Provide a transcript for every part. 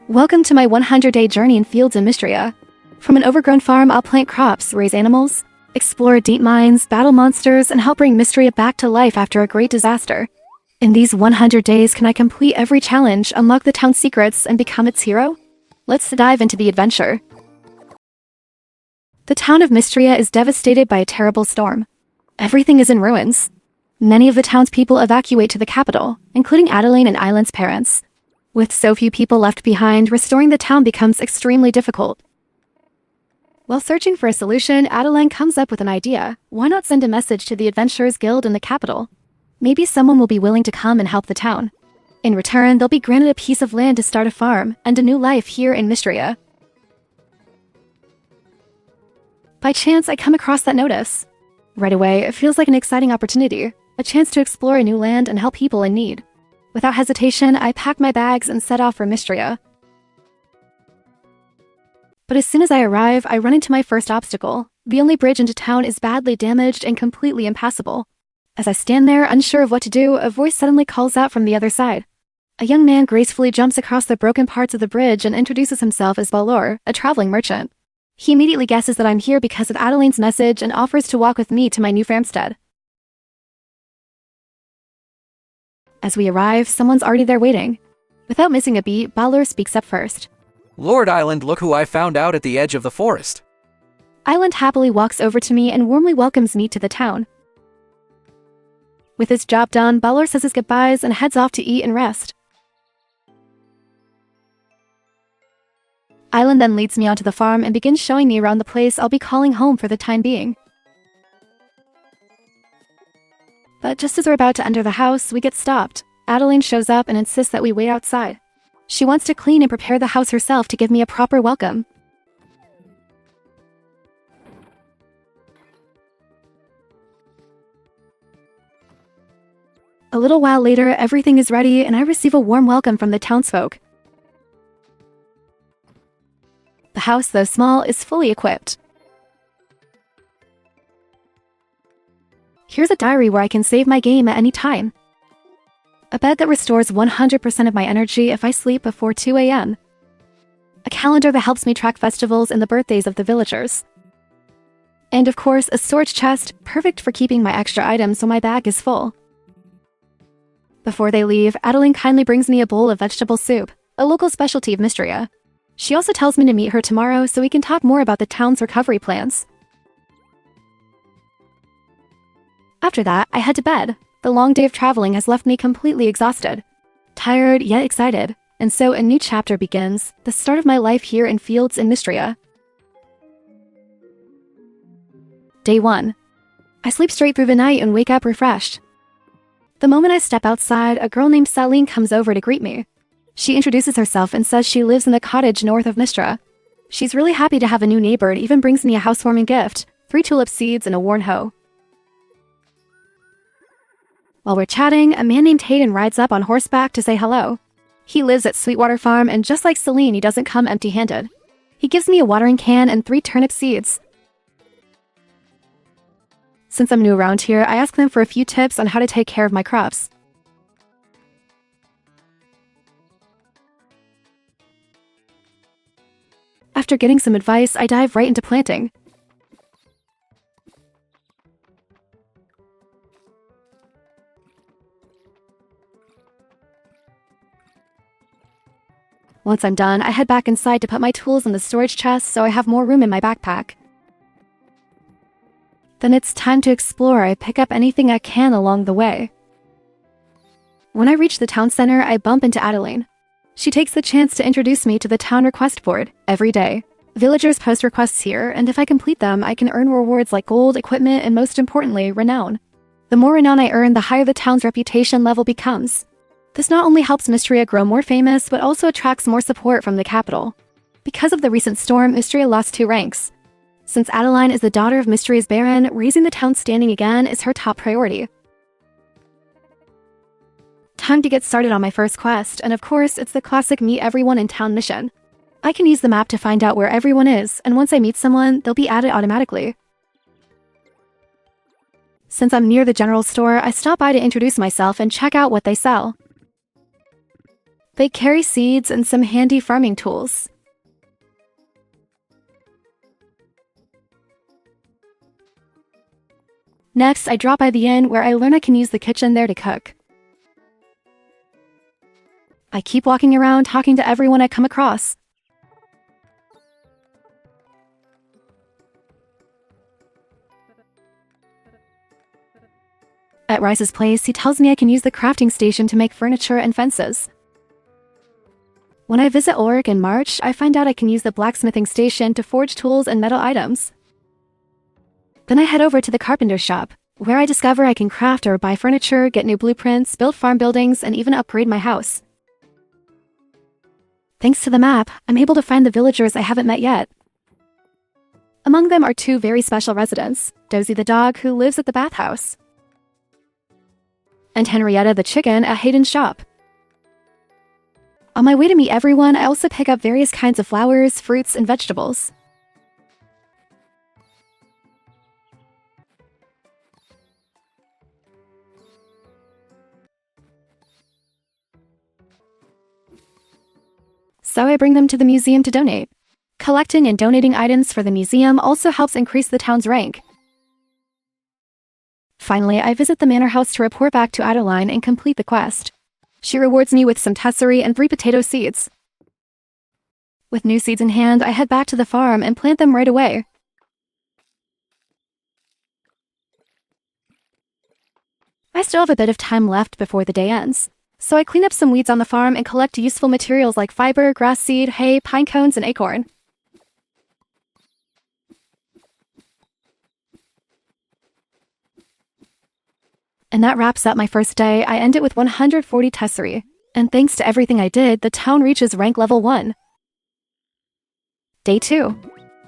Welcome to my 100-day journey in Fields of Mistria. From an overgrown farm, I'll plant crops, raise animals, explore deep mines, battle monsters, and help bring Mistria back to life after a great disaster. In these 100 days, can I complete every challenge, unlock the town's secrets, and become its hero? Let's dive into the adventure. The town of Mistria is devastated by a terrible storm. Everything is in ruins. Many of the townspeople evacuate to the capital, including Adeline and Island's parents. With so few people left behind, restoring the town becomes extremely difficult. While searching for a solution, Adeline comes up with an idea. Why not send a message to the Adventurers Guild in the capital? Maybe someone will be willing to come and help the town. In return, they'll be granted a piece of land to start a farm and a new life here in Mistria. By chance, I come across that notice. Right away, it feels like an exciting opportunity, a chance to explore a new land and help people in need. Without hesitation, I pack my bags and set off for Mistria. But as soon as I arrive, I run into my first obstacle. The only bridge into town is badly damaged and completely impassable. As I stand there, unsure of what to do, a voice suddenly calls out from the other side. A young man gracefully jumps across the broken parts of the bridge and introduces himself as Balor, a traveling merchant. He immediately guesses that I'm here because of Adeline's message and offers to walk with me to my new farmstead. As we arrive, someone's already there waiting. Without missing a beat, Balor speaks up first. Lord Island, look who I found out at the edge of the forest. Island happily walks over to me and warmly welcomes me to the town. With his job done, Balor says his goodbyes and heads off to eat and rest. Island then leads me onto the farm and begins showing me around the place I'll be calling home for the time being. But just as we're about to enter the house, we get stopped. Adeline shows up and insists that we wait outside. She wants to clean and prepare the house herself to give me a proper welcome. A little while later, everything is ready and I receive a warm welcome from the townsfolk. The house, though small, is fully equipped. Here's a diary where I can save my game at any time. A bed that restores 100% of my energy if I sleep before 2 a.m. A calendar that helps me track festivals and the birthdays of the villagers. And of course, a storage chest, perfect for keeping my extra items when my bag is full. Before they leave, Adeline kindly brings me a bowl of vegetable soup, a local specialty of Mistria. She also tells me to meet her tomorrow so we can talk more about the town's recovery plans. After that, I head to bed. The long day of traveling has left me completely exhausted. Tired, yet excited. And so a new chapter begins, the start of my life here in Fields in Mistria. Day 1. I sleep straight through the night and wake up refreshed. The moment I step outside, a girl named Saline comes over to greet me. She introduces herself and says she lives in the cottage north of Mistria. She's really happy to have a new neighbor and even brings me a housewarming gift, 3 tulip seeds and a worn hoe. While we're chatting, a man named Hayden rides up on horseback to say hello. He lives at Sweetwater Farm, and just like Celine, he doesn't come empty-handed. He gives me a watering can and 3 turnip seeds. Since I'm new around here, I ask them for a few tips on how to take care of my crops. After getting some advice, I dive right into planting. Once I'm done, I head back inside to put my tools in the storage chest so I have more room in my backpack. Then it's time to explore. I pick up anything I can along the way. When I reach the town center, I bump into Adeline. She takes the chance to introduce me to the town request board every day. Villagers post requests here, and if I complete them, I can earn rewards like gold, equipment, and most importantly, renown. The more renown I earn, the higher the town's reputation level becomes. This not only helps Mistria grow more famous, but also attracts more support from the capital. Because of the recent storm, Mistria lost 2 ranks. Since Adeline is the daughter of Mistria's Baron, raising the town's standing again is her top priority. Time to get started on my first quest, and of course, it's the classic meet everyone in town mission. I can use the map to find out where everyone is, and once I meet someone, they'll be added automatically. Since I'm near the general store, I stop by to introduce myself and check out what they sell. They carry seeds and some handy farming tools. Next, I drop by the inn where I learn I can use the kitchen there to cook. I keep walking around talking to everyone I come across. At Rice's place, he tells me I can use the crafting station to make furniture and fences. When I visit Ulrich in March, I find out I can use the blacksmithing station to forge tools and metal items. Then I head over to the carpenter shop, where I discover I can craft or buy furniture, get new blueprints, build farm buildings, and even upgrade my house. Thanks to the map, I'm able to find the villagers I haven't met yet. Among them are 2 very special residents, Dozy the dog who lives at the bathhouse, and Henrietta the chicken at Hayden's shop. On my way to meet everyone, I also pick up various kinds of flowers, fruits, and vegetables. So I bring them to the museum to donate. Collecting and donating items for the museum also helps increase the town's rank. Finally, I visit the manor house to report back to Adeline and complete the quest. She rewards me with some tesserae and 3 potato seeds. With new seeds in hand, I head back to the farm and plant them right away. I still have a bit of time left before the day ends, so I clean up some weeds on the farm and collect useful materials like fiber, grass seed, hay, pine cones, and acorn. And that wraps up my first day. I end it with 140 tesserae. And thanks to everything I did, the town reaches rank level 1. Day 2.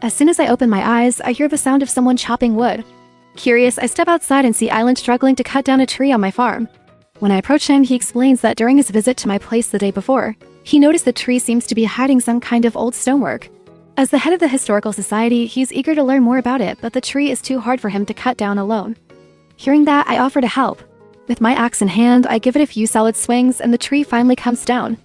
As soon as I open my eyes, I hear the sound of someone chopping wood. Curious, I step outside and see Island struggling to cut down a tree on my farm. When I approach him, he explains that during his visit to my place the day before, he noticed the tree seems to be hiding some kind of old stonework. As the head of the Historical Society, he's eager to learn more about it, but the tree is too hard for him to cut down alone. Hearing that, I offer to help. With my axe in hand, I give it a few solid swings, and the tree finally comes down.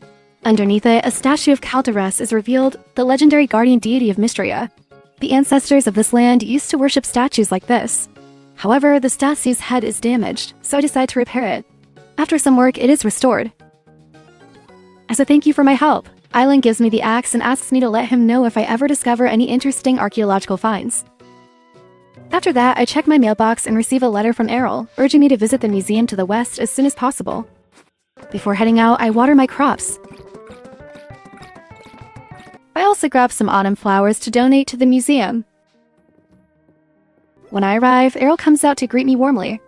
Underneath it, a statue of Calderes is revealed, the legendary guardian deity of Mistria. The ancestors of this land used to worship statues like this. However, the statue's head is damaged, so I decide to repair it. After some work, it is restored. As a thank you for my help, Island gives me the axe and asks me to let him know if I ever discover any interesting archaeological finds. After that, I check my mailbox and receive a letter from Errol, urging me to visit the museum to the west as soon as possible. Before heading out, I water my crops. I also grab some autumn flowers to donate to the museum. When I arrive, Errol comes out to greet me warmly.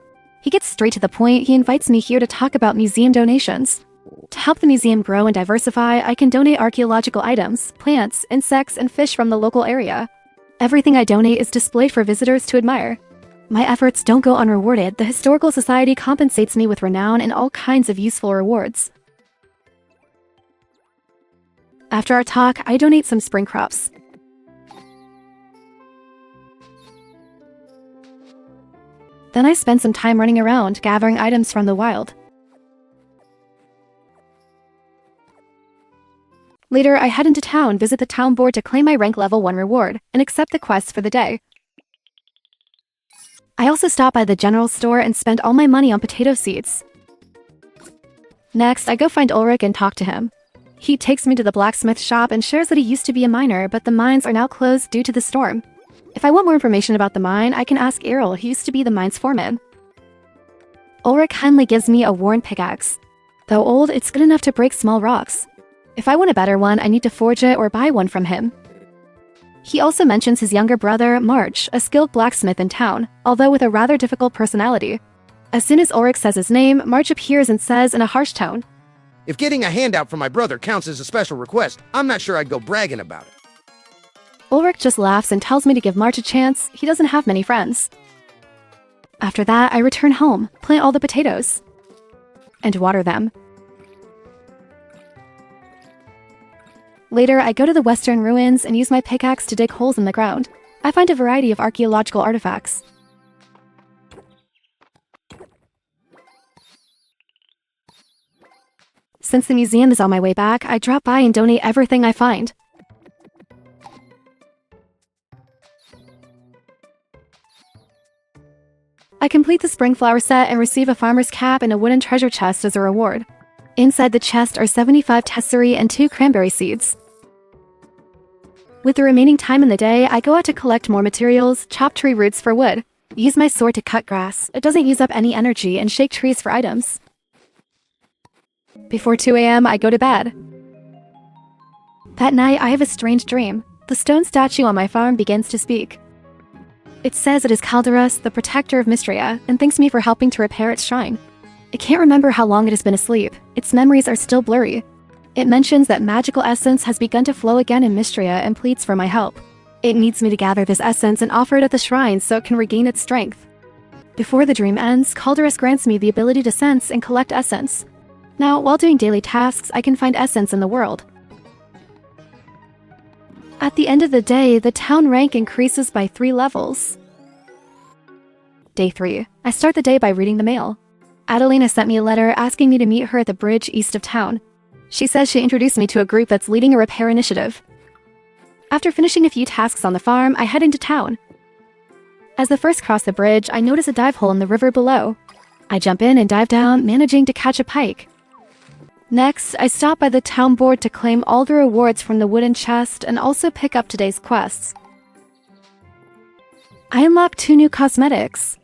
He gets straight to the point. He invites me here to talk about museum donations. To help the museum grow and diversify, I can donate archaeological items, plants, insects, and fish from the local area. Everything I donate is displayed for visitors to admire. My efforts don't go unrewarded. The Historical Society compensates me with renown and all kinds of useful rewards. After our talk, I donate some spring crops. Then I spend some time running around, gathering items from the wild. Later, I head into town, visit the town board to claim my rank level 1 reward, and accept the quest for the day. I also stop by the general store and spend all my money on potato seeds. Next, I go find Ulrich and talk to him. He takes me to the blacksmith shop and shares that he used to be a miner, but the mines are now closed due to the storm. If I want more information about the mine, I can ask Errol, who used to be the mine's foreman. Ulrich kindly gives me a worn pickaxe. Though old, it's good enough to break small rocks. If I want a better one, I need to forge it or buy one from him. He also mentions his younger brother, March, a skilled blacksmith in town, although with a rather difficult personality. As soon as Ulrich says his name, March appears and says in a harsh tone, "If getting a handout from my brother counts as a special request, I'm not sure I'd go bragging about it." Ulrich just laughs and tells me to give March a chance. He doesn't have many friends. After that, I return home, plant all the potatoes, and water them. Later, I go to the western ruins and use my pickaxe to dig holes in the ground. I find a variety of archaeological artifacts. Since the museum is on my way back, I drop by and donate everything I find. I complete the spring flower set and receive a farmer's cap and a wooden treasure chest as a reward. Inside the chest are 75 tesserae and 2 cranberry seeds. With the remaining time in the day, I go out to collect more materials, chop tree roots for wood, use my sword to cut grass. It doesn't use up any energy, and shake trees for items. Before 2 a.m., I go to bed. That night, I have a strange dream. The stone statue on my farm begins to speak. It says it is Calderus, the protector of Mistria, and thanks me for helping to repair its shrine. It can't remember how long it has been asleep. Its memories are still blurry. It mentions that magical essence has begun to flow again in Mistria and pleads for my help. It needs me to gather this essence and offer it at the shrine so it can regain its strength. Before the dream ends, Calderus grants me the ability to sense and collect essence. Now, while doing daily tasks, I can find essence in the world. At the end of the day, the town rank increases by 3 levels. Day 3. I start the day by reading the mail. Adelina sent me a letter asking me to meet her at the bridge east of town. She says she introduced me to a group that's leading a repair initiative. After finishing a few tasks on the farm, I head into town. As the first cross the bridge, I notice a dive hole in the river below. I jump in and dive down, managing to catch a pike. Next, I stop by the town board to claim all the rewards from the wooden chest and also pick up today's quests. I unlock 2 new cosmetics.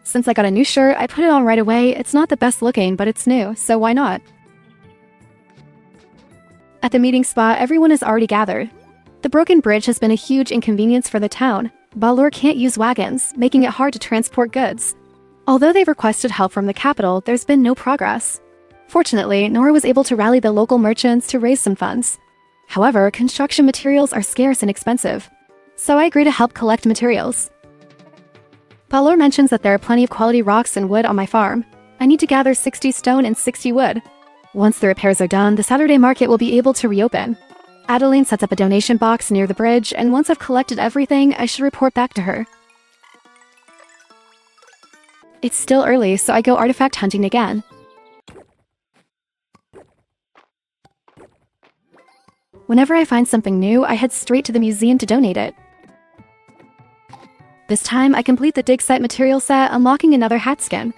Since I got a new shirt, I put it on right away. It's not the best looking, but it's new, so why not? At the meeting spot, everyone is already gathered. The broken bridge has been a huge inconvenience for the town. Balor can't use wagons, making it hard to transport goods. Although they've requested help from the capital, there's been no progress. Fortunately, Nora was able to rally the local merchants to raise some funds. However, construction materials are scarce and expensive, so I agree to help collect materials. Balor mentions that there are plenty of quality rocks and wood on my farm. I need to gather 60 stone and 60 wood. Once the repairs are done, the Saturday market will be able to reopen. Adeline sets up a donation box near the bridge, and once I've collected everything, I should report back to her. It's still early, so I go artifact hunting again. Whenever I find something new, I head straight to the museum to donate it. This time, I complete the dig site material set, unlocking another hat skin.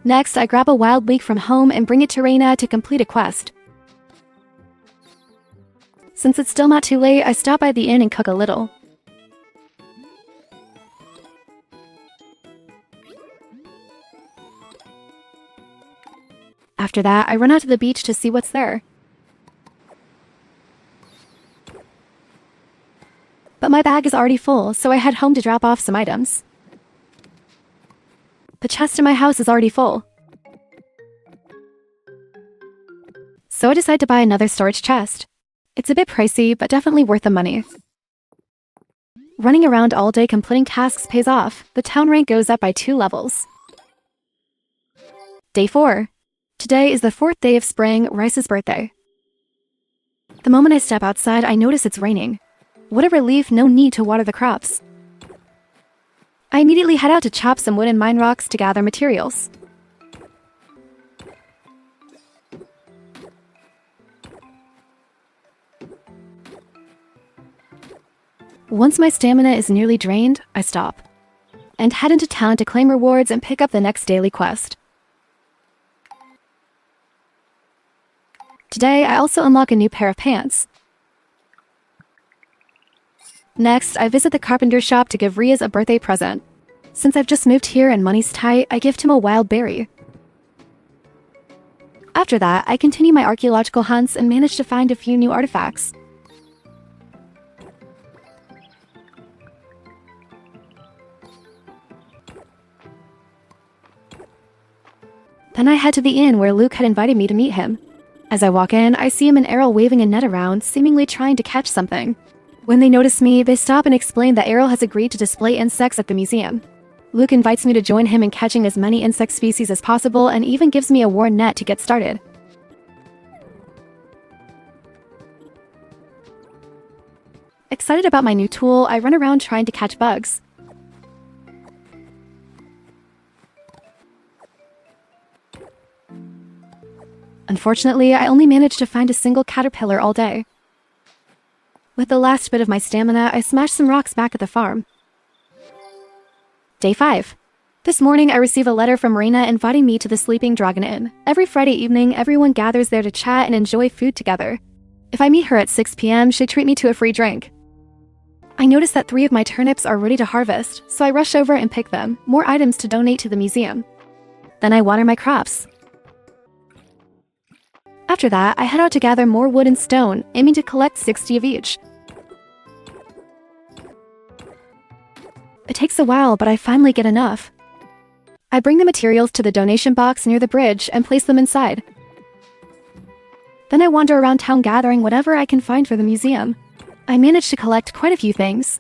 Next, I grab a wild leek from home and bring it to Reina to complete a quest. Since it's still not too late, I stop by the inn and cook a little. After that, I run out to the beach to see what's there. But my bag is already full, so I head home to drop off some items. The chest in my house is already full. So I decide to buy another storage chest. It's a bit pricey, but definitely worth the money. Running around all day completing tasks pays off. The town rank goes up by 2 levels. Day 4. Today is the 4th day of spring, Rice's birthday. The moment I step outside, I notice it's raining. What a relief, no need to water the crops. I immediately head out to chop some wood and mine rocks to gather materials. Once my stamina is nearly drained, I stop and head into town to claim rewards and pick up the next daily quest. Today, I also unlock a new pair of pants. Next, I visit the carpenter shop to give Riaz a birthday present. Since I've just moved here and money's tight, I gift him a wild berry. After that, I continue my archaeological hunts and manage to find a few new artifacts. Then I head to the inn where Luke had invited me to meet him. As I walk in, I see him and Errol waving a net around, seemingly trying to catch something. When they notice me, they stop and explain that Errol has agreed to display insects at the museum. Luke invites me to join him in catching as many insect species as possible and even gives me a worn net to get started. Excited about my new tool, I run around trying to catch bugs. Unfortunately, I only managed to find a single caterpillar all day. With the last bit of my stamina, I smashed some rocks back at the farm. Day 5. This morning, I receive a letter from Reina inviting me to the Sleeping Dragon Inn. Every Friday evening, everyone gathers there to chat and enjoy food together. If I meet her at 6 p.m., she'd treat me to a free drink. I notice that 3 of my turnips are ready to harvest, so I rush over and pick them, more items to donate to the museum. Then I water my crops. After that, I head out to gather more wood and stone, aiming to collect 60 of each. It takes a while, but I finally get enough. I bring the materials to the donation box near the bridge and place them inside. Then I wander around town gathering whatever I can find for the museum. I manage to collect quite a few things.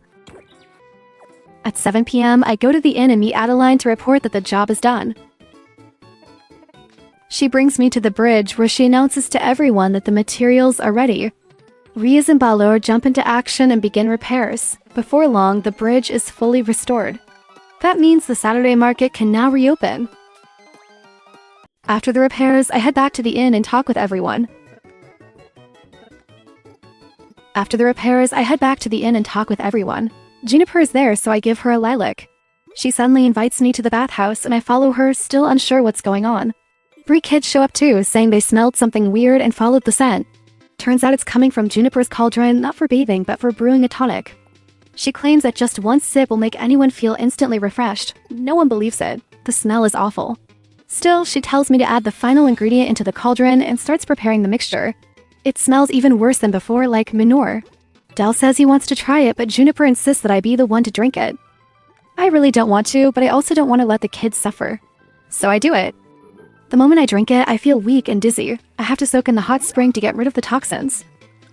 At 7 p.m., I go to the inn and meet Adeline to report that the job is done. She brings me to the bridge where she announces to everyone that the materials are ready. Riaz and Balor jump into action and begin repairs. Before long, the bridge is fully restored. That means the Saturday market can now reopen. After the repairs, I head back to the inn and talk with everyone. Juniper is there, so I give her a lilac. She suddenly invites me to the bathhouse and I follow her, still unsure what's going on. 3 kids show up too, saying they smelled something weird and followed the scent. Turns out it's coming from Juniper's cauldron, not for bathing, but for brewing a tonic. She claims that just one sip will make anyone feel instantly refreshed. No one believes it. The smell is awful. Still, she tells me to add the final ingredient into the cauldron and starts preparing the mixture. It smells even worse than before, like manure. Del says he wants to try it, but Juniper insists that I be the one to drink it. I really don't want to, but I also don't want to let the kids suffer. So I do it. The moment I drink it, I feel weak and dizzy. I have to soak in the hot spring to get rid of the toxins.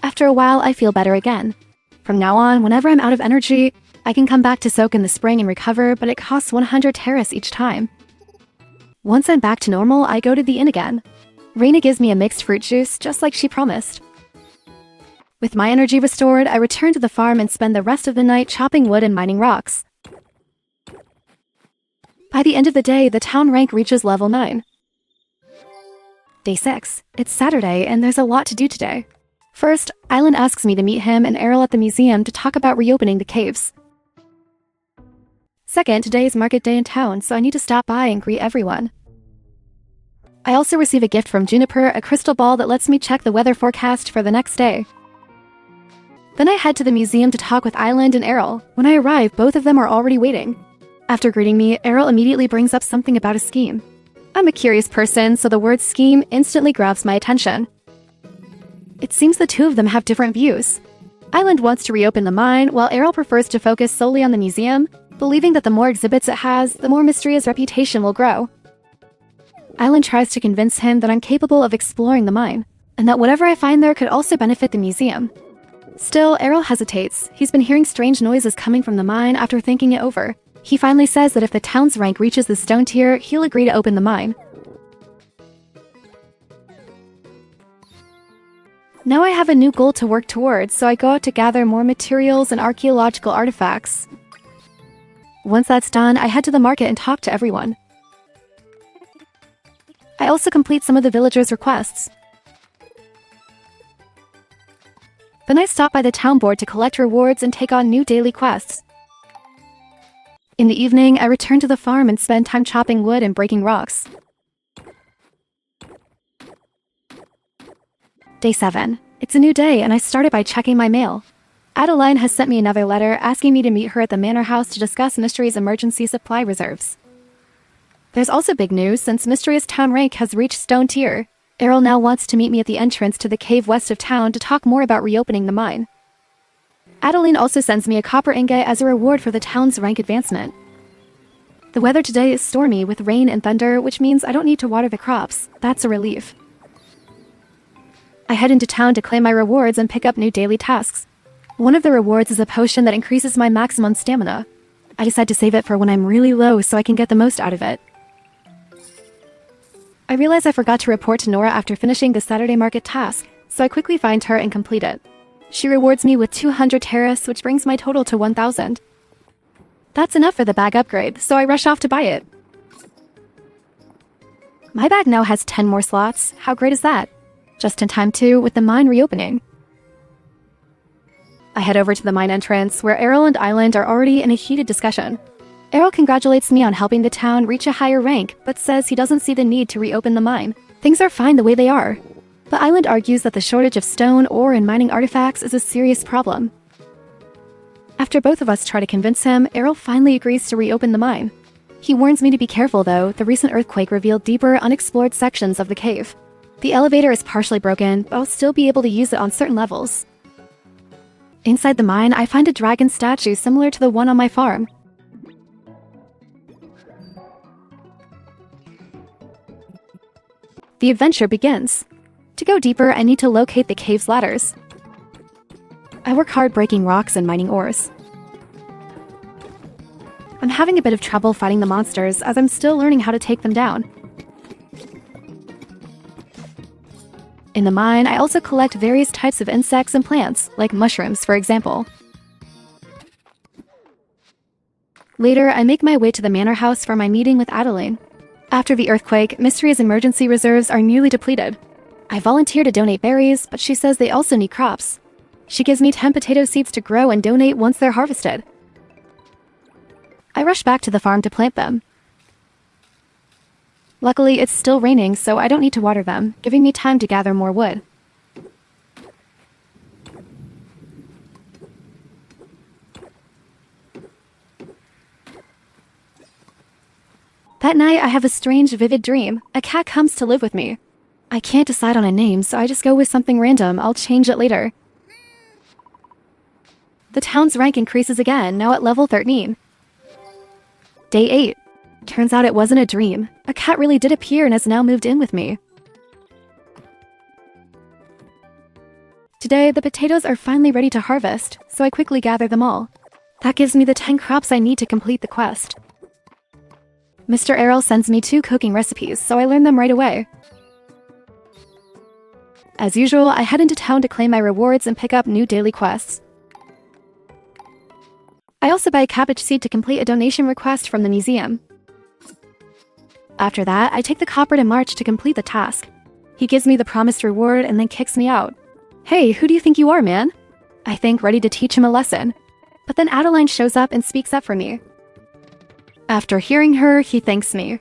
After a while, I feel better again. From now on, whenever I'm out of energy, I can come back to soak in the spring and recover, but it costs 100 terras each time. Once I'm back to normal, I go to the inn again. Reina gives me a mixed fruit juice, just like she promised. With my energy restored, I return to the farm and spend the rest of the night chopping wood and mining rocks. By the end of the day, the town rank reaches level 9. Day 6. It's Saturday, and there's a lot to do today. First, Island asks me to meet him and Errol at the museum to talk about reopening the caves. Second, today is market day in town, so I need to stop by and greet everyone. I also receive a gift from Juniper, a crystal ball that lets me check the weather forecast for the next day. Then I head to the museum to talk with Island and Errol. When I arrive, both of them are already waiting. After greeting me, Errol immediately brings up something about a scheme. I'm a curious person, so the word scheme instantly grabs my attention. It seems the two of them have different views. Island wants to reopen the mine, while Errol prefers to focus solely on the museum, believing that the more exhibits it has, the more Mistria's reputation will grow. Island tries to convince him that I'm capable of exploring the mine, and that whatever I find there could also benefit the museum. Still, Errol hesitates. He's been hearing strange noises coming from the mine after thinking it over. He finally says that if the town's rank reaches the stone tier, he'll agree to open the mine. Now I have a new goal to work towards, so I go out to gather more materials and archaeological artifacts. Once that's done, I head to the market and talk to everyone. I also complete some of the villagers' requests. Then I stop by the town board to collect rewards and take on new daily quests. In the evening, I return to the farm and spend time chopping wood and breaking rocks. Day 7. It's a new day, and I started by checking my mail. Adeline has sent me another letter asking me to meet her at the manor house to discuss Mistria's emergency supply reserves. There's also big news since Mistria's town rank has reached stone tier. Errol now wants to meet me at the entrance to the cave west of town to talk more about reopening the mine. Adeline also sends me a copper ingot as a reward for the town's rank advancement. The weather today is stormy with rain and thunder, which means I don't need to water the crops. That's a relief. I head into town to claim my rewards and pick up new daily tasks. One of the rewards is a potion that increases my maximum stamina. I decide to save it for when I'm really low so I can get the most out of it. I realize I forgot to report to Nora after finishing the Saturday market task, so I quickly find her and complete it. She rewards me with 200 terras, which brings my total to 1,000. That's enough for the bag upgrade, so I rush off to buy it. My bag now has 10 more slots. How great is that? Just in time too, with the mine reopening. I head over to the mine entrance, where Errol and Island are already in a heated discussion. Errol congratulates me on helping the town reach a higher rank, but says he doesn't see the need to reopen the mine. Things are fine the way they are. But Island argues that the shortage of stone, ore, and mining artifacts is a serious problem. After both of us try to convince him, Errol finally agrees to reopen the mine. He warns me to be careful though. The recent earthquake revealed deeper, unexplored sections of the cave. The elevator is partially broken, but I'll still be able to use it on certain levels. Inside the mine, I find a dragon statue similar to the one on my farm. The adventure begins. To go deeper, I need to locate the cave's ladders. I work hard breaking rocks and mining ores. I'm having a bit of trouble fighting the monsters as I'm still learning how to take them down. In the mine, I also collect various types of insects and plants, like mushrooms, for example. Later, I make my way to the manor house for my meeting with Adeline. After the earthquake, Mistria's emergency reserves are nearly depleted. I volunteer to donate berries, but she says they also need crops. She gives me 10 potato seeds to grow and donate once they're harvested. I rush back to the farm to plant them. Luckily, it's still raining, so I don't need to water them, giving me time to gather more wood. That night, I have a strange, vivid dream. A cat comes to live with me. I can't decide on a name, so I just go with something random. I'll change it later. The town's rank increases again, now at level 13. Day 8. Turns out it wasn't a dream. A cat really did appear and has now moved in with me. Today, the potatoes are finally ready to harvest, so I quickly gather them all. That gives me the 10 crops I need to complete the quest. Mr. Errol sends me 2 cooking recipes, so I learn them right away. As usual, I head into town to claim my rewards and pick up new daily quests. I also buy a cabbage seed to complete a donation request from the museum. After that, I take the copper to March to complete the task. He gives me the promised reward and then kicks me out. Hey, who do you think you are, man? I think, ready to teach him a lesson. But then Adeline shows up and speaks up for me. After hearing her, he thanks me.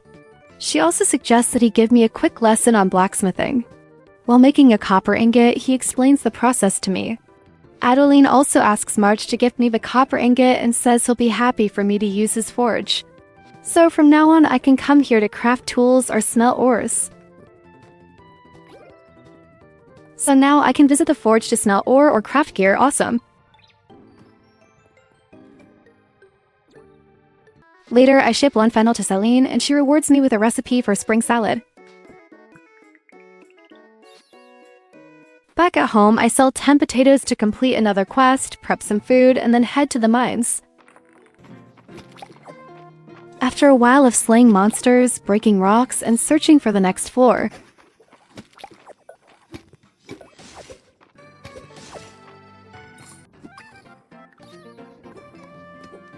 She also suggests that he give me a quick lesson on blacksmithing. While making a copper ingot, he explains the process to me. Adeline also asks March to gift me the copper ingot and says he'll be happy for me to use his forge. So from now on, I can come here to craft tools or smelt ores. So now I can visit the forge to smelt ore or craft gear. Awesome. Later, I ship 1 fennel to Celine, and she rewards me with a recipe for spring salad. Back at home, I sell 10 potatoes to complete another quest, prep some food, and then head to the mines. After a while of slaying monsters, breaking rocks, and searching for the next floor,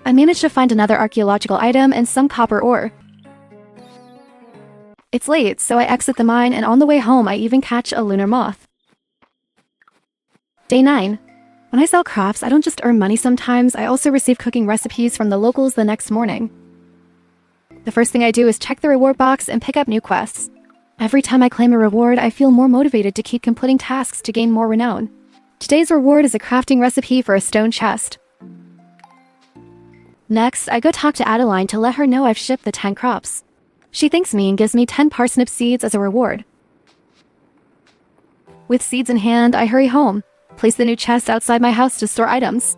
I managed to find another archaeological item and some copper ore. It's late, so I exit the mine, and on the way home I even catch a lunar moth. Day 9. When I sell crops, I don't just earn money sometimes, I also receive cooking recipes from the locals the next morning. The first thing I do is check the reward box and pick up new quests. Every time I claim a reward, I feel more motivated to keep completing tasks to gain more renown. Today's reward is a crafting recipe for a stone chest. Next, I go talk to Adeline to let her know I've shipped the 10 crops. She thanks me and gives me 10 parsnip seeds as a reward. With seeds in hand, I hurry home, place the new chest outside my house to store items,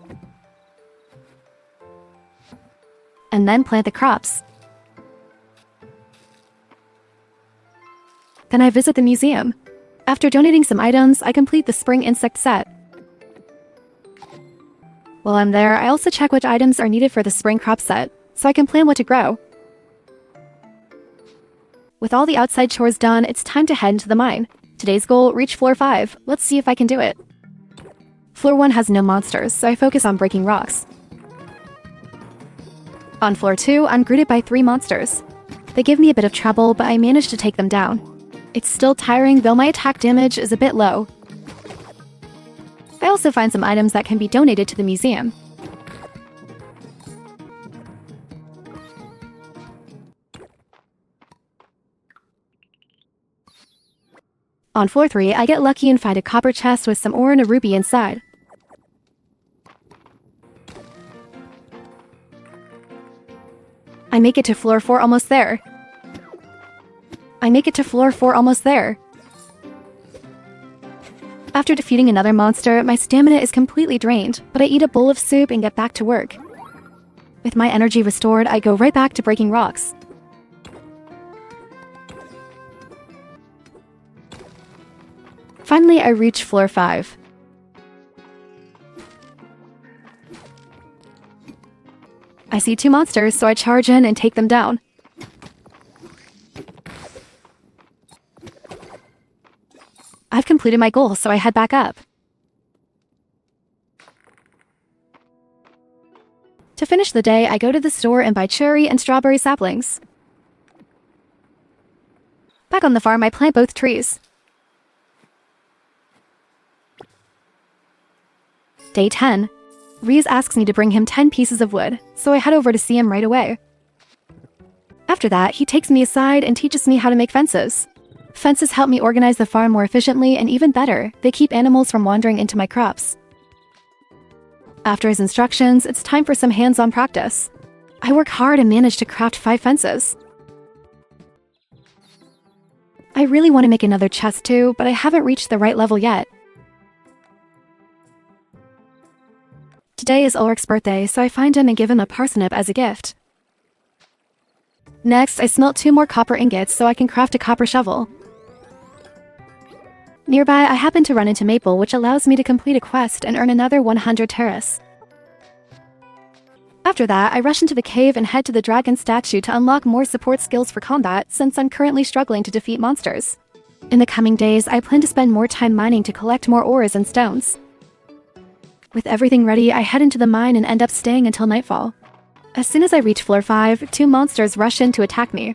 and then plant the crops. Then I visit the museum. After donating some items, I complete the spring insect set. While I'm there, I also check which items are needed for the spring crop set, so I can plan what to grow. With all the outside chores done, it's time to head into the mine. Today's goal, reach floor 5. Let's see if I can do it. Floor 1 has no monsters, so I focus on breaking rocks. On floor 2, I'm greeted by 3 monsters. They give me a bit of trouble, but I manage to take them down. It's still tiring, though my attack damage is a bit low. I also find some items that can be donated to the museum. On floor 3, I get lucky and find a copper chest with some ore and a ruby inside. I make it to floor 4 almost there. After defeating another monster, my stamina is completely drained, but I eat a bowl of soup and get back to work. With my energy restored, I go right back to breaking rocks. Finally, I reach floor 5. I see 2 monsters, so I charge in and take them down. I've completed my goal, so I head back up. To finish the day, I go to the store and buy cherry and strawberry saplings. Back on the farm, I plant both trees. Day 10. Reese asks me to bring him 10 pieces of wood, so I head over to see him right away. After that, he takes me aside and teaches me how to make fences. Fences help me organize the farm more efficiently, and even better, they keep animals from wandering into my crops. After his instructions, it's time for some hands-on practice. I work hard and manage to craft 5 fences. I really want to make another chest too, but I haven't reached the right level yet. Today is Ulrich's birthday, so I find him and give him a parsnip as a gift. Next, I smelt 2 more copper ingots so I can craft a copper shovel. Nearby, I happen to run into Maple, which allows me to complete a quest and earn another 100 terras. After that, I rush into the cave and head to the dragon statue to unlock more support skills for combat, since I'm currently struggling to defeat monsters. In the coming days, I plan to spend more time mining to collect more ores and stones. With everything ready, I head into the mine and end up staying until nightfall. As soon as I reach floor 5, 2 monsters rush in to attack me.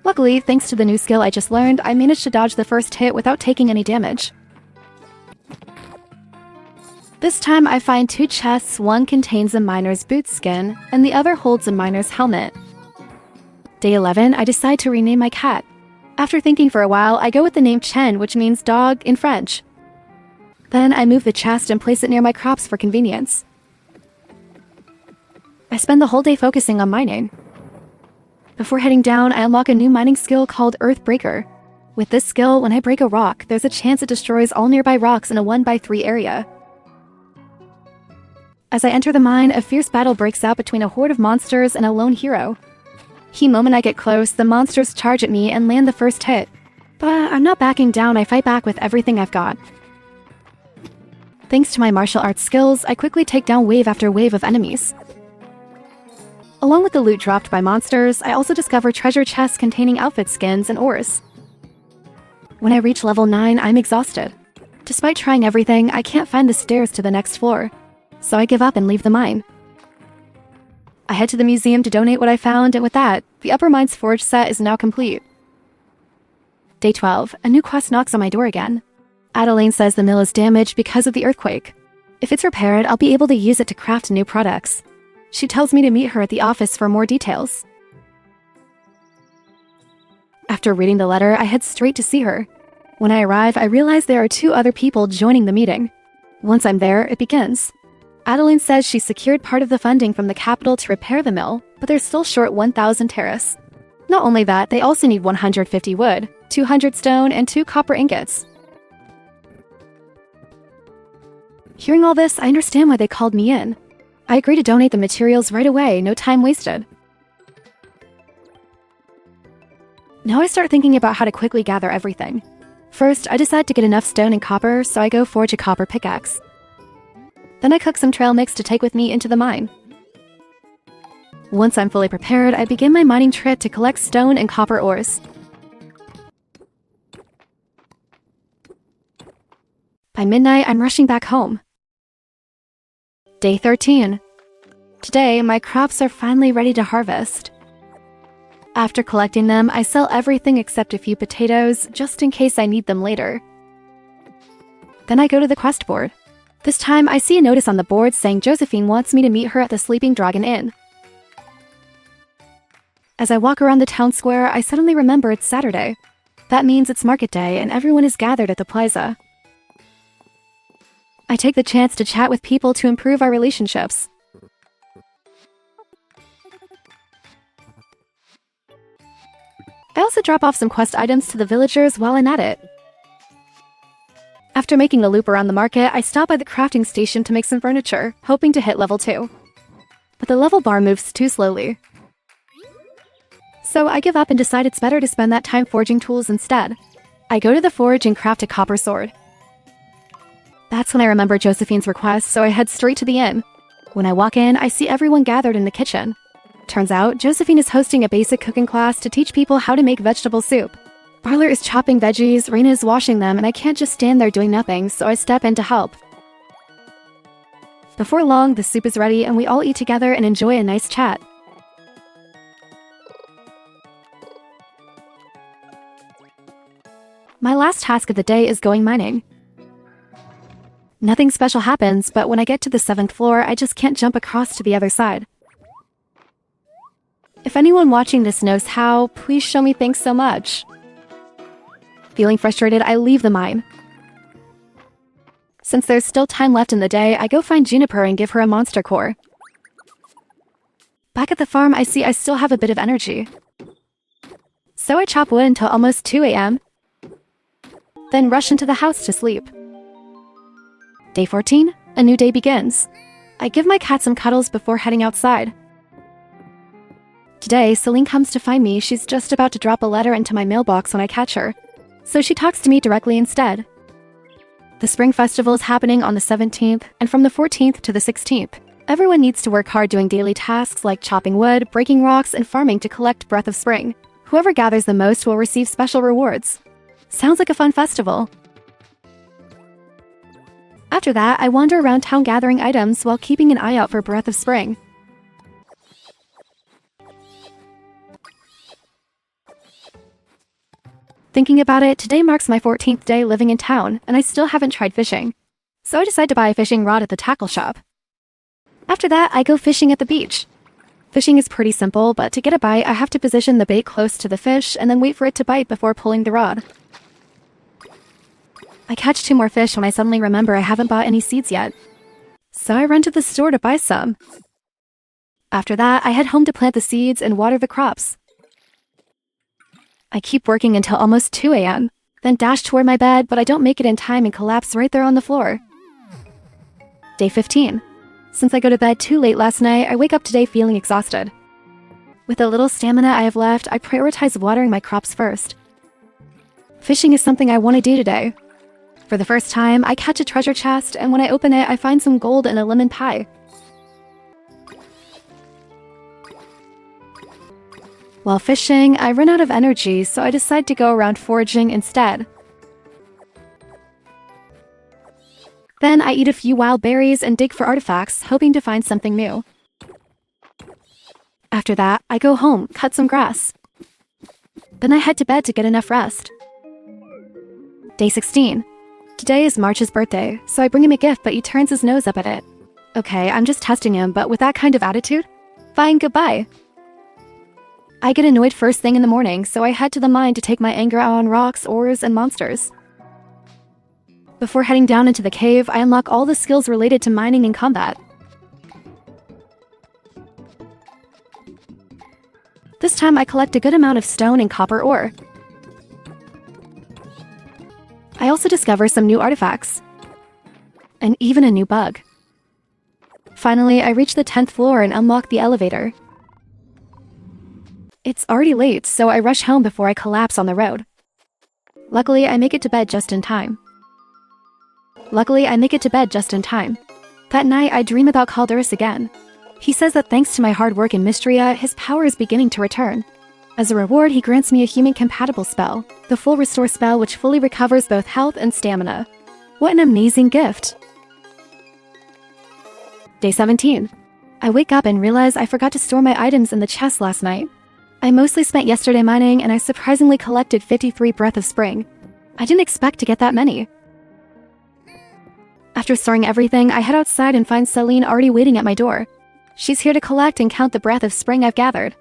Luckily, thanks to the new skill I just learned, I managed to dodge the first hit without taking any damage. This time I find 2 chests, one contains a miner's boot skin, and the other holds a miner's helmet. Day 11, I decide to rename my cat. After thinking for a while, I go with the name Chen, which means dog in French. Then I move the chest and place it near my crops for convenience. I spend the whole day focusing on mining. Before heading down, I unlock a new mining skill called Earthbreaker. With this skill, when I break a rock, there's a chance it destroys all nearby rocks in a 1x3 area. As I enter the mine, a fierce battle breaks out between a horde of monsters and a lone hero. The moment I get close, the monsters charge at me and land the first hit. But I'm not backing down, I fight back with everything I've got. Thanks to my martial arts skills, I quickly take down wave after wave of enemies. Along with the loot dropped by monsters, I also discover treasure chests containing outfit skins and ores. When I reach level 9, I'm exhausted. Despite trying everything, I can't find the stairs to the next floor, so I give up and leave the mine. I head to the museum to donate what I found, and with that, the Upper Mines Forge set is now complete. Day 12, a new quest knocks on my door again. Adeline says the mill is damaged because of the earthquake. If it's repaired, I'll be able to use it to craft new products. She tells me to meet her at the office for more details. After reading the letter, I head straight to see her. When I arrive, I realize there are 2 other people joining the meeting. Once I'm there, it begins. Adeline says she secured part of the funding from the capital to repair the mill, but they're still short 1,000 terras. Not only that, they also need 150 wood, 200 stone, and 2 copper ingots. Hearing all this, I understand why they called me in. I agree to donate the materials right away, no time wasted. Now I start thinking about how to quickly gather everything. First, I decide to get enough stone and copper, so I go forge a copper pickaxe. Then I cook some trail mix to take with me into the mine. Once I'm fully prepared, I begin my mining trip to collect stone and copper ores. By midnight, I'm rushing back home. Day 13. Today, my crops are finally ready to harvest. After collecting them, I sell everything except a few potatoes, just in case I need them later. Then I go to the quest board. This time, I see a notice on the board saying Josephine wants me to meet her at the Sleeping Dragon Inn. As I walk around the town square, I suddenly remember it's Saturday. That means it's market day and everyone is gathered at the plaza. I take the chance to chat with people to improve our relationships. I also drop off some quest items to the villagers while I'm at it. After making the loop around the market, I stop by the crafting station to make some furniture, hoping to hit level 2. But the level bar moves too slowly. So I give up and decide it's better to spend that time forging tools instead. I go to the forge and craft a copper sword. That's when I remember Josephine's request, so I head straight to the inn. When I walk in, I see everyone gathered in the kitchen. Turns out, Josephine is hosting a basic cooking class to teach people how to make vegetable soup. Barler is chopping veggies, Raina is washing them, and I can't just stand there doing nothing, so I step in to help. Before long, the soup is ready and we all eat together and enjoy a nice chat. My last task of the day is going mining. Nothing special happens, but when I get to the 7th floor, I just can't jump across to the other side. If anyone watching this knows how, please show me thanks so much. Feeling frustrated, I leave the mine. Since there's still time left in the day, I go find Juniper and give her a monster core. Back at the farm, I see I still have a bit of energy. So I chop wood until almost 2 a.m., then rush into the house to sleep. Day 14, a new day begins. I give my cat some cuddles before heading outside. Today, Celine comes to find me. She's just about to drop a letter into my mailbox when I catch her, so she talks to me directly instead. The Spring Festival is happening on the 17th, and from the 14th to the 16th. Everyone needs to work hard doing daily tasks like chopping wood, breaking rocks, and farming to collect Breath of Spring. Whoever gathers the most will receive special rewards. Sounds like a fun festival. After that, I wander around town gathering items while keeping an eye out for Breath of Spring. Thinking about it, today marks my 14th day living in town, and I still haven't tried fishing. So I decide to buy a fishing rod at the tackle shop. After that, I go fishing at the beach. Fishing is pretty simple, but to get a bite, I have to position the bait close to the fish and then wait for it to bite before pulling the rod. I catch 2 more fish when I suddenly remember I haven't bought any seeds yet. So I run to the store to buy some. After that, I head home to plant the seeds and water the crops. I keep working until almost 2 a.m., then dash toward my bed, but I don't make it in time and collapse right there on the floor. Day 15. Since I go to bed too late last night, I wake up today feeling exhausted. With the little stamina I have left, I prioritize watering my crops first. Fishing is something I want to do today. For the first time, I catch a treasure chest, and when I open it, I find some gold and a lemon pie. While fishing, I run out of energy, so I decide to go around foraging instead. Then I eat a few wild berries and dig for artifacts, hoping to find something new. After that, I go home, cut some grass. Then I head to bed to get enough rest. Day 16. Today is March's birthday, so I bring him a gift, but he turns his nose up at it. Okay, I'm just testing him, but with that kind of attitude? Fine, goodbye. I get annoyed first thing in the morning, so I head to the mine to take my anger out on rocks, ores, and monsters. Before heading down into the cave, I unlock all the skills related to mining and combat. This time I collect a good amount of stone and copper ore. I also discover some new artifacts. And even a new bug. Finally, I reach the 10th floor and unlock the elevator. It's already late, so I rush home before I collapse on the road. Luckily, I make it to bed just in time. That night, I dream about Calderus again. He says that thanks to my hard work in Mistria, his power is beginning to return. As a reward, he grants me a human-compatible spell, the Full Restore spell, which fully recovers both health and stamina. What an amazing gift! Day 17. I wake up and realize I forgot to store my items in the chest last night. I mostly spent yesterday mining, and I surprisingly collected 53 Breath of Spring. I didn't expect to get that many. After storing everything, I head outside and find Celine already waiting at my door. She's here to collect and count the Breath of Spring I've gathered.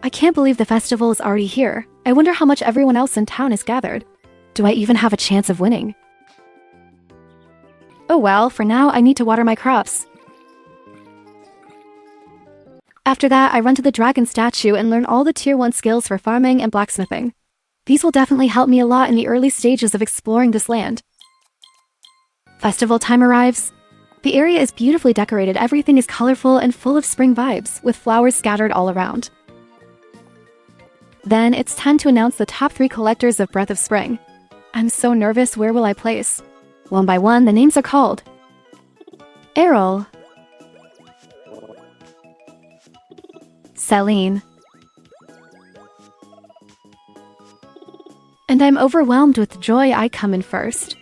I can't believe the festival is already here. I wonder how much everyone else in town has gathered. Do I even have a chance of winning? Oh well, for now I need to water my crops. After that, I run to the dragon statue and learn all the tier 1 skills for farming and blacksmithing. These will definitely help me a lot in the early stages of exploring this land. Festival time arrives. The area is beautifully decorated, everything is colorful and full of spring vibes, with flowers scattered all around. Then it's time to announce the top 3 collectors of Breath of Spring. I'm so nervous, where will I place? One by one, the names are called. Errol. Celine. And I'm overwhelmed with joy. I come in first.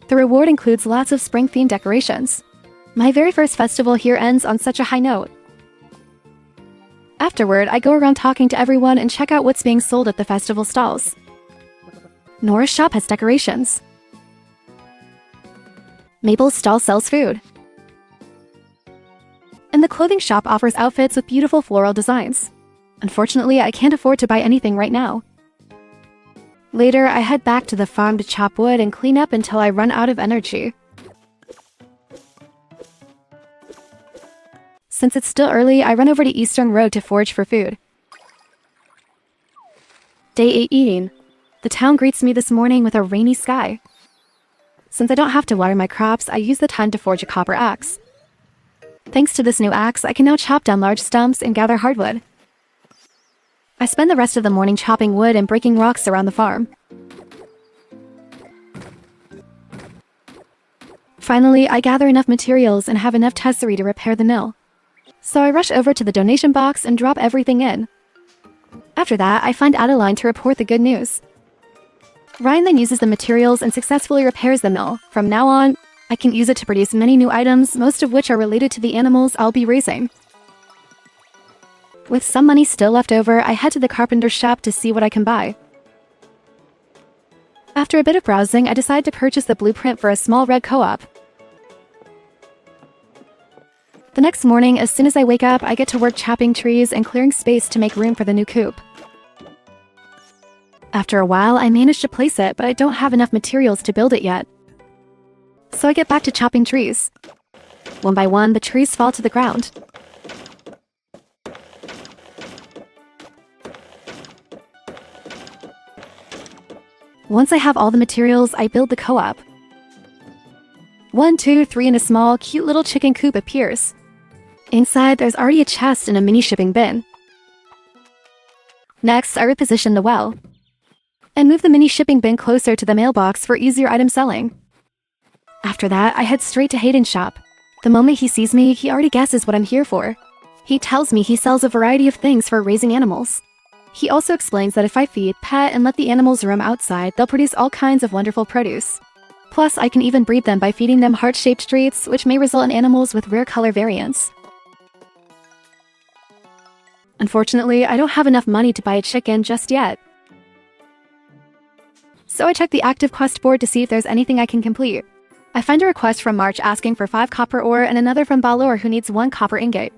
The reward includes lots of spring-themed decorations. My very first festival here ends on such a high note. Afterward, I go around talking to everyone and check out what's being sold at the festival stalls. Nora's shop has decorations. Mabel's stall sells food. And the clothing shop offers outfits with beautiful floral designs. Unfortunately, I can't afford to buy anything right now. Later, I head back to the farm to chop wood and clean up until I run out of energy. Since it's still early, I run over to Eastern Road to forage for food. Day 8 eating. The town greets me this morning with a rainy sky. Since I don't have to water my crops, I use the time to forge a copper axe. Thanks to this new axe, I can now chop down large stumps and gather hardwood. I spend the rest of the morning chopping wood and breaking rocks around the farm. Finally, I gather enough materials and have enough tesserae to repair the mill. So I rush over to the donation box and drop everything in. After that, I find Adeline to report the good news. Ryan then uses the materials and successfully repairs the mill. From now on, I can use it to produce many new items, most of which are related to the animals I'll be raising. With some money still left over, I head to the carpenter's shop to see what I can buy. After a bit of browsing, I decide to purchase the blueprint for a small red co-op. The next morning, as soon as I wake up, I get to work chopping trees and clearing space to make room for the new coop. After a while, I manage to place it, but I don't have enough materials to build it yet. So I get back to chopping trees. One by one, the trees fall to the ground. Once I have all the materials, I build the co-op. 1, 2, 3, and a small, cute little chicken coop appears. Inside, there's already a chest and a mini shipping bin. Next, I reposition the well and move the mini shipping bin closer to the mailbox for easier item selling. After that, I head straight to Hayden's shop. The moment he sees me, he already guesses what I'm here for. He tells me he sells a variety of things for raising animals. He also explains that if I feed, pet, and let the animals roam outside, they'll produce all kinds of wonderful produce. Plus, I can even breed them by feeding them heart-shaped treats, which may result in animals with rare color variants. Unfortunately, I don't have enough money to buy a chicken just yet. So I check the active quest board to see if there's anything I can complete. I find a request from March asking for 5 copper ore and another from Balor who needs 1 copper ingot.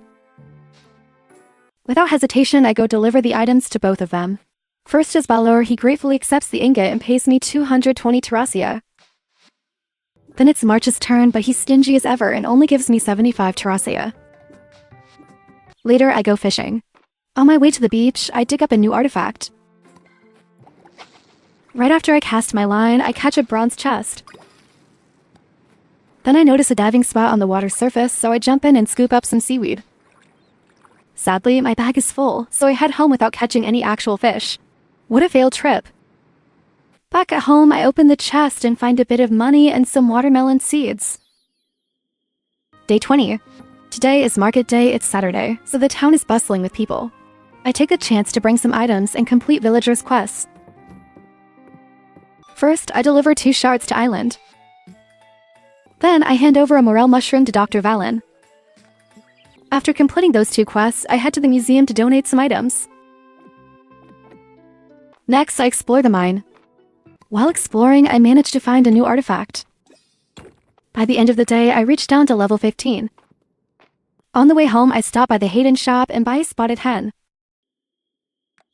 Without hesitation, I go deliver the items to both of them. First is Balor. He gratefully accepts the ingot and pays me 220 terrasia. Then it's March's turn, but he's stingy as ever and only gives me 75 terrasia. Later, I go fishing. On my way to the beach, I dig up a new artifact. Right after I cast my line, I catch a bronze chest. Then I notice a diving spot on the water's surface, so I jump in and scoop up some seaweed. Sadly, my bag is full, so I head home without catching any actual fish. What a failed trip. Back at home, I open the chest and find a bit of money and some watermelon seeds. Day 20. Today is market day. It's Saturday, so the town is bustling with people. I take a chance to bring some items and complete villagers' quests. First, I deliver 2 shards to Island. Then I hand over a morel mushroom to Dr. Valen. After completing those 2 quests, I head to the museum to donate some items. Next, I explore the mine. While exploring, I managed to find a new artifact. By the end of the day, I reached down to level 15. On the way home, I stop by the Hayden shop and buy a spotted hen.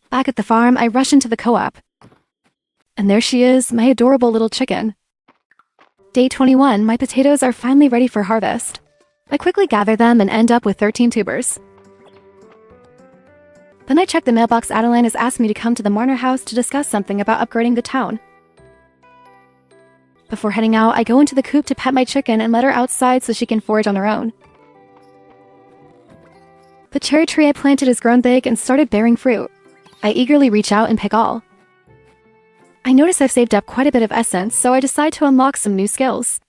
Back at the farm, I rush into the co-op. And there she is, my adorable little chicken. Day 21, my potatoes are finally ready for harvest. I quickly gather them and end up with 13 tubers. Then I check the mailbox. Adeline has asked me to come to the Marner house to discuss something about upgrading the town. Before heading out, I go into the coop to pet my chicken and let her outside so she can forage on her own. The cherry tree I planted has grown big and started bearing fruit. I eagerly reach out and pick all. I notice I've saved up quite a bit of essence, so I decide to unlock some new skills.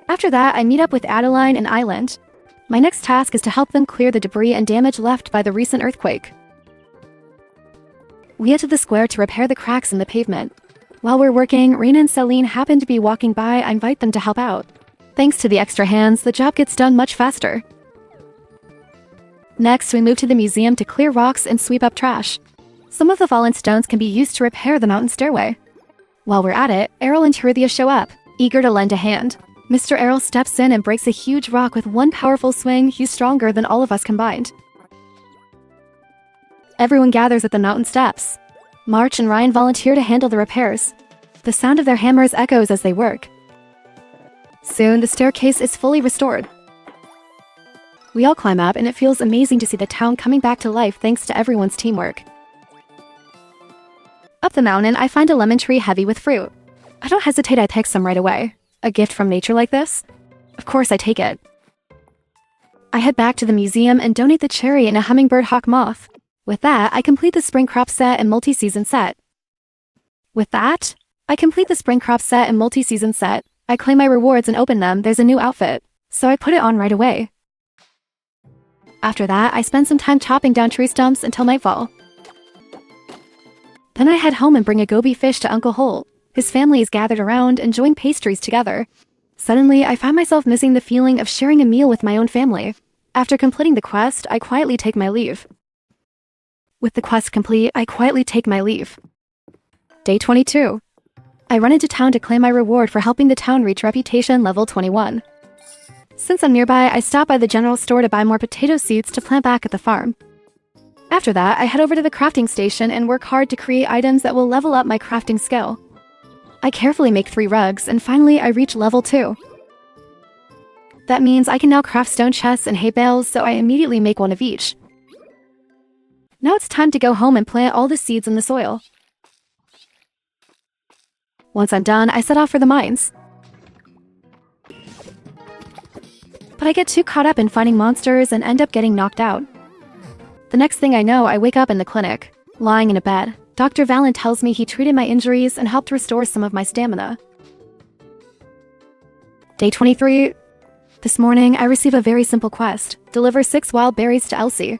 After that, I meet up with Adeline and Island. My next task is to help them clear the debris and damage left by the recent earthquake. We head to the square to repair the cracks in the pavement. While we're working, Raina and Celine happen to be walking by. I invite them to help out. Thanks to the extra hands, the job gets done much faster. Next, we move to the museum to clear rocks and sweep up trash. Some of the fallen stones can be used to repair the mountain stairway. While we're at it, Errol and Teruthia show up, eager to lend a hand. Mr. Errol steps in and breaks a huge rock with one powerful swing. He's stronger than all of us combined. Everyone gathers at the mountain steps. March and Ryan volunteer to handle the repairs. The sound of their hammers echoes as they work. Soon, the staircase is fully restored. We all climb up, and it feels amazing to see the town coming back to life thanks to everyone's teamwork. Up the mountain, I find a lemon tree heavy with fruit. I don't hesitate, I pick some right away. A gift from nature like this? Of course I take it. I head back to the museum and donate the cherry and a hummingbird hawk moth. With that, I complete the spring crop set and multi-season set. I claim my rewards and open them. There's a new outfit, so I put it on right away. After that, I spend some time chopping down tree stumps until nightfall. Then I head home and bring a goby fish to Uncle Holt. His family is gathered around, enjoying pastries together. Suddenly, I find myself missing the feeling of sharing a meal with my own family. After completing the quest, I quietly take my leave. With the quest complete, I quietly take my leave. Day 22. I run into town to claim my reward for helping the town reach reputation level 21. Since I'm nearby, I stop by the general store to buy more potato seeds to plant back at the farm. After that, I head over to the crafting station and work hard to create items that will level up my crafting skill. I carefully make 3 rugs, and finally I reach level 2. That means I can now craft stone chests and hay bales, so I immediately make one of each. Now it's time to go home and plant all the seeds in the soil. Once I'm done, I set off for the mines. But I get too caught up in fighting monsters and end up getting knocked out. The next thing I know, I wake up in the clinic, lying in a bed. Dr. Valen tells me he treated my injuries and helped restore some of my stamina. Day 23. This morning, I receive a very simple quest. Deliver 6 wild berries to Elsie.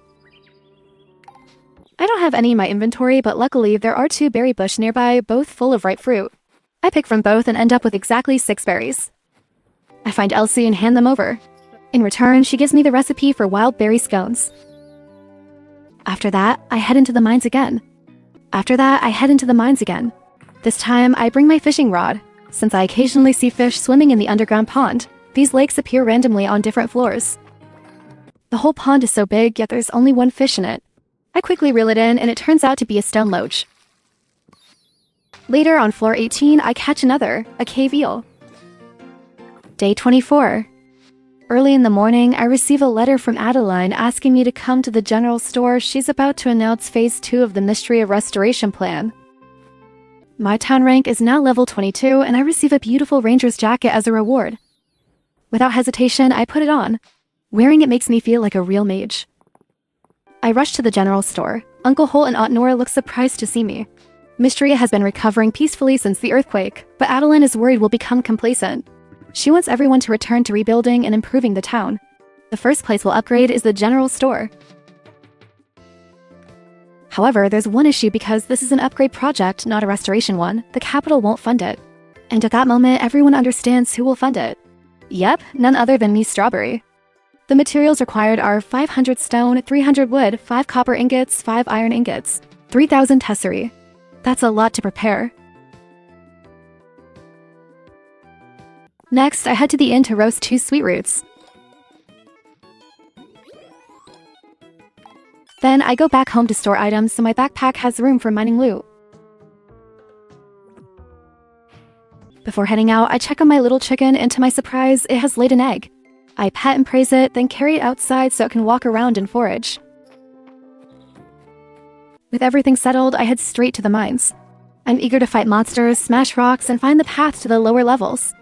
I don't have any in my inventory, but luckily there are 2 berry bush nearby, both full of ripe fruit. I pick from both and end up with exactly 6 berries. I find Elsie and hand them over. In return, she gives me the recipe for wild berry scones. After that, I head into the mines again. This time, I bring my fishing rod. Since I occasionally see fish swimming in the underground pond, these lakes appear randomly on different floors. The whole pond is so big, yet there's only 1 fish in it. I quickly reel it in, and it turns out to be a stone loach. Later, on floor 18, I catch another, a cave eel. Day 24. Early in the morning, I receive a letter from Adeline asking me to come to the general store. She's about to announce Phase 2 of the Mistria Restoration Plan. My town rank is now level 22, and I receive a beautiful ranger's jacket as a reward. Without hesitation, I put it on. Wearing it makes me feel like a real mage. I rush to the general store. Uncle Holt and Aunt Nora look surprised to see me. Mistria has been recovering peacefully since the earthquake, but Adeline is worried we'll become complacent. She wants everyone to return to rebuilding and improving the town. The first place we'll upgrade is the general store. However, there's one issue because this is an upgrade project, not a restoration one. The capital won't fund it. And at that moment, everyone understands who will fund it. Yep, none other than me, Strawberry. The materials required are 500 stone, 300 wood, 5 copper ingots, 5 iron ingots, 3,000 tesserae. That's a lot to prepare. Next, I head to the inn to roast 2 sweet roots. Then I go back home to store items so my backpack has room for mining loot. Before heading out, I check on my little chicken, and to my surprise, it has laid an egg. I pet and praise it, then carry it outside so it can walk around and forage. With everything settled, I head straight to the mines. I'm eager to fight monsters, smash rocks, and find the path to the lower levels.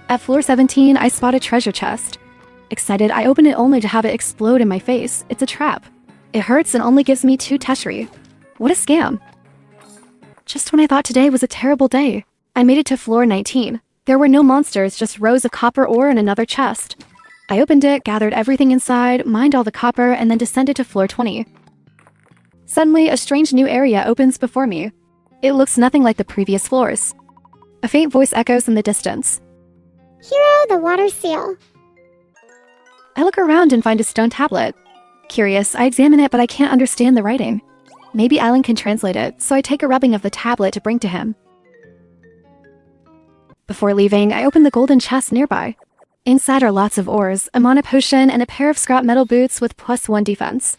At floor 17, I spot a treasure chest. Excited, I open it only to have it explode in my face. It's a trap. It hurts and only gives me 2 tesserae. What a scam. Just when I thought today was a terrible day, I made it to floor 19. There were no monsters, just rows of copper ore in another chest. I opened it, gathered everything inside, mined all the copper, and then descended to floor 20. Suddenly, a strange new area opens before me. It looks nothing like the previous floors. A faint voice echoes in the distance. Hero the Water Seal. I look around and find a stone tablet. Curious, I examine it, but I can't understand the writing. Maybe Alan can translate it, so I take a rubbing of the tablet to bring to him. Before leaving, I open the golden chest nearby. Inside are lots of ores, a mana potion, and a pair of scrap metal boots with +1 defense.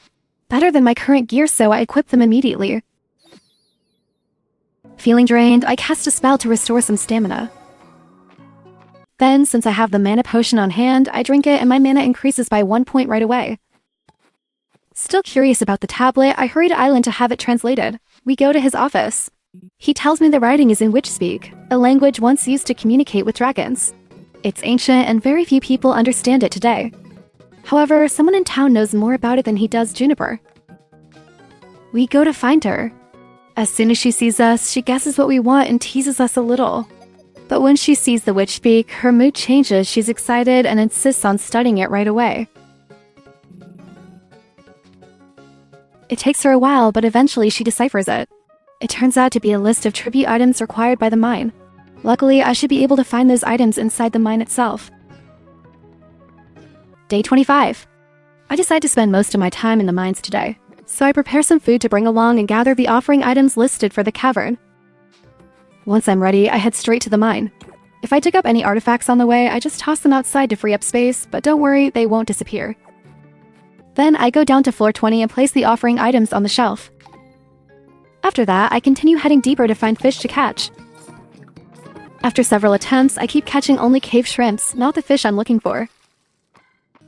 Better than my current gear, so I equip them immediately. Feeling drained, I cast a spell to restore some stamina. Then, since I have the mana potion on hand, I drink it and my mana increases by 1 point right away. Still curious about the tablet, I hurry to Island to have it translated. We go to his office. He tells me the writing is in witch speak, a language once used to communicate with dragons. It's ancient and very few people understand it today. However, someone in town knows more about it than he does Juniper. We go to find her. As soon as she sees us, she guesses what we want and teases us a little. But when she sees the witch speak, her mood changes. She's excited and insists on studying it right away. It takes her a while, but eventually she deciphers it. It turns out to be a list of tribute items required by the mine. Luckily, I should be able to find those items inside the mine itself. Day 25. I decide to spend most of my time in the mines today, so I prepare some food to bring along and gather the offering items listed for the cavern. Once I'm ready, I head straight to the mine. If I dig up any artifacts on the way, I just toss them outside to free up space, but don't worry, they won't disappear. Then I go down to floor 20 and place the offering items on the shelf. After that, I continue heading deeper to find fish to catch. After several attempts, I keep catching only cave shrimps, not the fish I'm looking for.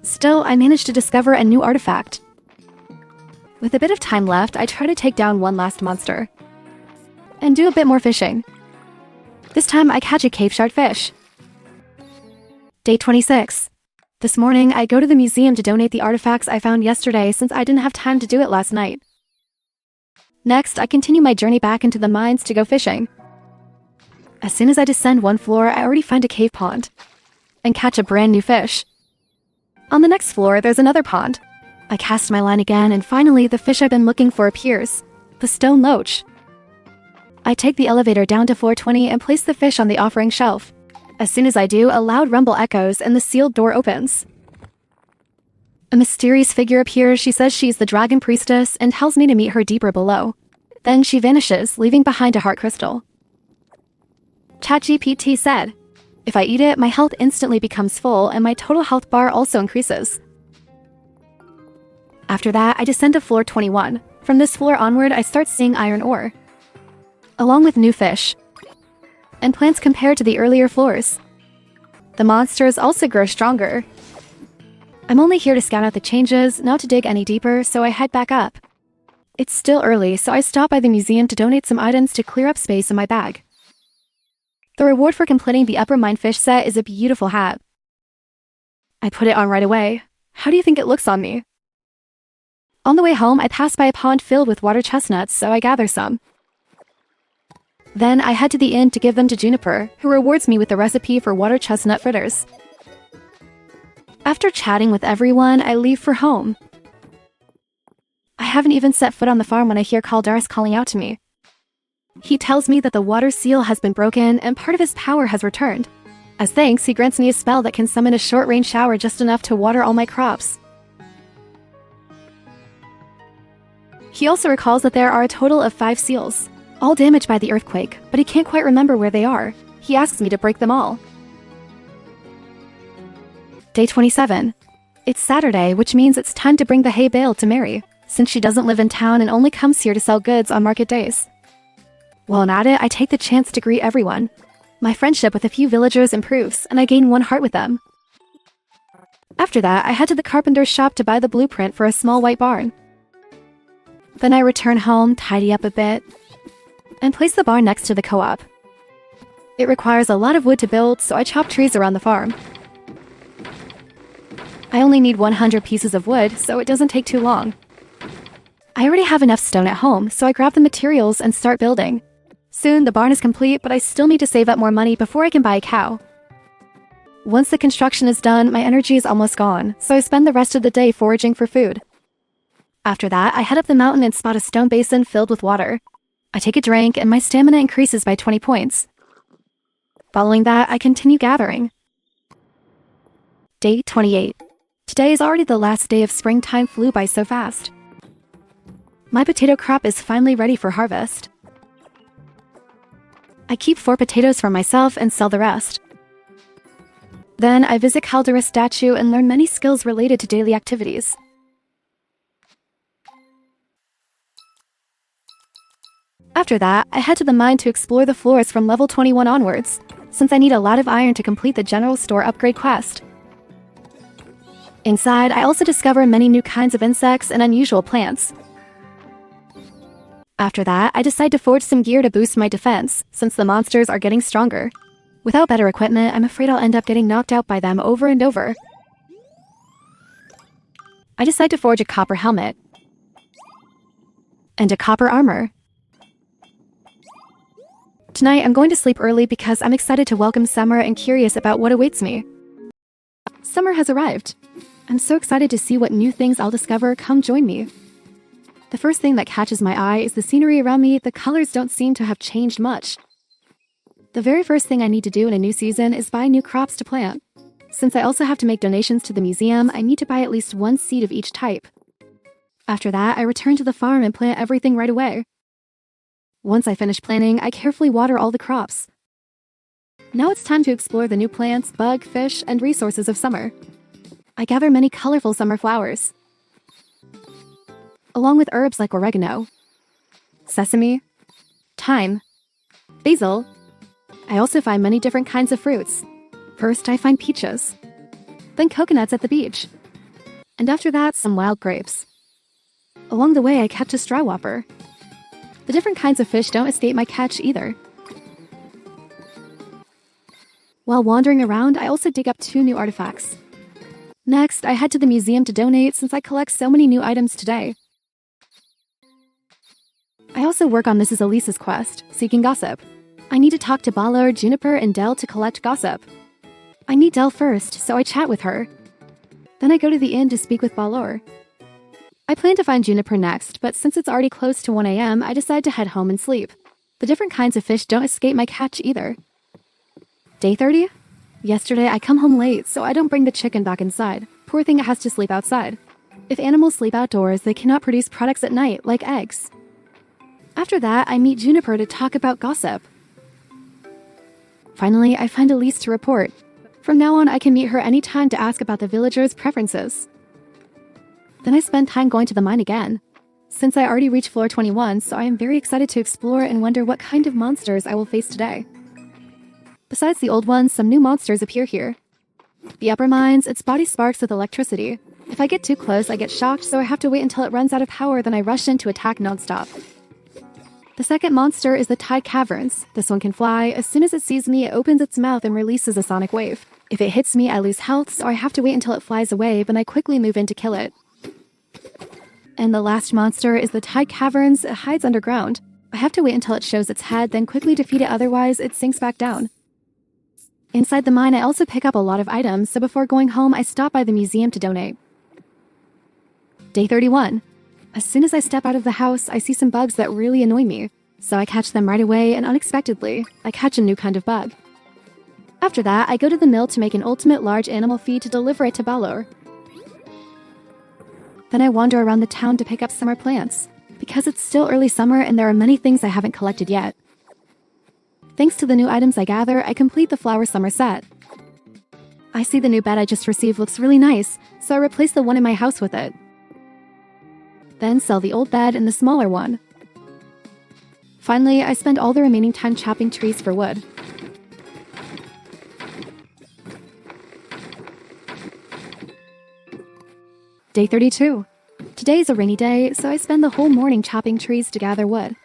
Still, I manage to discover a new artifact. With a bit of time left, I try to take down one last monster. And do a bit more fishing. This time, I catch a cave shard fish. Day 26. This morning, I go to the museum to donate the artifacts I found yesterday since I didn't have time to do it last night. Next, I continue my journey back into the mines to go fishing. As soon as I descend one floor, I already find a cave pond and catch a brand new fish. On the next floor, there's another pond. I cast my line again, and finally, the fish I've been looking for appears, the stone loach. I take the elevator down to floor 20 and place the fish on the offering shelf. As soon as I do, a loud rumble echoes and the sealed door opens. A mysterious figure appears. She says she's the dragon priestess and tells me to meet her deeper below. Then she vanishes, leaving behind a heart crystal. ChatGPT said, if I eat it, my health instantly becomes full and my total health bar also increases. After that, I descend to floor 21. From this floor onward, I start seeing iron ore, along with new fish and plants compared to the earlier floors. The monsters also grow stronger. I'm only here to scout out the changes, not to dig any deeper, so I head back up. It's still early, so I stop by the museum to donate some items to clear up space in my bag. The reward for completing the upper mine fish set is a beautiful hat. I put it on right away. How do you think it looks on me? On the way home, I pass by a pond filled with water chestnuts, so I gather some. Then I head to the inn to give them to Juniper, who rewards me with the recipe for water chestnut fritters. After chatting with everyone, I leave for home. I haven't even set foot on the farm when I hear Caldaris calling out to me. He tells me that the water seal has been broken and part of his power has returned. As thanks, he grants me a spell that can summon a short-range shower just enough to water all my crops. He also recalls that there are a total of 5 seals, all damaged by the earthquake, but he can't quite remember where they are. He asks me to break them all. Day 27. It's Saturday, which means it's time to bring the hay bale to Mary, since she doesn't live in town and only comes here to sell goods on market days. While I'm at it, I take the chance to greet everyone. My friendship with a few villagers improves, and I gain 1 heart with them. After that, I head to the carpenter's shop to buy the blueprint for a small white barn. Then I return home, tidy up a bit, and place the barn next to the co-op. It requires a lot of wood to build, so I chop trees around the farm. I only need 100 pieces of wood, so it doesn't take too long. I already have enough stone at home, so I grab the materials and start building. Soon, the barn is complete, but I still need to save up more money before I can buy a cow. Once the construction is done, my energy is almost gone, so I spend the rest of the day foraging for food. After that, I head up the mountain and spot a stone basin filled with water. I take a drink, and my stamina increases by 20 points. Following that, I continue gathering. Day 28. Today is already the last day of springtime. Flew by so fast. My potato crop is finally ready for harvest. I keep 4 potatoes for myself and sell the rest. Then I visit Caldera's statue and learn many skills related to daily activities. After that, I head to the mine to explore the floors from level 21 onwards, since I need a lot of iron to complete the general store upgrade quest. Inside, I also discover many new kinds of insects and unusual plants. After that, I decide to forge some gear to boost my defense, since the monsters are getting stronger. Without better equipment, I'm afraid I'll end up getting knocked out by them over and over. I decide to forge a copper helmet and a copper armor. Tonight, I'm going to sleep early because I'm excited to welcome summer and curious about what awaits me. Summer has arrived. I'm so excited to see what new things I'll discover. Come join me. The first thing that catches my eye is the scenery around me. The colors don't seem to have changed much. The very first thing I need to do in a new season is buy new crops to plant. Since I also have to make donations to the museum, I need to buy at least 1 seed of each type. After that, I return to the farm and plant everything right away. Once I finish planting, I carefully water all the crops. Now it's time to explore the new plants, bug, fish, and resources of summer. I gather many colorful summer flowers, along with herbs like oregano, sesame, thyme, basil. I also find many different kinds of fruits. First, I find peaches, then coconuts at the beach, and after that, some wild grapes. Along the way, I catch a straw whopper. The different kinds of fish don't escape my catch either. While wandering around, I also dig up 2 new artifacts. Next, I head to the museum to donate since I collect so many new items today. I also work on Mrs. Elisa's quest, seeking gossip. I need to talk to Balor, Juniper, and Dell to collect gossip. I meet Dell first, so I chat with her. Then I go to the inn to speak with Balor. I plan to find Juniper next, but since it's already close to 1 a.m., I decide to head home and sleep. The different kinds of fish don't escape my catch either. Day 30? Yesterday, I come home late, so I don't bring the chicken back inside. Poor thing, it has to sleep outside. If animals sleep outdoors, they cannot produce products at night, like eggs. After that, I meet Juniper to talk about gossip. Finally, I find Elise to report. From now on, I can meet her anytime to ask about the villagers' preferences. Then I spend time going to the mine again. Since I already reached floor 21, so I am very excited to explore and wonder what kind of monsters I will face today. Besides the old ones, some new monsters appear here. The upper mines, its body sparks with electricity. If I get too close, I get shocked, so I have to wait until it runs out of power, then I rush in to attack nonstop. The second monster is the Tide Caverns. This one can fly. As soon as it sees me, it opens its mouth and releases a sonic wave. If it hits me, I lose health, so I have to wait until it flies away, then I quickly move in to kill it. And the last monster is the Tide Caverns. It hides underground. I have to wait until it shows its head, then quickly defeat it, otherwise it sinks back down. Inside the mine, I also pick up a lot of items, so before going home, I stop by the museum to donate. Day 31. As soon as I step out of the house, I see some bugs that really annoy me. So I catch them right away, and unexpectedly, I catch a new kind of bug. After that, I go to the mill to make an ultimate large animal feed to deliver it to Balor. Then I wander around the town to pick up summer plants, because it's still early summer and there are many things I haven't collected yet. Thanks to the new items I gather, I complete the flower summer set. I see the new bed I just received looks really nice, so I replace the one in my house with it. Then sell the old bed and the smaller one. Finally, I spend all the remaining time chopping trees for wood. Day 32. Today is a rainy day, so I spend the whole morning chopping trees to gather wood.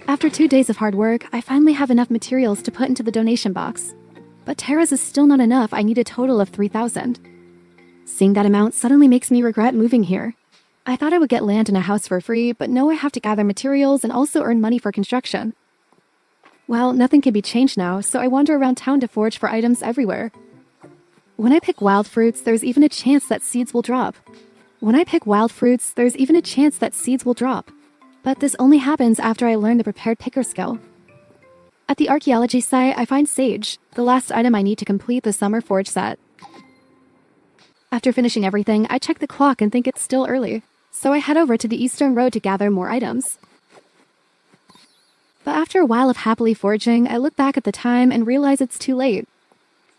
After 2 days of hard work, I finally have enough materials to put into the donation box. But Terra's is still not enough. I need a total of 3,000. Seeing that amount suddenly makes me regret moving here. I thought I would get land and a house for free, but no, I have to gather materials and also earn money for construction. Well, nothing can be changed now, so I wander around town to forage for items everywhere. When I pick wild fruits, there's even a chance that seeds will drop. But this only happens after I learn the prepared picker skill. At the archaeology site, I find sage, the last item I need to complete the summer forge set. After finishing everything, I check the clock and think it's still early, so I head over to the eastern road to gather more items. But after a while of happily foraging, I look back at the time and realize it's too late.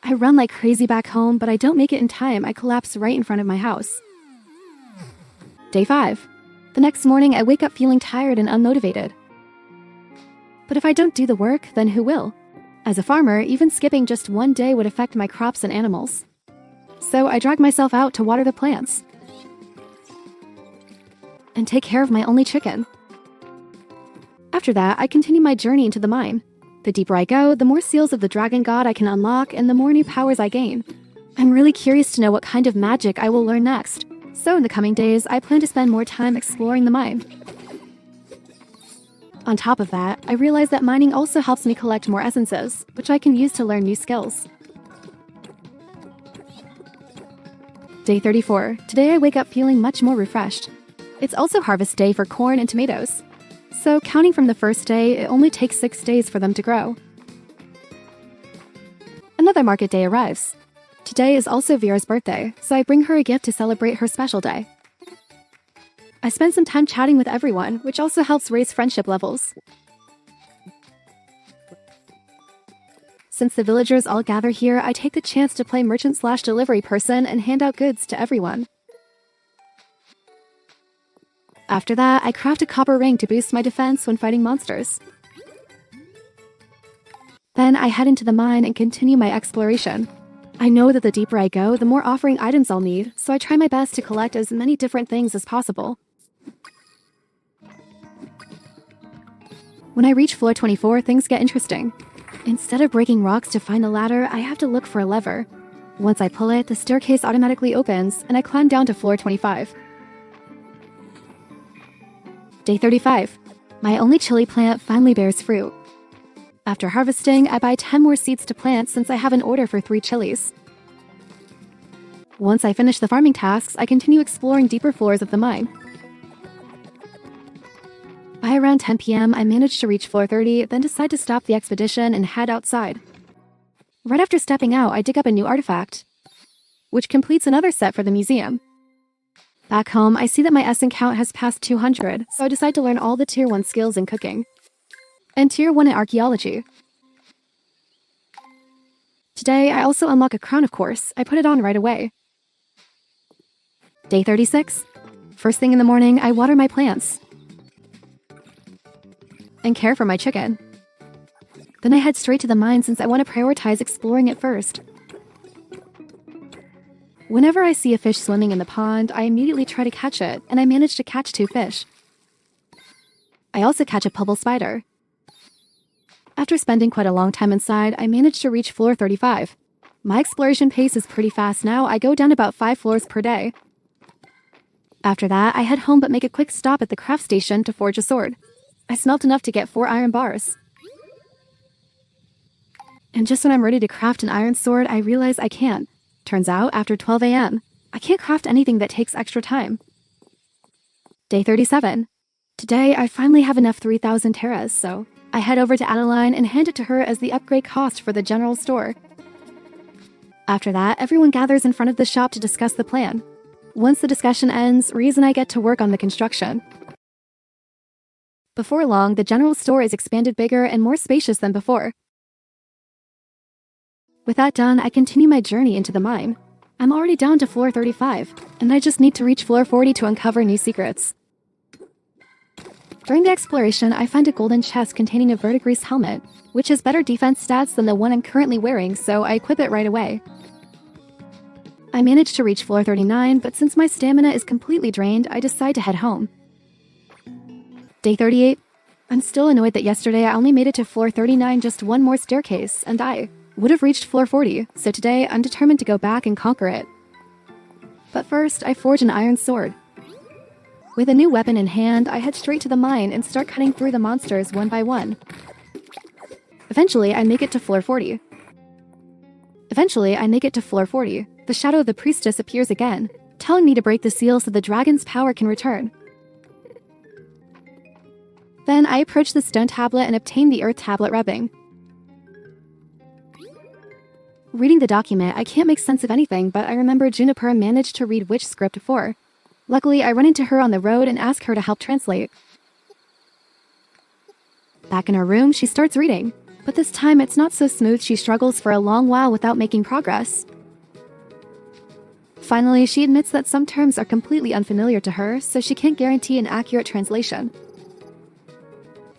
I run like crazy back home, but I don't make it in time. I collapse right in front of my house. Day 5. The next morning, I wake up feeling tired and unmotivated. But if I don't do the work, then who will? As a farmer, even skipping just one day would affect my crops and animals. So I drag myself out to water the plants and take care of my only chicken. After that, I continue my journey into the mine. The deeper I go, the more seals of the dragon god I can unlock and the more new powers I gain. I'm really curious to know what kind of magic I will learn next. So in the coming days, I plan to spend more time exploring the mine. On top of that, I realize that mining also helps me collect more essences, which I can use to learn new skills. Day 34. Today I wake up feeling much more refreshed. It's also harvest day for corn and tomatoes. So counting from the first day, it only takes 6 days for them to grow. Another market day arrives. Today is also Vera's birthday, so I bring her a gift to celebrate her special day. I spend some time chatting with everyone, which also helps raise friendship levels. Since the villagers all gather here, I take the chance to play merchant/delivery person and hand out goods to everyone. After that, I craft a copper ring to boost my defense when fighting monsters. Then I head into the mine and continue my exploration. I know that the deeper I go, the more offering items I'll need, so I try my best to collect as many different things as possible. When I reach floor 24, things get interesting. Instead of breaking rocks to find the ladder, I have to look for a lever. Once I pull it, the staircase automatically opens, and I climb down to floor 25. Day 35. My only chili plant finally bears fruit. After harvesting, I buy 10 more seeds to plant since I have an order for 3 chilies. Once I finish the farming tasks, I continue exploring deeper floors of the mine. By around 10 p.m., I manage to reach floor 30, then decide to stop the expedition and head outside. Right after stepping out, I dig up a new artifact, which completes another set for the museum. Back home, I see that my essence count has passed 200, so I decide to learn all the Tier 1 skills in cooking and Tier 1 in archaeology. Today, I also unlock a crown, of course. I put it on right away. Day 36. First thing in the morning, I water my plants and care for my chicken. Then I head straight to the mine since I want to prioritize exploring it first. Whenever I see a fish swimming in the pond, I immediately try to catch it, and I manage to catch 2 fish. I also catch a pebble spider. After spending quite a long time inside, I managed to reach floor 35. My exploration pace is pretty fast now. I go down about 5 floors per day. After that, I head home but make a quick stop at the craft station to forge a sword. I smelt enough to get 4 iron bars. And just when I'm ready to craft an iron sword, I realize I can't. Turns out, after 12 a.m., I can't craft anything that takes extra time. Day 37. Today, I finally have enough 3,000 terras, so I head over to Adeline and hand it to her as the upgrade cost for the general store. After that, everyone gathers in front of the shop to discuss the plan. Once the discussion ends, Reese and I get to work on the construction. Before long, the general store is expanded bigger and more spacious than before. With that done, I continue my journey into the mine. I'm already down to floor 35, and I just need to reach floor 40 to uncover new secrets. During the exploration, I find a golden chest containing a verdigris helmet, which has better defense stats than the one I'm currently wearing, so I equip it right away. I manage to reach floor 39, but since my stamina is completely drained, I decide to head home. Day 38. I'm still annoyed that yesterday I only made it to floor 39 just one more staircase, and I would have reached floor 40, so today I'm determined to go back and conquer it. But first, I forge an iron sword. With a new weapon in hand, I head straight to the mine and start cutting through the monsters one by one. Eventually, I make it to floor 40. The shadow of the priestess appears again, telling me to break the seal so the dragon's power can return. Then I approach the stone tablet and obtain the earth tablet rubbing. Reading the document, I can't make sense of anything, but I remember Juniper managed to read witch script 4. Luckily, I run into her on the road and ask her to help translate. Back in her room, she starts reading, but this time it's not so smooth. She struggles for a long while without making progress. Finally, she admits that some terms are completely unfamiliar to her, so she can't guarantee an accurate translation.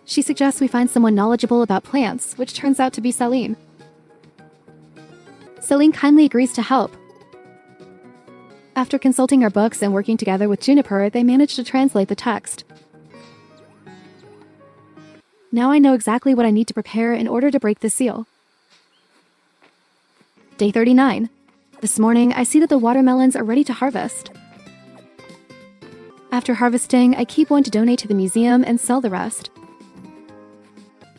She suggests we find someone knowledgeable about plants, which turns out to be Celine. Celine kindly agrees to help. After consulting our books and working together with Juniper, they manage to translate the text. Now I know exactly what I need to prepare in order to break the seal. Day 39. This morning, I see that the watermelons are ready to harvest. After harvesting, I keep one to donate to the museum and sell the rest.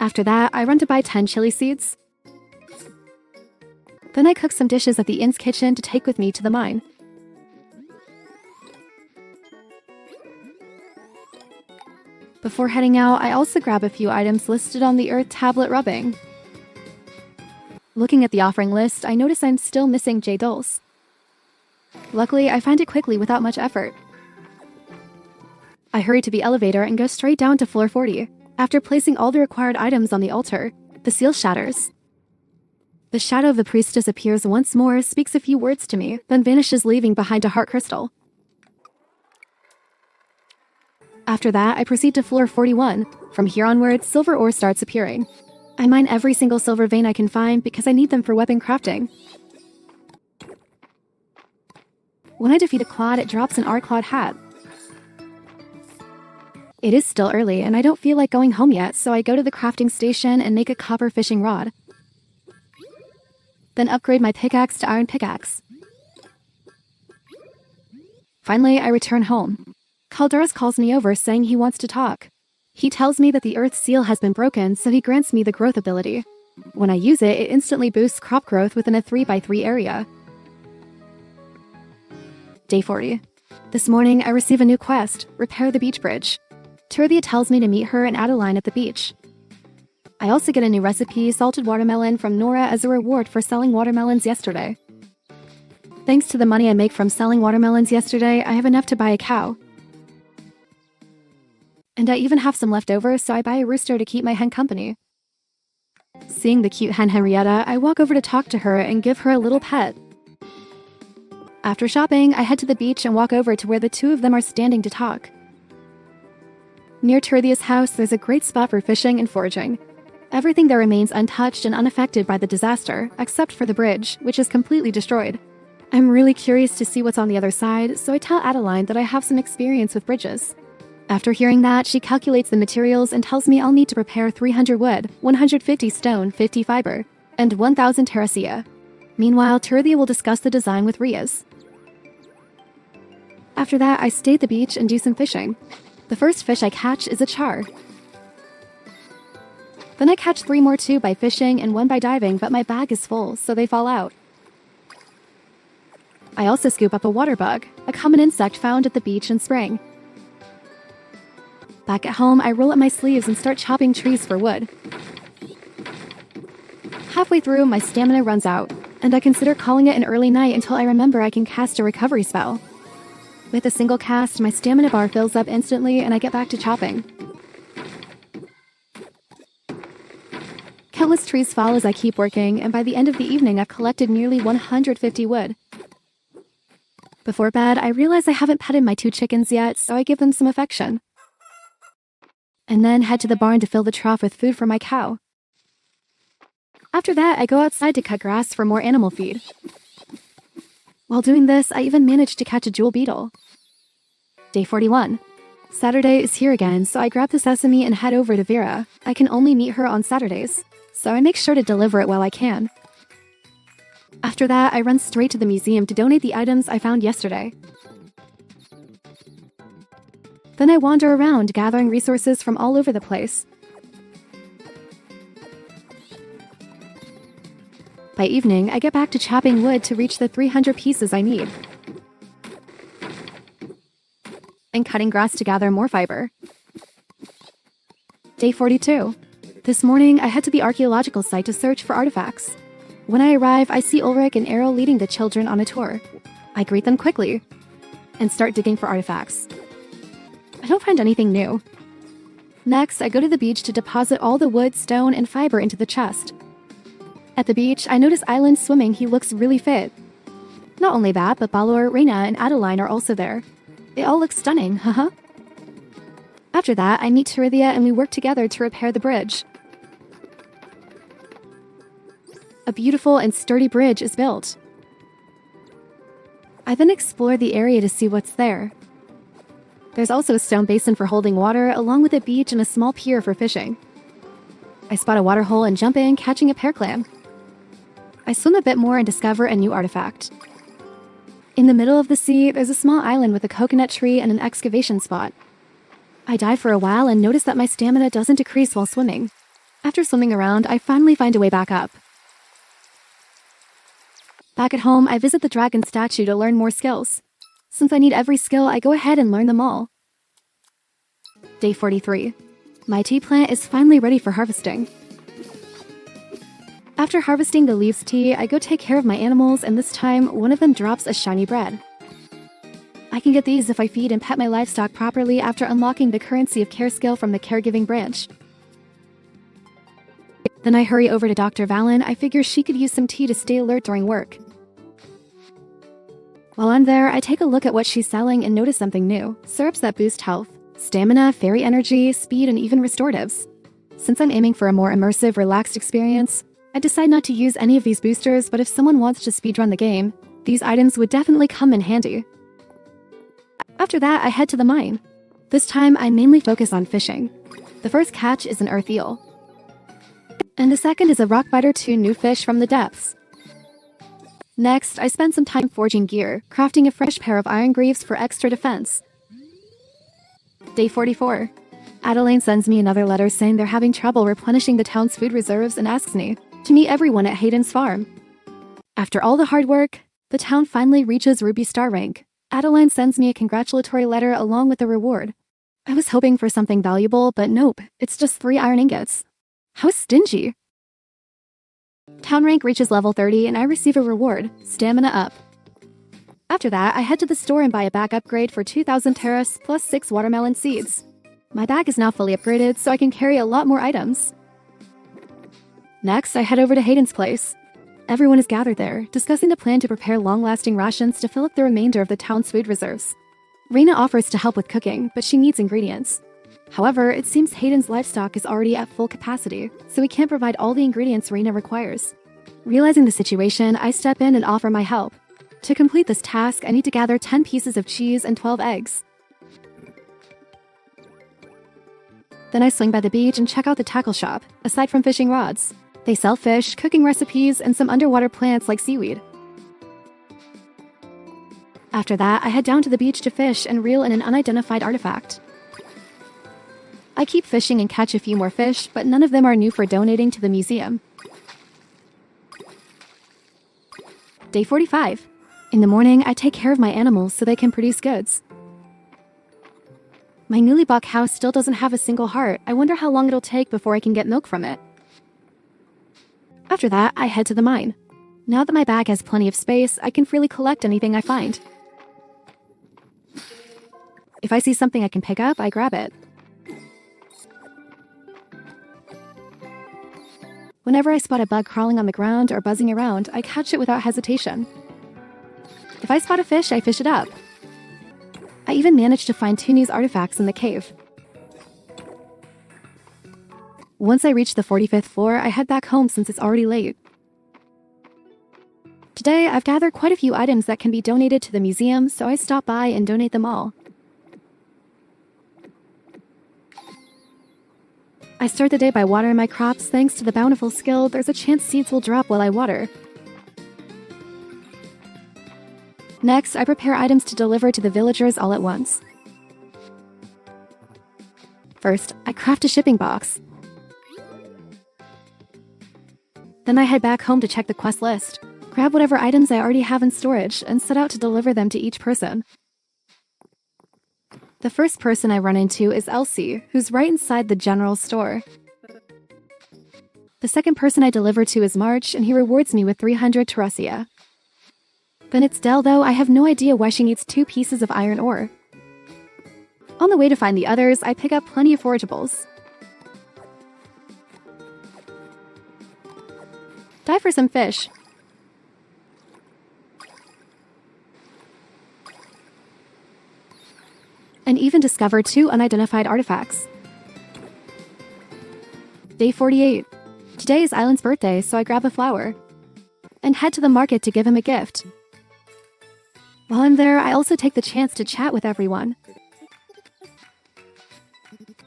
After that, I run to buy 10 chili seeds. Then I cook some dishes at the inn's kitchen to take with me to the mine. Before heading out, I also grab a few items listed on the earth tablet rubbing. Looking at the offering list, I notice I'm still missing J Dulce. Luckily, I find it quickly without much effort. I hurry to the elevator and go straight down to floor 40. After placing all the required items on the altar, the seal shatters. The shadow of the priestess appears once more, speaks a few words to me, then vanishes, leaving behind a heart crystal. After that, I proceed to floor 41. From here onwards, silver ore starts appearing. I mine every single silver vein I can find because I need them for weapon crafting. When I defeat a Claude, it drops an R-Claude hat. It is still early, and I don't feel like going home yet, so I go to the crafting station and make a copper fishing rod. Then upgrade my pickaxe to iron pickaxe. Finally, I return home. Calderas calls me over saying he wants to talk. He tells me that the earth seal has been broken, so he grants me the growth ability. When I use it, it instantly boosts crop growth within a 3x3 area. Day 40. This morning, I receive a new quest, repair the beach bridge. Turthia tells me to meet her and Adeline at the beach. I also get a new recipe, salted watermelon, from Nora as a reward for selling watermelons yesterday. Thanks to the money I make from selling watermelons yesterday, I have enough to buy a cow. And I even have some left over, so I buy a rooster to keep my hen company. Seeing the cute hen Henrietta, I walk over to talk to her and give her a little pet. After shopping, I head to the beach and walk over to where the two of them are standing to talk. Near Turthia's house, there's a great spot for fishing and foraging. Everything there remains untouched and unaffected by the disaster, except for the bridge, which is completely destroyed. I'm really curious to see what's on the other side, so I tell Adeline that I have some experience with bridges. After hearing that, she calculates the materials and tells me I'll need to prepare 300 wood, 150 stone, 50 fiber, and 1,000 terracia. Meanwhile, Turthia will discuss the design with Riaz. After that, I stay at the beach and do some fishing. The first fish I catch is a char. Then I catch 3 more too by fishing and 1 by diving, but my bag is full, so they fall out. I also scoop up a water bug, a common insect found at the beach in spring. Back at home, I roll up my sleeves and start chopping trees for wood. Halfway through, my stamina runs out, and I consider calling it an early night until I remember I can cast a recovery spell. With a single cast, my stamina bar fills up instantly and I get back to chopping. Countless trees fall as I keep working, and by the end of the evening I've collected nearly 150 wood. Before bed, I realize I haven't petted my 2 chickens yet, so I give them some affection. And then head to the barn to fill the trough with food for my cow. After that, I go outside to cut grass for more animal feed. While doing this, I even managed to catch a jewel beetle. Day 41. Saturday is here again, so I grab the sesame and head over to Vera. I can only meet her on Saturdays, so I make sure to deliver it while I can. After that, I run straight to the museum to donate the items I found yesterday. Then I wander around, gathering resources from all over the place. By evening, I get back to chopping wood to reach the 300 pieces I need, and cutting grass to gather more fiber. Day 42. This morning, I head to the archaeological site to search for artifacts. When I arrive, I see Ulrich and Errol leading the children on a tour. I greet them quickly and start digging for artifacts. I don't find anything new. Next, I go to the beach to deposit all the wood, stone, and fiber into the chest. At the beach, I notice Island swimming. He looks really fit. Not only that, but Balor, Reyna, and Adeline are also there. It all looks stunning, haha. After that, I meet Terithia and we work together to repair the bridge. A beautiful and sturdy bridge is built. I then explore the area to see what's there. There's also a stone basin for holding water, along with a beach and a small pier for fishing. I spot a water hole and jump in, catching a pear clam. I swim a bit more and discover a new artifact. In the middle of the sea, there's a small island with a coconut tree and an excavation spot. I dive for a while and notice that my stamina doesn't decrease while swimming. After swimming around, I finally find a way back up. Back at home, I visit the dragon statue to learn more skills. Since I need every skill, I go ahead and learn them all. Day 43. My tea plant is finally ready for harvesting. After harvesting the leaves tea, I go take care of my animals, and this time, one of them drops a shiny bread. I can get these if I feed and pet my livestock properly after unlocking the currency of care skill from the caregiving branch. Then I hurry over to Dr. Valen. I figure she could use some tea to stay alert during work. While I'm there, I take a look at what she's selling and notice something new. Syrups that boost health, stamina, fairy energy, speed, and even restoratives. Since I'm aiming for a more immersive, relaxed experience, I decide not to use any of these boosters, but if someone wants to speedrun the game, these items would definitely come in handy. After that, I head to the mine. This time, I mainly focus on fishing. The first catch is an earth eel, and the second is a rockbiter 2 new fish from the depths. Next, I spend some time forging gear, crafting a fresh pair of iron greaves for extra defense. Day 44. Adeline sends me another letter saying they're having trouble replenishing the town's food reserves and asks me to meet everyone at Hayden's farm. After all the hard work, the town finally reaches Ruby Star rank. Adeline sends me a congratulatory letter along with a reward. I was hoping for something valuable, but nope, it's just 3 iron ingots. How stingy. Town rank reaches level 30 and I receive a reward, stamina up. After that, I head to the store and buy a bag upgrade for 2,000 terras plus 6 watermelon seeds. My bag is now fully upgraded, so I can carry a lot more items. Next, I head over to Hayden's place. Everyone is gathered there, discussing the plan to prepare long-lasting rations to fill up the remainder of the town's food reserves. Reyna offers to help with cooking, but she needs ingredients. However, it seems Hayden's livestock is already at full capacity, so he can't provide all the ingredients Reyna requires. Realizing the situation, I step in and offer my help. To complete this task, I need to gather 10 pieces of cheese and 12 eggs. Then I swing by the beach and check out the tackle shop. Aside from fishing rods, they sell fish, cooking recipes, and some underwater plants like seaweed. After that, I head down to the beach to fish and reel in an unidentified artifact. I keep fishing and catch a few more fish, but none of them are new for donating to the museum. Day 45. In the morning, I take care of my animals so they can produce goods. My newly bought cow still doesn't have a single heart. I wonder how long it'll take before I can get milk from it. After that, I head to the mine. Now that my bag has plenty of space, I can freely collect anything I find. If I see something I can pick up, I grab it. Whenever I spot a bug crawling on the ground or buzzing around, I catch it without hesitation. If I spot a fish, I fish it up. I even managed to find 2 new artifacts in the cave. Once I reach the 45th floor, I head back home since it's already late. Today, I've gathered quite a few items that can be donated to the museum, so I stop by and donate them all. I start the day by watering my crops. Thanks to the bountiful skill, there's a chance seeds will drop while I water. Next, I prepare items to deliver to the villagers all at once. First, I craft a shipping box. Then I head back home to check the quest list, grab whatever items I already have in storage, and set out to deliver them to each person. The first person I run into is Elsie, who's right inside the general store. The second person I deliver to is March, and he rewards me with 300 Terrasia. Then it's Dell, though I have no idea why she needs 2 pieces of iron ore. On the way to find the others, I pick up plenty of forageables. Dive for some fish. And even discover 2 unidentified artifacts. Day 48. Today is Island's birthday, so I grab a flower and head to the market to give him a gift. While I'm there, I also take the chance to chat with everyone.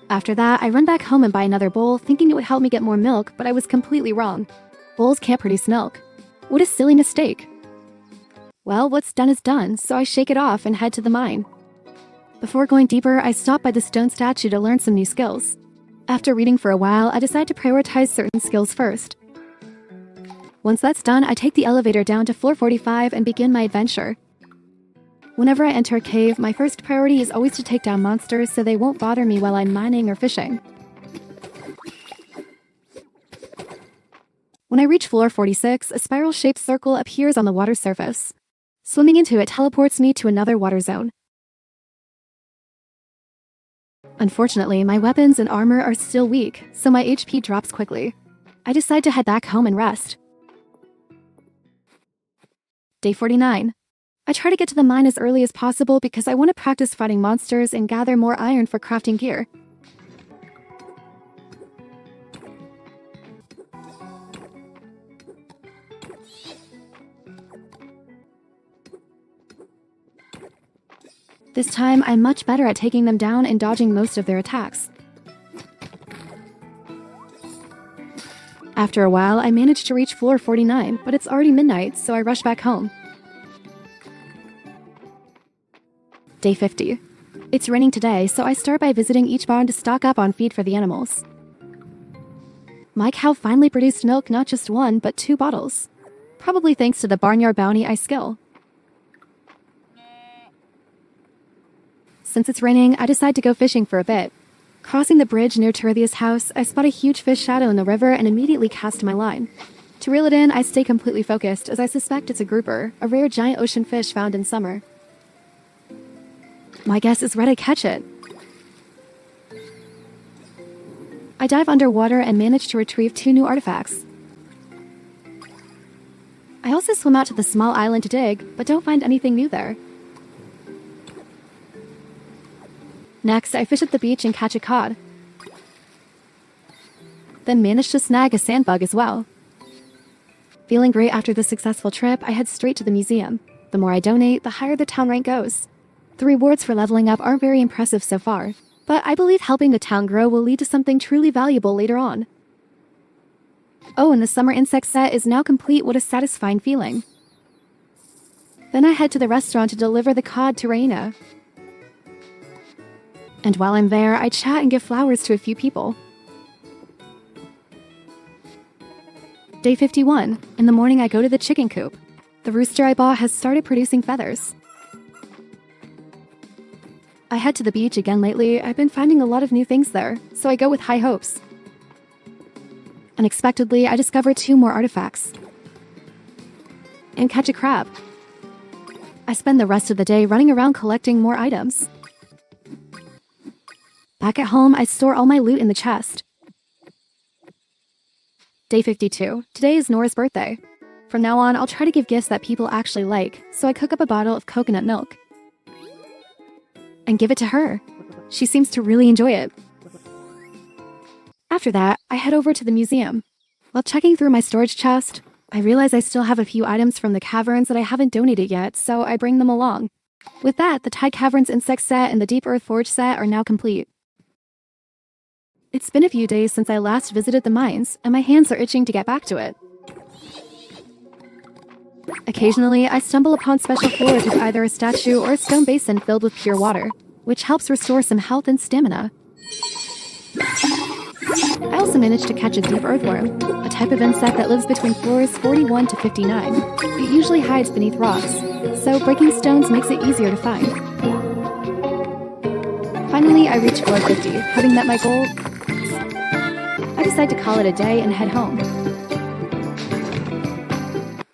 After that, I run back home and buy another bowl, thinking it would help me get more milk, but I was completely wrong. Bowls can't produce milk. What a silly mistake. Well, what's done is done, so I shake it off and head to the mine. Before going deeper, I stop by the stone statue to learn some new skills. After reading for a while, I decide to prioritize certain skills first. Once that's done, I take the elevator down to floor 45 and begin my adventure. Whenever I enter a cave, my first priority is always to take down monsters so they won't bother me while I'm mining or fishing. When I reach floor 46, a spiral-shaped circle appears on the water surface. Swimming into it teleports me to another water zone. Unfortunately, my weapons and armor are still weak, so my HP drops quickly. I decide to head back home and rest. Day 49. I try to get to the mine as early as possible because I want to practice fighting monsters and gather more iron for crafting gear. This time, I'm much better at taking them down and dodging most of their attacks. After a while, I manage to reach floor 49, but it's already midnight, so I rush back home. Day 50. It's raining today, so I start by visiting each barn to stock up on feed for the animals. My cow finally produced milk, not just 1, but 2 bottles. Probably thanks to the barnyard bounty I skill. Since it's raining, I decide to go fishing for a bit. Crossing the bridge near Terithia's house, I spot a huge fish shadow in the river and immediately cast my line. To reel it in, I stay completely focused as I suspect it's a grouper, a rare giant ocean fish found in summer. My guess is right, I catch it. I dive underwater and manage to retrieve 2 new artifacts. I also swim out to the small island to dig, but don't find anything new there. Next, I fish at the beach and catch a cod. Then manage to snag a sandbug as well. Feeling great after the successful trip, I head straight to the museum. The more I donate, the higher the town rank goes. The rewards for leveling up aren't very impressive so far, but I believe helping the town grow will lead to something truly valuable later on. Oh, and the summer insect set is now complete. What a satisfying feeling. Then I head to the restaurant to deliver the cod to Raina. And while I'm there, I chat and give flowers to a few people. Day 51. In the morning, I go to the chicken coop. The rooster I bought has started producing feathers. I head to the beach again lately. I've been finding a lot of new things there, so I go with high hopes. Unexpectedly, I discover 2 more artifacts and catch a crab. I spend the rest of the day running around collecting more items. Back at home, I store all my loot in the chest. Day 52. Today is Nora's birthday. From now on, I'll try to give gifts that people actually like, so I cook up a bottle of coconut milk and give it to her. She seems to really enjoy it. After that, I head over to the museum. While checking through my storage chest, I realize I still have a few items from the caverns that I haven't donated yet, so I bring them along. With that, the Tide Caverns insect set and the Deep Earth Forge set are now complete. It's been a few days since I last visited the mines, and my hands are itching to get back to it. Occasionally, I stumble upon special floors with either a statue or a stone basin filled with pure water, which helps restore some health and stamina. I also managed to catch a deep earthworm, a type of insect that lives between floors 41 to 59. It usually hides beneath rocks, so breaking stones makes it easier to find. Finally, I reach floor 50. Having met my goal, I decide to call it a day and head home.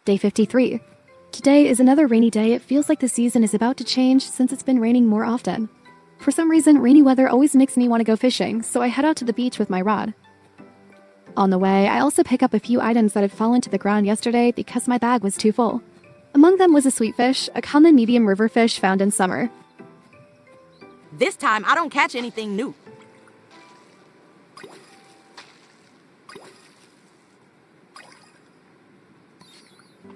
Day 53. Today is another rainy day. It feels like the season is about to change since it's been raining more often. For some reason, rainy weather always makes me want to go fishing, so I head out to the beach with my rod. On the way, I also pick up a few items that had fallen to the ground yesterday because my bag was too full. Among them was a sweetfish, a common medium river fish found in summer. This time, I don't catch anything new.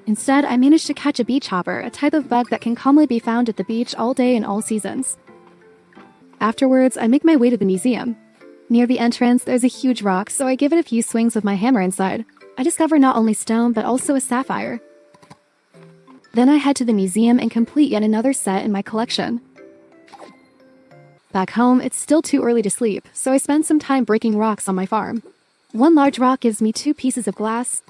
Instead, I managed to catch a beach hopper, a type of bug that can commonly be found at the beach all day in all seasons. Afterwards, I make my way to the museum. Near the entrance, there's a huge rock, so I give it a few swings with my hammer inside. I discover not only stone, but also a sapphire. Then I head to the museum and complete yet another set in my collection. Back home, it's still too early to sleep, so I spend some time breaking rocks on my farm. One large rock gives me 2 pieces of glass,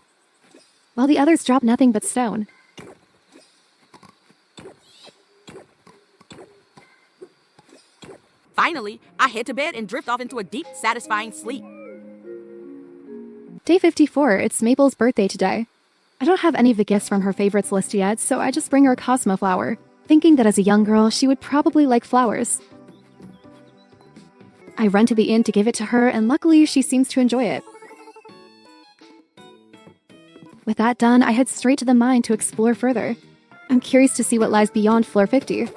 while the others drop nothing but stone. Finally, I head to bed and drift off into a deep, satisfying sleep. Day 54, it's Mabel's birthday today. I don't have any of the gifts from her favorites list yet, so I just bring her a Cosmo flower, thinking that as a young girl, she would probably like flowers. I run to the inn to give it to her, and luckily, she seems to enjoy it. With that done, I head straight to the mine to explore further. I'm curious to see what lies beyond floor 50.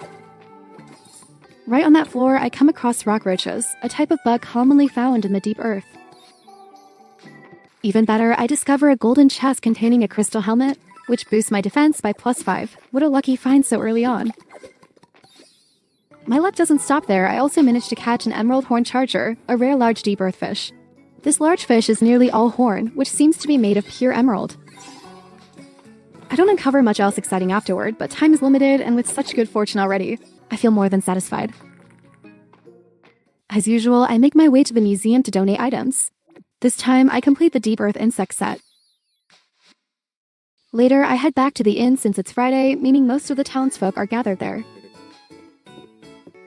Right on that floor, I come across rock roaches, a type of bug commonly found in the deep earth. Even better, I discover a golden chest containing a crystal helmet, which boosts my defense by +5. What a lucky find so early on. My luck doesn't stop there. I also managed to catch an emerald horn charger, a rare large deep earth fish. This large fish is nearly all horn, which seems to be made of pure emerald. I don't uncover much else exciting afterward, but time is limited, and with such good fortune already, I feel more than satisfied. As usual, I make my way to the museum to donate items. This time, I complete the Deep Earth insect set. Later, I head back to the inn since it's Friday, meaning most of the townsfolk are gathered there.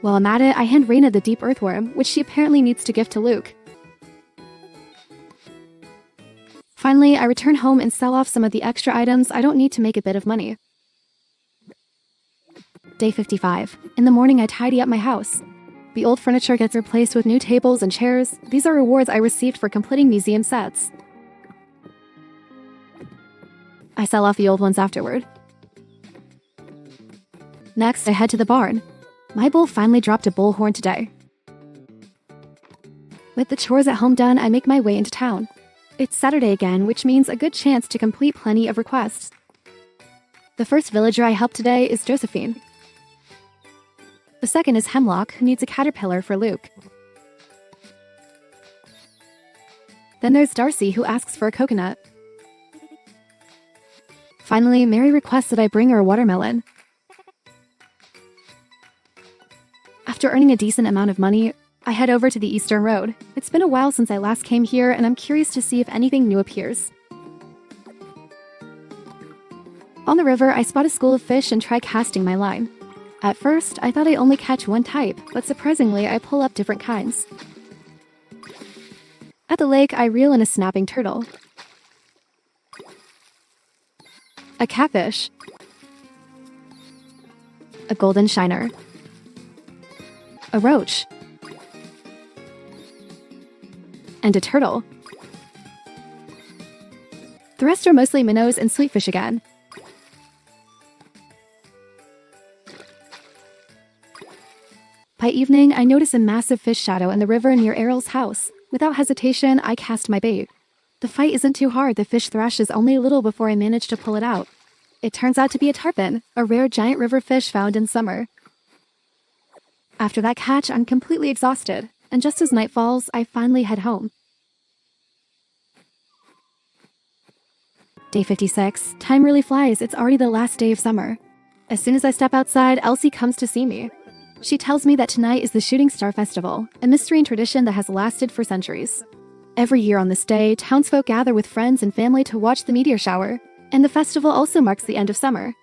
While I'm at it, I hand Raina the deep earthworm, which she apparently needs to gift to Luke. Finally, I return home and sell off some of the extra items I don't need to make a bit of money. Day 55. In the morning, I tidy up my house. The old furniture gets replaced with new tables and chairs. These are rewards I received for completing museum sets. I sell off the old ones afterward. Next, I head to the barn. My bull finally dropped a bullhorn today. With the chores at home done, I make my way into town. It's Saturday again, which means a good chance to complete plenty of requests. The first villager I help today is Josephine. The second is Hemlock, who needs a caterpillar for Luke. Then there's Darcy, who asks for a coconut. Finally, Mary requests that I bring her a watermelon. After earning a decent amount of money, I head over to the Eastern Road. It's been a while since I last came here, and I'm curious to see if anything new appears. On the river, I spot a school of fish and try casting my line. At first, I thought I only catch one type, but surprisingly, I pull up different kinds. At the lake, I reel in a snapping turtle, a catfish, a golden shiner, a roach, and a turtle. The rest are mostly minnows and sweetfish again. By evening, I notice a massive fish shadow in the river near Errol's house. Without hesitation, I cast my bait. The fight isn't too hard. The fish thrashes only a little before I manage to pull it out. It turns out to be a tarpon, a rare giant river fish found in summer. After that catch, I'm completely exhausted, and just as night falls, I finally head home. Day 56. Time really flies. It's already the last day of summer. As soon as I step outside, Elsie comes to see me. She tells me that tonight is the Shooting Star Festival, a mystery and tradition that has lasted for centuries. Every year on this day, townsfolk gather with friends and family to watch the meteor shower, and the festival also marks the end of summer.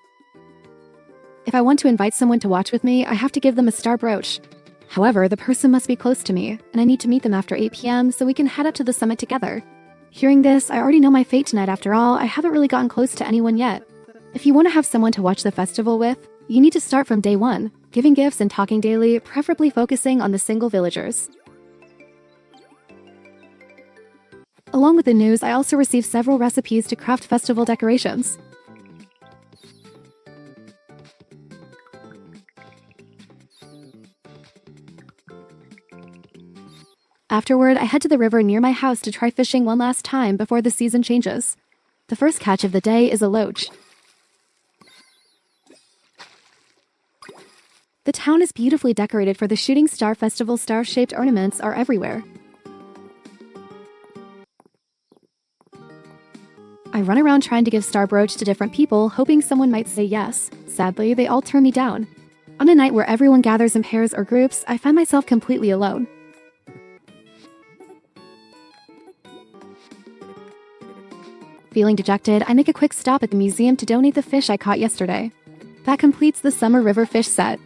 If I want to invite someone to watch with me, I have to give them a star brooch. However, the person must be close to me, and I need to meet them after 8 p.m. so we can head up to the summit together. Hearing this, I already know my fate tonight after all. I haven't really gotten close to anyone yet. If you want to have someone to watch the festival with, you need to start from day 1, giving gifts and talking daily, preferably focusing on the single villagers. Along with the news, I also received several recipes to craft festival decorations. Afterward, I head to the river near my house to try fishing one last time before the season changes. The first catch of the day is a loach. The town is beautifully decorated for the Shooting Star Festival. Star-shaped ornaments are everywhere. I run around trying to give star brooch to different people, hoping someone might say yes. Sadly, they all turn me down. On a night where everyone gathers in pairs or groups, I find myself completely alone. Feeling dejected, I make a quick stop at the museum to donate the fish I caught yesterday. That completes the summer river fish set.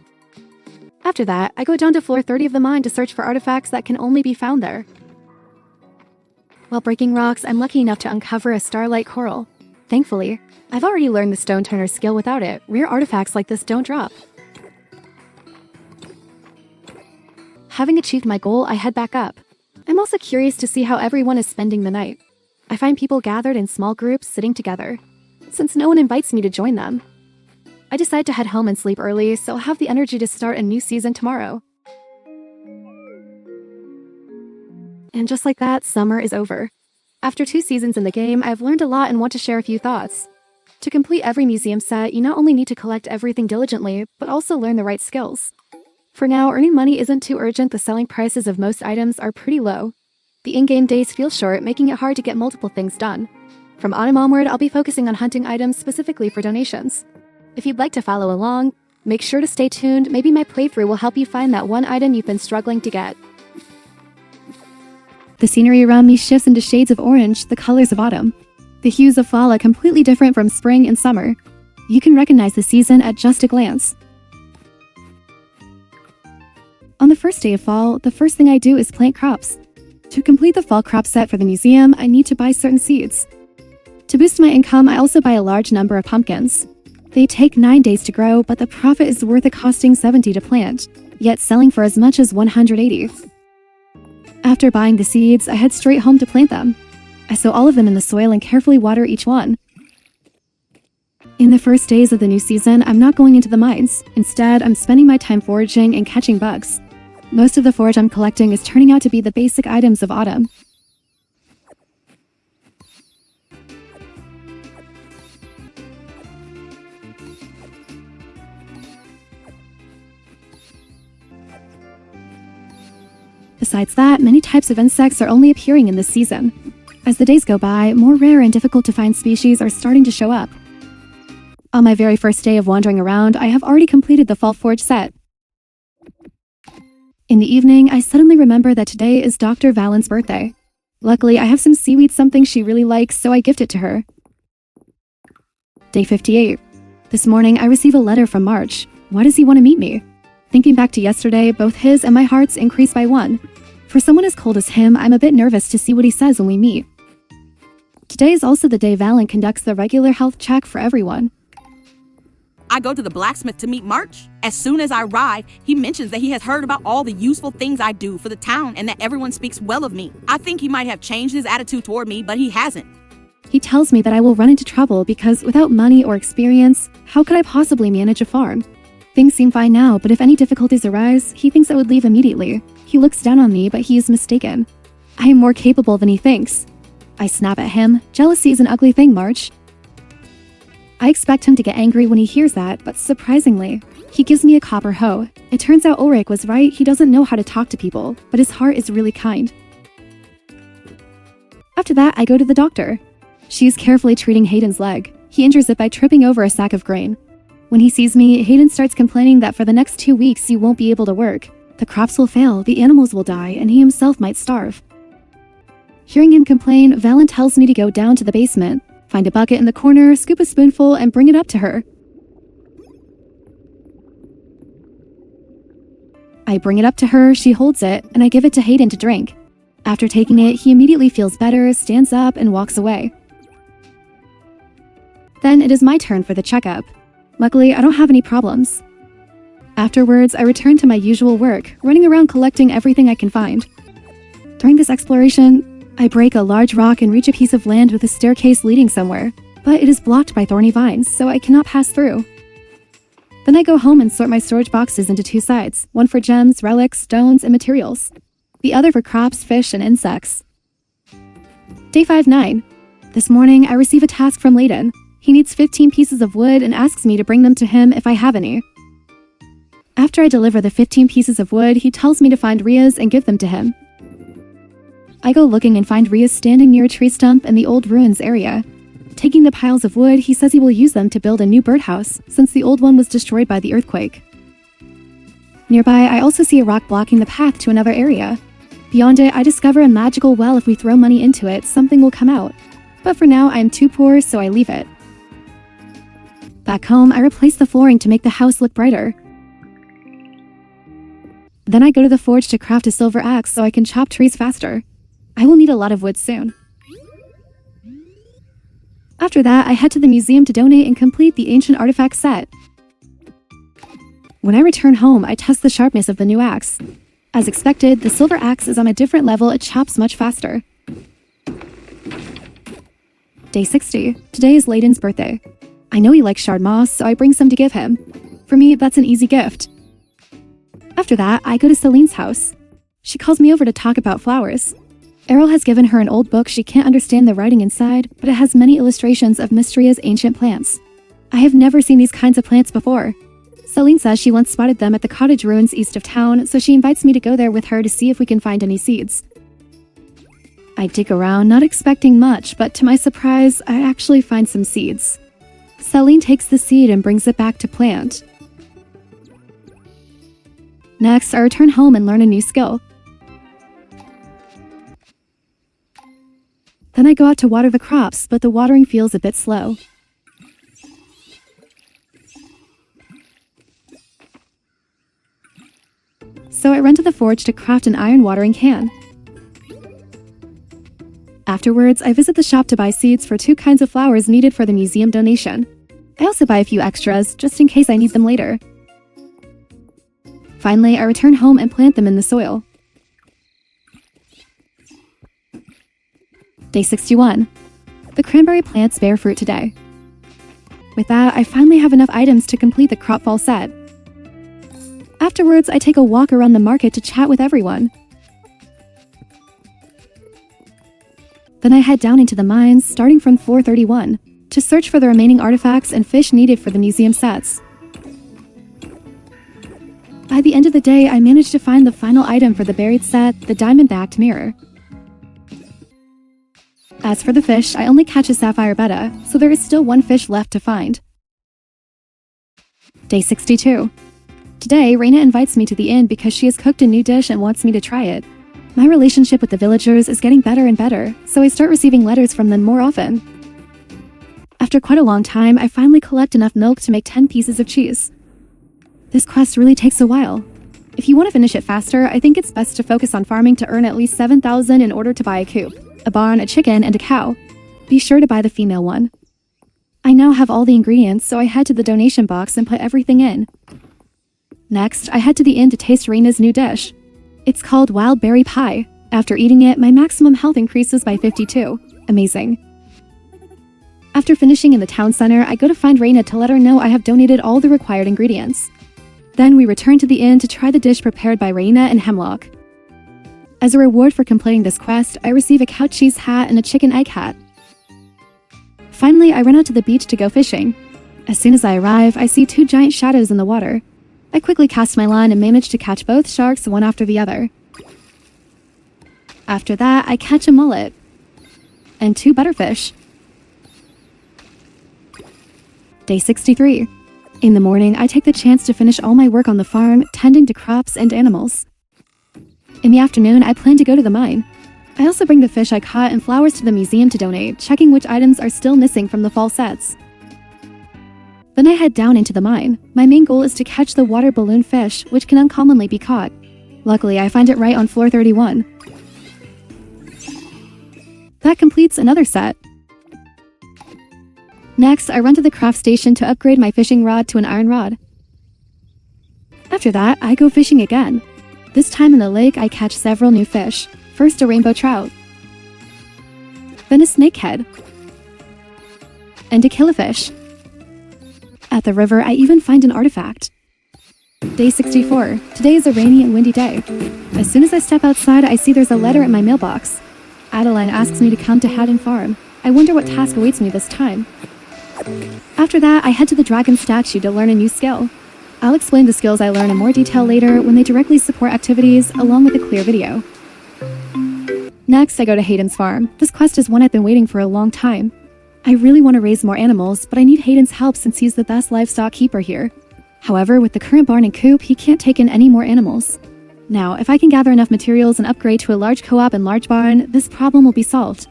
After that, I go down to floor 30 of the mine to search for artifacts that can only be found there. While breaking rocks, I'm lucky enough to uncover a starlight coral. Thankfully, I've already learned the stone turner skill. Without it, rare artifacts like this don't drop. Having achieved my goal, I head back up. I'm also curious to see how everyone is spending the night. I find people gathered in small groups sitting together, since no one invites me to join them. I decide to head home and sleep early, so I'll have the energy to start a new season tomorrow. And just like that, summer is over. After 2 seasons in the game, I've learned a lot and want to share a few thoughts. To complete every museum set, you not only need to collect everything diligently, but also learn the right skills. For now, earning money isn't too urgent. The selling prices of most items are pretty low. The in-game days feel short, making it hard to get multiple things done. From autumn onward, I'll be focusing on hunting items specifically for donations. If you'd like to follow along, make sure to stay tuned. Maybe my playthrough will help you find that one item you've been struggling to get. The scenery around me shifts into shades of orange, the colors of autumn. The hues of fall are completely different from spring and summer. You can recognize the season at just a glance. On the first day of fall, the first thing I do is plant crops. To complete the fall crop set for the museum, I need to buy certain seeds. To boost my income, I also buy a large number of pumpkins. They take 9 days to grow, but the profit is worth it, costing 70 to plant, yet selling for as much as 180. After buying the seeds, I head straight home to plant them. I sow all of them in the soil and carefully water each one. In the first days of the new season, I'm not going into the mines. Instead, I'm spending my time foraging and catching bugs. Most of the forage I'm collecting is turning out to be the basic items of autumn. Besides that, many types of insects are only appearing in this season. As the days go by, more rare and difficult to find species are starting to show up. On my very first day of wandering around, I have already completed the fall forage set. In the evening, I suddenly remember that today is Dr. Valen's birthday. Luckily, I have some seaweed, something she really likes, so I gift it to her. Day 58. This morning, I receive a letter from March. Why does he want to meet me? Thinking back to yesterday, both his and my hearts increased by 1. For someone as cold as him, I'm a bit nervous to see what he says when we meet. Today is also the day Valen conducts the regular health check for everyone. I go to the blacksmith to meet March. As soon as I arrive, he mentions that he has heard about all the useful things I do for the town and that everyone speaks well of me. I think he might have changed his attitude toward me, but he hasn't. He tells me that I will run into trouble because without money or experience, how could I possibly manage a farm? Things seem fine now, but if any difficulties arise, he thinks I would leave immediately. He looks down on me, but he is mistaken. I am more capable than he thinks. I snap at him. Jealousy is an ugly thing, March. I expect him to get angry when he hears that, but surprisingly, he gives me a copper hoe. It turns out Ulrich was right, he doesn't know how to talk to people, but his heart is really kind. After that, I go to the doctor. She's carefully treating Hayden's leg. He injures it by tripping over a sack of grain. When he sees me, Hayden starts complaining that for the next 2 weeks he won't be able to work. The crops will fail, the animals will die, and he himself might starve. Hearing him complain, Valen tells me to go down to the basement, find a bucket in the corner, scoop a spoonful, and bring it up to her. I bring it up to her, she holds it, and I give it to Hayden to drink. After taking it, he immediately feels better, stands up, and walks away. Then it is my turn for the checkup. Luckily, I don't have any problems. Afterwards, I return to my usual work, running around collecting everything I can find. During this exploration, I break a large rock and reach a piece of land with a staircase leading somewhere, but it is blocked by thorny vines, so I cannot pass through. Then I go home and sort my storage boxes into 2 sides, one for gems, relics, stones, and materials. The other for crops, fish, and insects. Day 5-9. This morning, I receive a task from Layden. He needs 15 pieces of wood and asks me to bring them to him if I have any. After I deliver the 15 pieces of wood, he tells me to find Ria's and give them to him. I go looking and find Ria's standing near a tree stump in the old ruins area. Taking the piles of wood, he says he will use them to build a new birdhouse, since the old one was destroyed by the earthquake. Nearby, I also see a rock blocking the path to another area. Beyond it, I discover a magical well. If we throw money into it, something will come out. But for now, I am too poor, so I leave it. Back home, I replace the flooring to make the house look brighter. Then I go to the forge to craft a silver axe so I can chop trees faster. I will need a lot of wood soon. After that, I head to the museum to donate and complete the ancient artifact set. When I return home, I test the sharpness of the new axe. As expected, the silver axe is on a different level, it chops much faster. Day 60. Today is Layden's birthday. I know he likes shard moss, so I bring some to give him. For me, that's an easy gift. After that, I go to Celine's house. She calls me over to talk about flowers. Errol has given her an old book. She can't understand the writing inside, but it has many illustrations of Mistria's ancient plants. I have never seen these kinds of plants before. Celine says she once spotted them at the cottage ruins east of town, so she invites me to go there with her to see if we can find any seeds. I dig around, not expecting much, but to my surprise, I actually find some seeds. Celine takes the seed and brings it back to plant. Next, I return home and learn a new skill. Then I go out to water the crops, but the watering feels a bit slow. So I run to the forge to craft an iron watering can. Afterwards, I visit the shop to buy seeds for 2 kinds of flowers needed for the museum donation. I also buy a few extras, just in case I need them later. Finally, I return home and plant them in the soil. Day 61. The cranberry plants bear fruit today. With that, I finally have enough items to complete the crop fall set. Afterwards, I take a walk around the market to chat with everyone. Then I head down into the mines, starting from floor 31, to search for the remaining artifacts and fish needed for the museum sets. By the end of the day, I managed to find the final item for the buried set, the diamond-backed mirror. As for the fish, I only catch a sapphire betta, so there is still 1 fish left to find. Day 62. Today, Reina invites me to the inn because she has cooked a new dish and wants me to try it. My relationship with the villagers is getting better and better, so I start receiving letters from them more often. After quite a long time, I finally collect enough milk to make 10 pieces of cheese. This quest really takes a while. If you want to finish it faster, I think it's best to focus on farming to earn at least 7,000 in order to buy a coop, a barn, a chicken, and a cow. Be sure to buy the female one. I now have all the ingredients, so I head to the donation box and put everything in. Next, I head to the inn to taste Raina's new dish. It's called wild berry pie. After eating it, my maximum health increases by 52. Amazing. After finishing in the town center, I go to find Raina to let her know I have donated all the required ingredients. Then we return to the inn to try the dish prepared by Raina and Hemlock. As a reward for completing this quest, I receive a cow cheese hat and a chicken egg hat. Finally, I run out to the beach to go fishing. As soon as I arrive, I see 2 giant shadows in the water. I quickly cast my line and manage to catch both sharks one after the other. After that, I catch a mullet and 2 butterfish. Day 63. In the morning, I take the chance to finish all my work on the farm, tending to crops and animals. In the afternoon, I plan to go to the mine. I also bring the fish I caught and flowers to the museum to donate, checking which items are still missing from the fall sets. Then I head down into the mine. My main goal is to catch the water balloon fish, which can uncommonly be caught. Luckily, I find it right on floor 31. That completes another set. Next, I run to the craft station to upgrade my fishing rod to an iron rod. After that, I go fishing again. This time in the lake, I catch several new fish. First a rainbow trout, then a snakehead, and a killifish. At the river, I even find an artifact. Day 64. Today is a rainy and windy day. As soon as I step outside, I see there's a letter in my mailbox. Adeline asks me to come to Haddon Farm. I wonder what task awaits me this time. After that, I head to the dragon statue to learn a new skill. I'll explain the skills I learn in more detail later when they directly support activities along with a clear video. Next, I go to Hayden's farm. This quest is one I've been waiting for a long time. I really want to raise more animals, but I need Hayden's help since he's the best livestock keeper here. However, with the current barn and coop, he can't take in any more animals. Now, if I can gather enough materials and upgrade to a large co-op and large barn, this problem will be solved.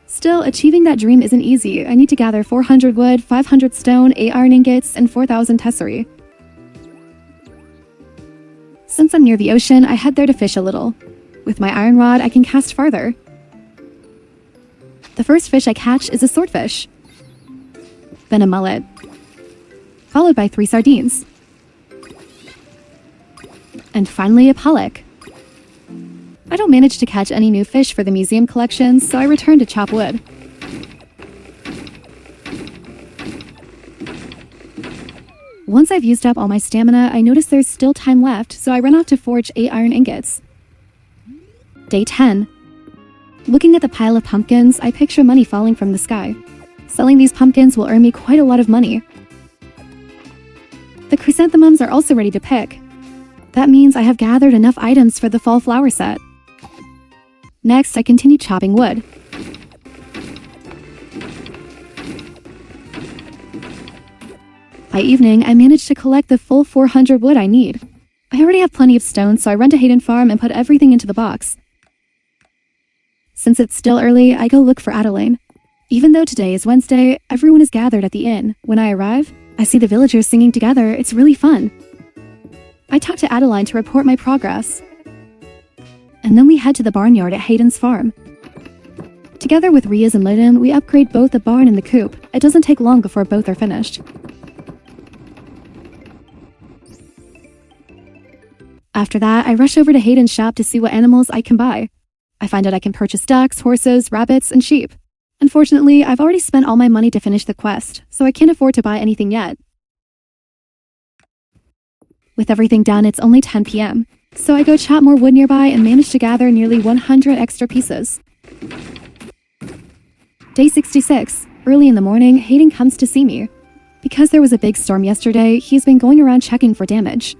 Still, achieving that dream isn't easy. I need to gather 400 wood, 500 stone, 8 iron ingots, and 4,000 tesserae. Since I'm near the ocean, I head there to fish a little. With my iron rod, I can cast farther. The first fish I catch is a swordfish, then a mullet, followed by 3 sardines, and finally a pollock. I don't manage to catch any new fish for the museum collection, so I return to chop wood. Once I've used up all my stamina, I notice there's still time left, so I run off to forge 8 iron ingots. Day 10. Looking at the pile of pumpkins, I picture money falling from the sky. Selling these pumpkins will earn me quite a lot of money. The chrysanthemums are also ready to pick. That means I have gathered enough items for the fall flower set. Next, I continue chopping wood. By evening, I managed to collect the full 400 wood I need. I already have plenty of stone, so I run to Hayden Farm and put everything into the box. Since it's still early, I go look for Adeline. Even though today is Wednesday, everyone is gathered at the inn. When I arrive, I see the villagers singing together. It's really fun. I talk to Adeline to report my progress. And then we head to the barnyard at Hayden's farm. Together with Riaz and Lidden, we upgrade both the barn and the coop. It doesn't take long before both are finished. After that, I rush over to Hayden's shop to see what animals I can buy. I find out I can purchase ducks, horses, rabbits, and sheep. Unfortunately, I've already spent all my money to finish the quest, so I can't afford to buy anything yet. With everything done, it's only 10 p.m., so I go chop more wood nearby and manage to gather nearly 100 extra pieces. Day 66. Early in the morning, Hayden comes to see me. Because there was a big storm yesterday, he's been going around checking for damage.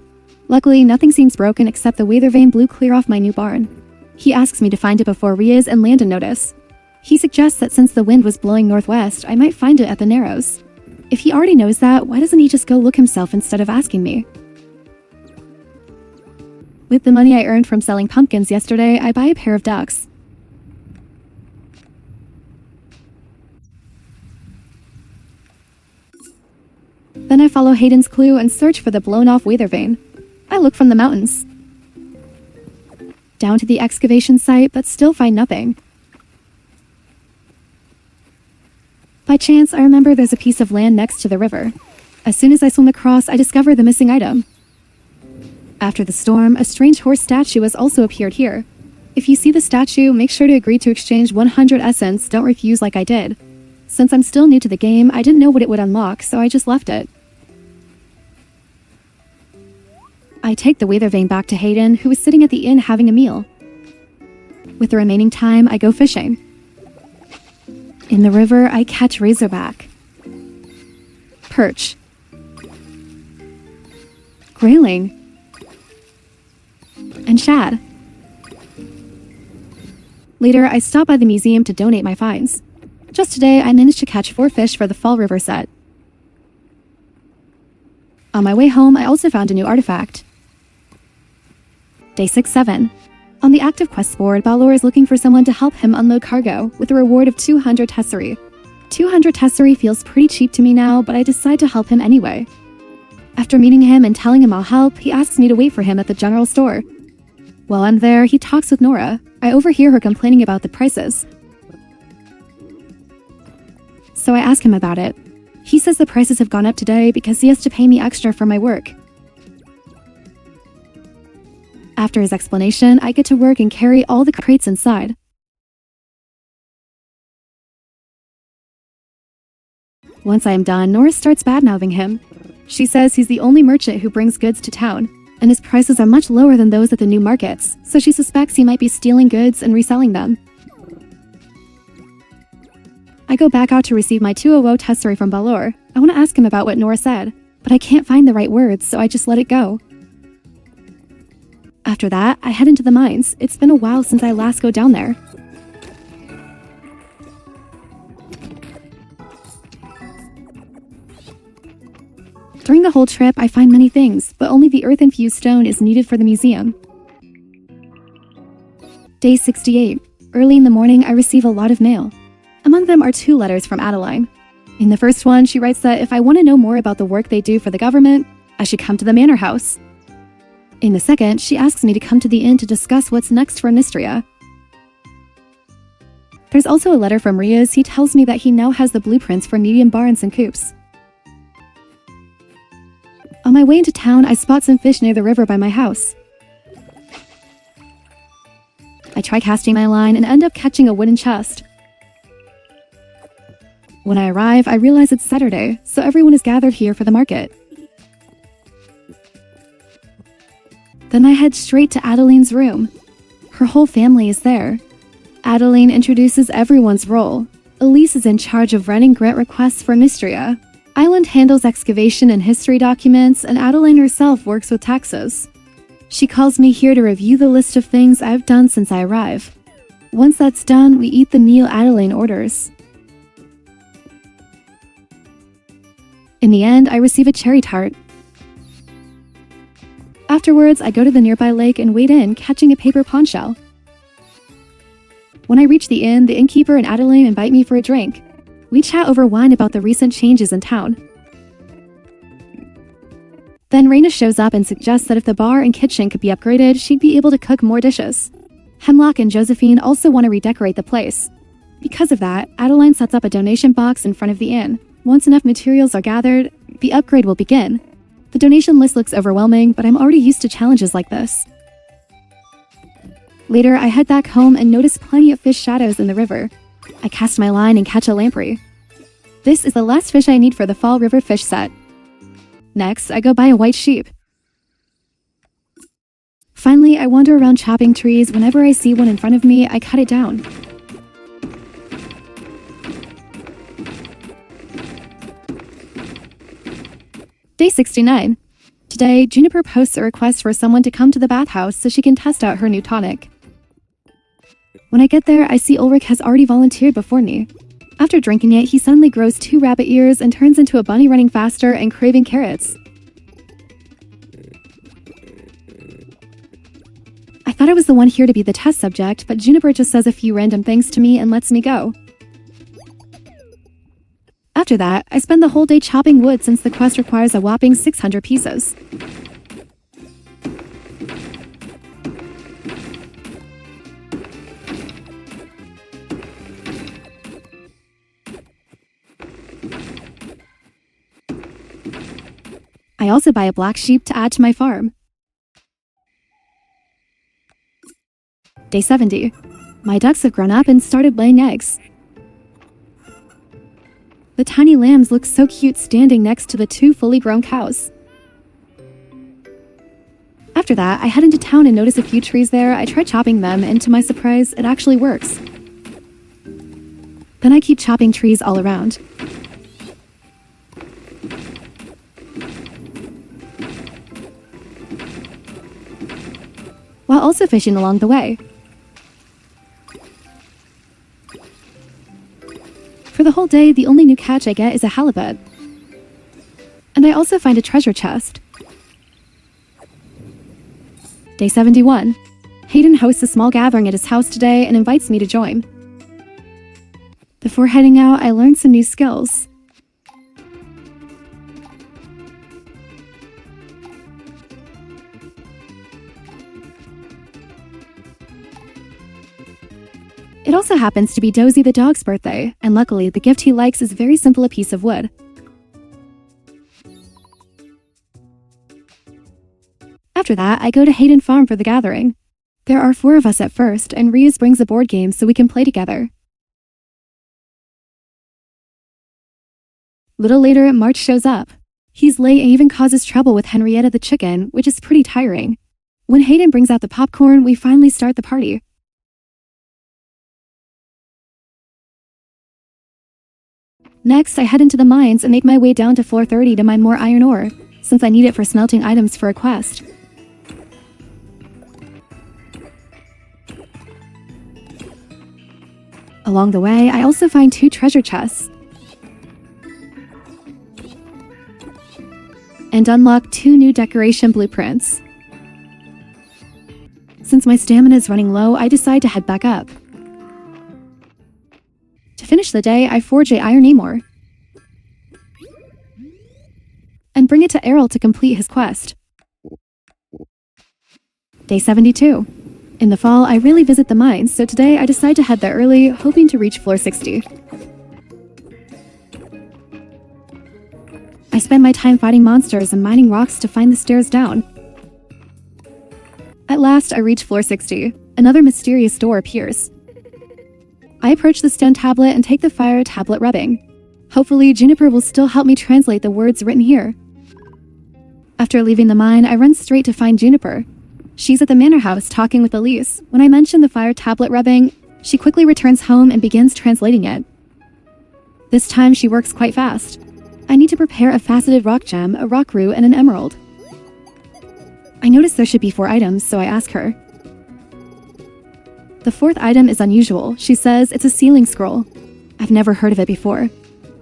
Luckily, nothing seems broken except the weather vane blew clear off my new barn. He asks me to find it before Riaz and Landon notice. He suggests that since the wind was blowing northwest, I might find it at the Narrows. If he already knows that, why doesn't he just go look himself instead of asking me? With the money I earned from selling pumpkins yesterday, I buy a pair of ducks. Then I follow Hayden's clue and search for the blown-off weather vane. I look from the mountains down to the excavation site, but still find nothing. By chance, I remember there's a piece of land next to the river. As soon as I swim across, I discover the missing item. After the storm, a strange horse statue has also appeared here. If you see the statue, make sure to agree to exchange 100 essence, don't refuse like I did. Since I'm still new to the game, I didn't know what it would unlock, so I just left it. I take the weather vane back to Hayden, who was sitting at the inn having a meal. With the remaining time, I go fishing. In the river, I catch razorback, perch, grayling, and shad. Later, I stop by the museum to donate my finds. Just today, I managed to catch 4 fish for the Fall River set. On my way home, I also found a new artifact. Day 6-7. On the active quest board, Balor is looking for someone to help him unload cargo, with a reward of 200 tesserae. 200 tesserae feels pretty cheap to me now, but I decide to help him anyway. After meeting him and telling him I'll help, he asks me to wait for him at the general store. While I'm there, he talks with Nora. I overhear her complaining about the prices. So I ask him about it. He says the prices have gone up today because he has to pay me extra for my work. After his explanation, I get to work and carry all the crates inside. Once I am done, Nora starts badmouthing him. She says he's the only merchant who brings goods to town, and his prices are much lower than those at the new markets, so she suspects he might be stealing goods and reselling them. I go back out to receive my 200 tesserae from Balor. I want to ask him about what Nora said, but I can't find the right words, so I just let it go. After that, I head into the mines. It's been a while since I last go down there. During the whole trip, I find many things, but only the earth-infused stone is needed for the museum. Day 68. Early in the morning, I receive a lot of mail. Among them are 2 letters from Adeline. In the first one, she writes that if I want to know more about the work they do for the government, I should come to the manor house. In the second, she asks me to come to the inn to discuss what's next for Mistria. There's also a letter from Riaz. He tells me that he now has the blueprints for medium barns and coops. On my way into town, I spot some fish near the river by my house. I try casting my line and end up catching a wooden chest. When I arrive, I realize it's Saturday, so everyone is gathered here for the market. Then I head straight to Adeline's room. Her whole family is there. Adeline introduces everyone's role. Elise is in charge of running grant requests for Mistria. Island handles excavation and history documents, and Adeline herself works with taxes. She calls me here to review the list of things I've done since I arrive. Once that's done, we eat the meal Adeline orders. In the end, I receive a cherry tart. Afterwards, I go to the nearby lake and wade in, catching a paper pond shell. When I reach the inn, the innkeeper and Adeline invite me for a drink. We chat over wine about the recent changes in town. Then Raina shows up and suggests that if the bar and kitchen could be upgraded, she'd be able to cook more dishes. Hemlock and Josephine also want to redecorate the place. Because of that, Adeline sets up a donation box in front of the inn. Once enough materials are gathered, the upgrade will begin. The donation list looks overwhelming, but I'm already used to challenges like this. Later, I head back home and notice plenty of fish shadows in the river. I cast my line and catch a lamprey. This is the last fish I need for the Fall River fish set. Next, I go buy a white sheep. Finally, I wander around chopping trees. Whenever I see one in front of me, I cut it down. Day 69. Today, Juniper posts a request for someone to come to the bathhouse so she can test out her new tonic. When I get there, I see Ulrich has already volunteered before me. After drinking it, he suddenly grows 2 rabbit ears and turns into a bunny running faster and craving carrots. I thought I was the one here to be the test subject, but Juniper just says a few random things to me and lets me go. After that, I spend the whole day chopping wood since the quest requires a whopping 600 pieces. I also buy a black sheep to add to my farm. Day 70. My ducks have grown up and started laying eggs. The tiny lambs look so cute standing next to the 2 fully grown cows. After that, I head into town and notice a few trees there. I try chopping them, and to my surprise, it actually works. Then I keep chopping trees all around. While also fishing along the way. For the whole day, the only new catch I get is a halibut. And I also find a treasure chest. Day 71. Hayden hosts a small gathering at his house today and invites me to join. Before heading out, I learned some new skills. It also happens to be Dozy the dog's birthday, and luckily the gift he likes is very simple, a piece of wood. After that, I go to Hayden Farm for the gathering. There are 4 of us at first, and Reus brings a board game so we can play together. Little later, March shows up. He's late and even causes trouble with Henrietta the chicken, which is pretty tiring. When Hayden brings out the popcorn, we finally start the party. Next, I head into the mines and make my way down to floor 30 to mine more iron ore, since I need it for smelting items for a quest. Along the way, I also find 2 treasure chests. And unlock 2 new decoration blueprints. Since my stamina is running low, I decide to head back up. To finish the day, I forge a iron armor and bring it to Errol to complete his quest. Day 72. In the fall, I really visit the mines, so today I decide to head there early, hoping to reach floor 60. I spend my time fighting monsters and mining rocks to find the stairs down. At last, I reach floor 60. Another mysterious door appears. I approach the stone tablet and take the fire tablet rubbing. Hopefully, Juniper will still help me translate the words written here. After leaving the mine, I run straight to find Juniper. She's at the manor house talking with Elise. When I mention the fire tablet rubbing, she quickly returns home and begins translating it. This time, she works quite fast. I need to prepare a faceted rock gem, a rock root, and an emerald. I notice there should be 4 items, so I ask her. The 4th item is unusual. She says it's a sealing scroll. I've never heard of it before.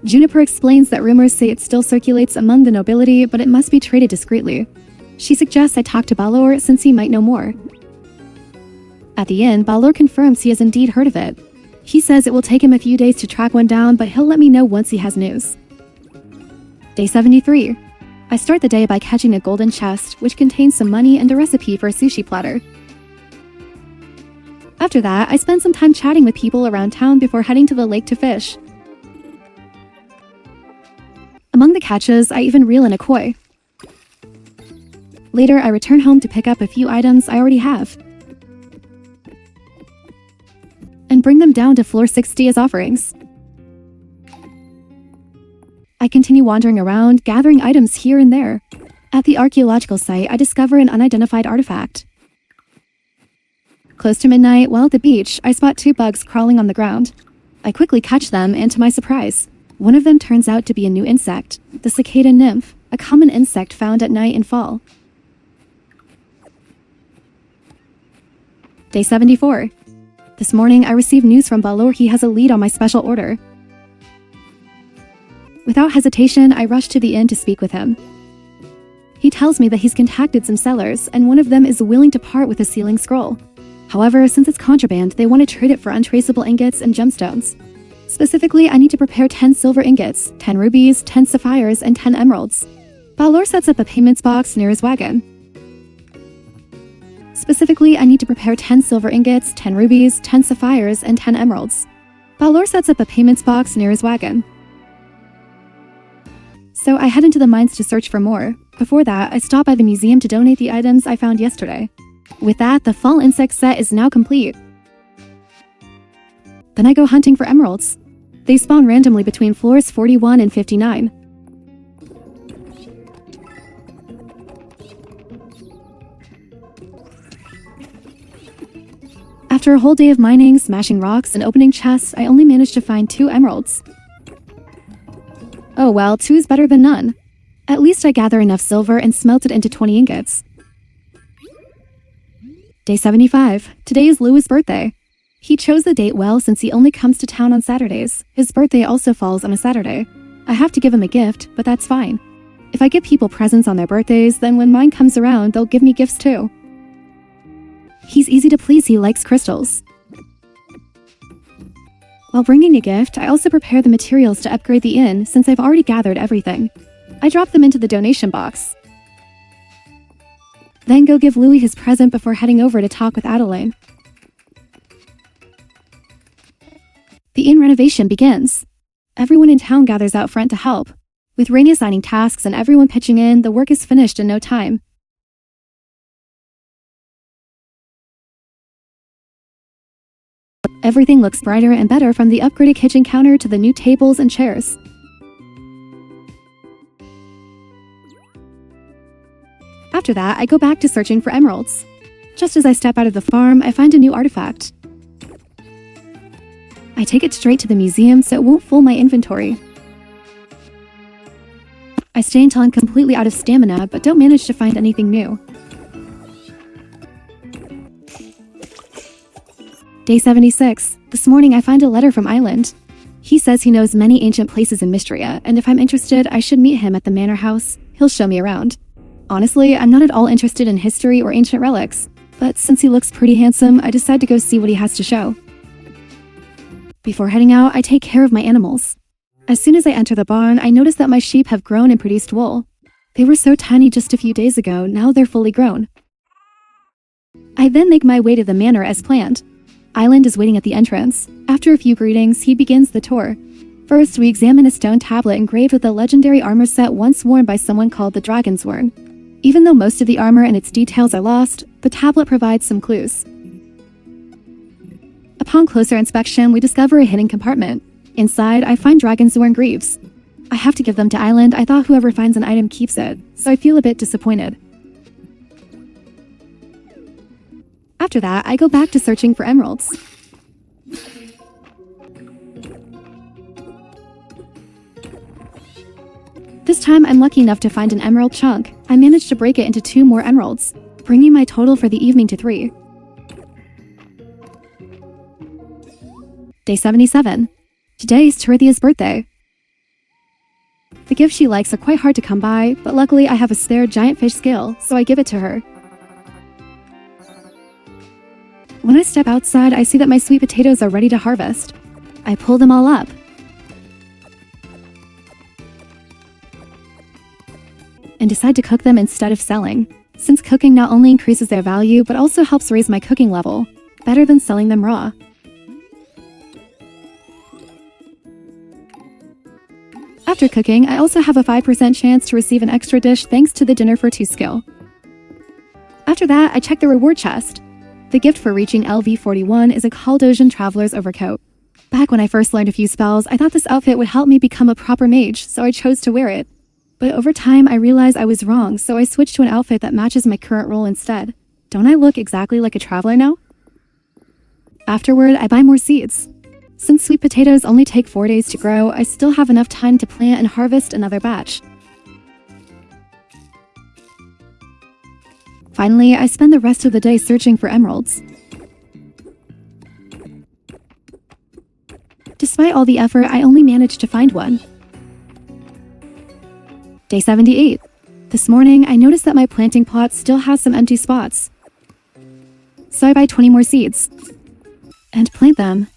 Juniper explains that rumors say it still circulates among the nobility, but it must be traded discreetly. She suggests I talk to Balor since he might know more. At the inn, Balor confirms he has indeed heard of it. He says it will take him a few days to track one down, but he'll let me know once he has news. Day 73. I start the day by catching a golden chest, which contains some money and a recipe for a sushi platter. After that, I spend some time chatting with people around town before heading to the lake to fish. Among the catches, I even reel in a koi. Later, I return home to pick up a few items I already have and bring them down to floor 60 as offerings. I continue wandering around, gathering items here and there. At the archaeological site, I discover an unidentified artifact. Close to midnight, while at the beach, I spot 2 bugs crawling on the ground. I quickly catch them, and to my surprise, one of them turns out to be a new insect, the cicada nymph, a common insect found at night in fall. Day 74. This morning, I received news from Balor he has a lead on my special order. Without hesitation, I rush to the inn to speak with him. He tells me that he's contacted some sellers, and one of them is willing to part with a sealing scroll. However, since it's contraband, they want to trade it for untraceable ingots and gemstones. Specifically, I need to prepare 10 silver ingots, 10 rubies, 10 sapphires, and 10 emeralds. Balor sets up a payments box near his wagon. Specifically, I need to prepare 10 silver ingots, 10 rubies, 10 sapphires, and 10 emeralds. Balor sets up a payments box near his wagon. So I head into the mines to search for more. Before that, I stop by the museum to donate the items I found yesterday. With that, the fall insect set is now complete. Then I go hunting for emeralds. They spawn randomly between floors 41 and 59. After a whole day of mining, smashing rocks, and opening chests, I only managed to find 2 emeralds. Oh well, 2 is better than none. At least I gather enough silver and smelt it into 20 ingots. Day 75. Today is Louis' birthday. He chose the date well since he only comes to town on Saturdays. His birthday also falls on a Saturday. I have to give him a gift, but that's fine. If I give people presents on their birthdays, then when mine comes around, they'll give me gifts too. He's easy to please, he likes crystals. While bringing a gift, I also prepare the materials to upgrade the inn since I've already gathered everything. I drop them into the donation box. Then go give Louis his present before heading over to talk with Adeline. The inn renovation begins. Everyone in town gathers out front to help. With Rainy assigning tasks and everyone pitching in, the work is finished in no time. Everything looks brighter and better from the upgraded kitchen counter to the new tables and chairs. After that, I go back to searching for emeralds. Just as I step out of the farm, I find a new artifact. I take it straight to the museum so it won't fool my inventory. I stay until I'm completely out of stamina, but don't manage to find anything new. Day 76. This morning I find a letter from Island. He says he knows many ancient places in Mistria, and if I'm interested, I should meet him at the manor house. He'll show me around. Honestly, I'm not at all interested in history or ancient relics, but since he looks pretty handsome, I decide to go see what he has to show. Before heading out, I take care of my animals. As soon as I enter the barn, I notice that my sheep have grown and produced wool. They were so tiny just a few days ago, now they're fully grown. I then make my way to the manor as planned. Island is waiting at the entrance. After a few greetings, he begins the tour. First, we examine a stone tablet engraved with a legendary armor set once worn by someone called the Dragonsworn. Even though most of the armor and its details are lost, the tablet provides some clues. Upon closer inspection, we discover a hidden compartment. Inside, I find Dragonsworn greaves. I have to give them to Island. I thought whoever finds an item keeps it, so I feel a bit disappointed. After that, I go back to searching for emeralds. This time, I'm lucky enough to find an emerald chunk. I managed to break it into 2 more emeralds, bringing my total for the evening to 3. Day 77. Today is Terithia's birthday. The gifts she likes are quite hard to come by, but luckily I have a spare giant fish scale, so I give it to her. When I step outside, I see that my sweet potatoes are ready to harvest. I pull them all up. And decide to cook them instead of selling, since cooking not only increases their value, but also helps raise my cooking level, better than selling them raw. After cooking, I also have a 5% chance to receive an extra dish thanks to the Dinner for 2 skill. After that, I check the reward chest. The gift for reaching LV41 is a Caldosian Traveler's Overcoat. Back when I first learned a few spells, I thought this outfit would help me become a proper mage, so I chose to wear it. But over time, I realized I was wrong, so I switched to an outfit that matches my current role instead. Don't I look exactly like a traveler now? Afterward, I buy more seeds. Since sweet potatoes only take 4 days to grow, I still have enough time to plant and harvest another batch. Finally, I spend the rest of the day searching for emeralds. Despite all the effort, I only managed to find one. Day 78. This morning, I noticed that my planting plot still has some empty spots. So I buy 20 more seeds and plant them.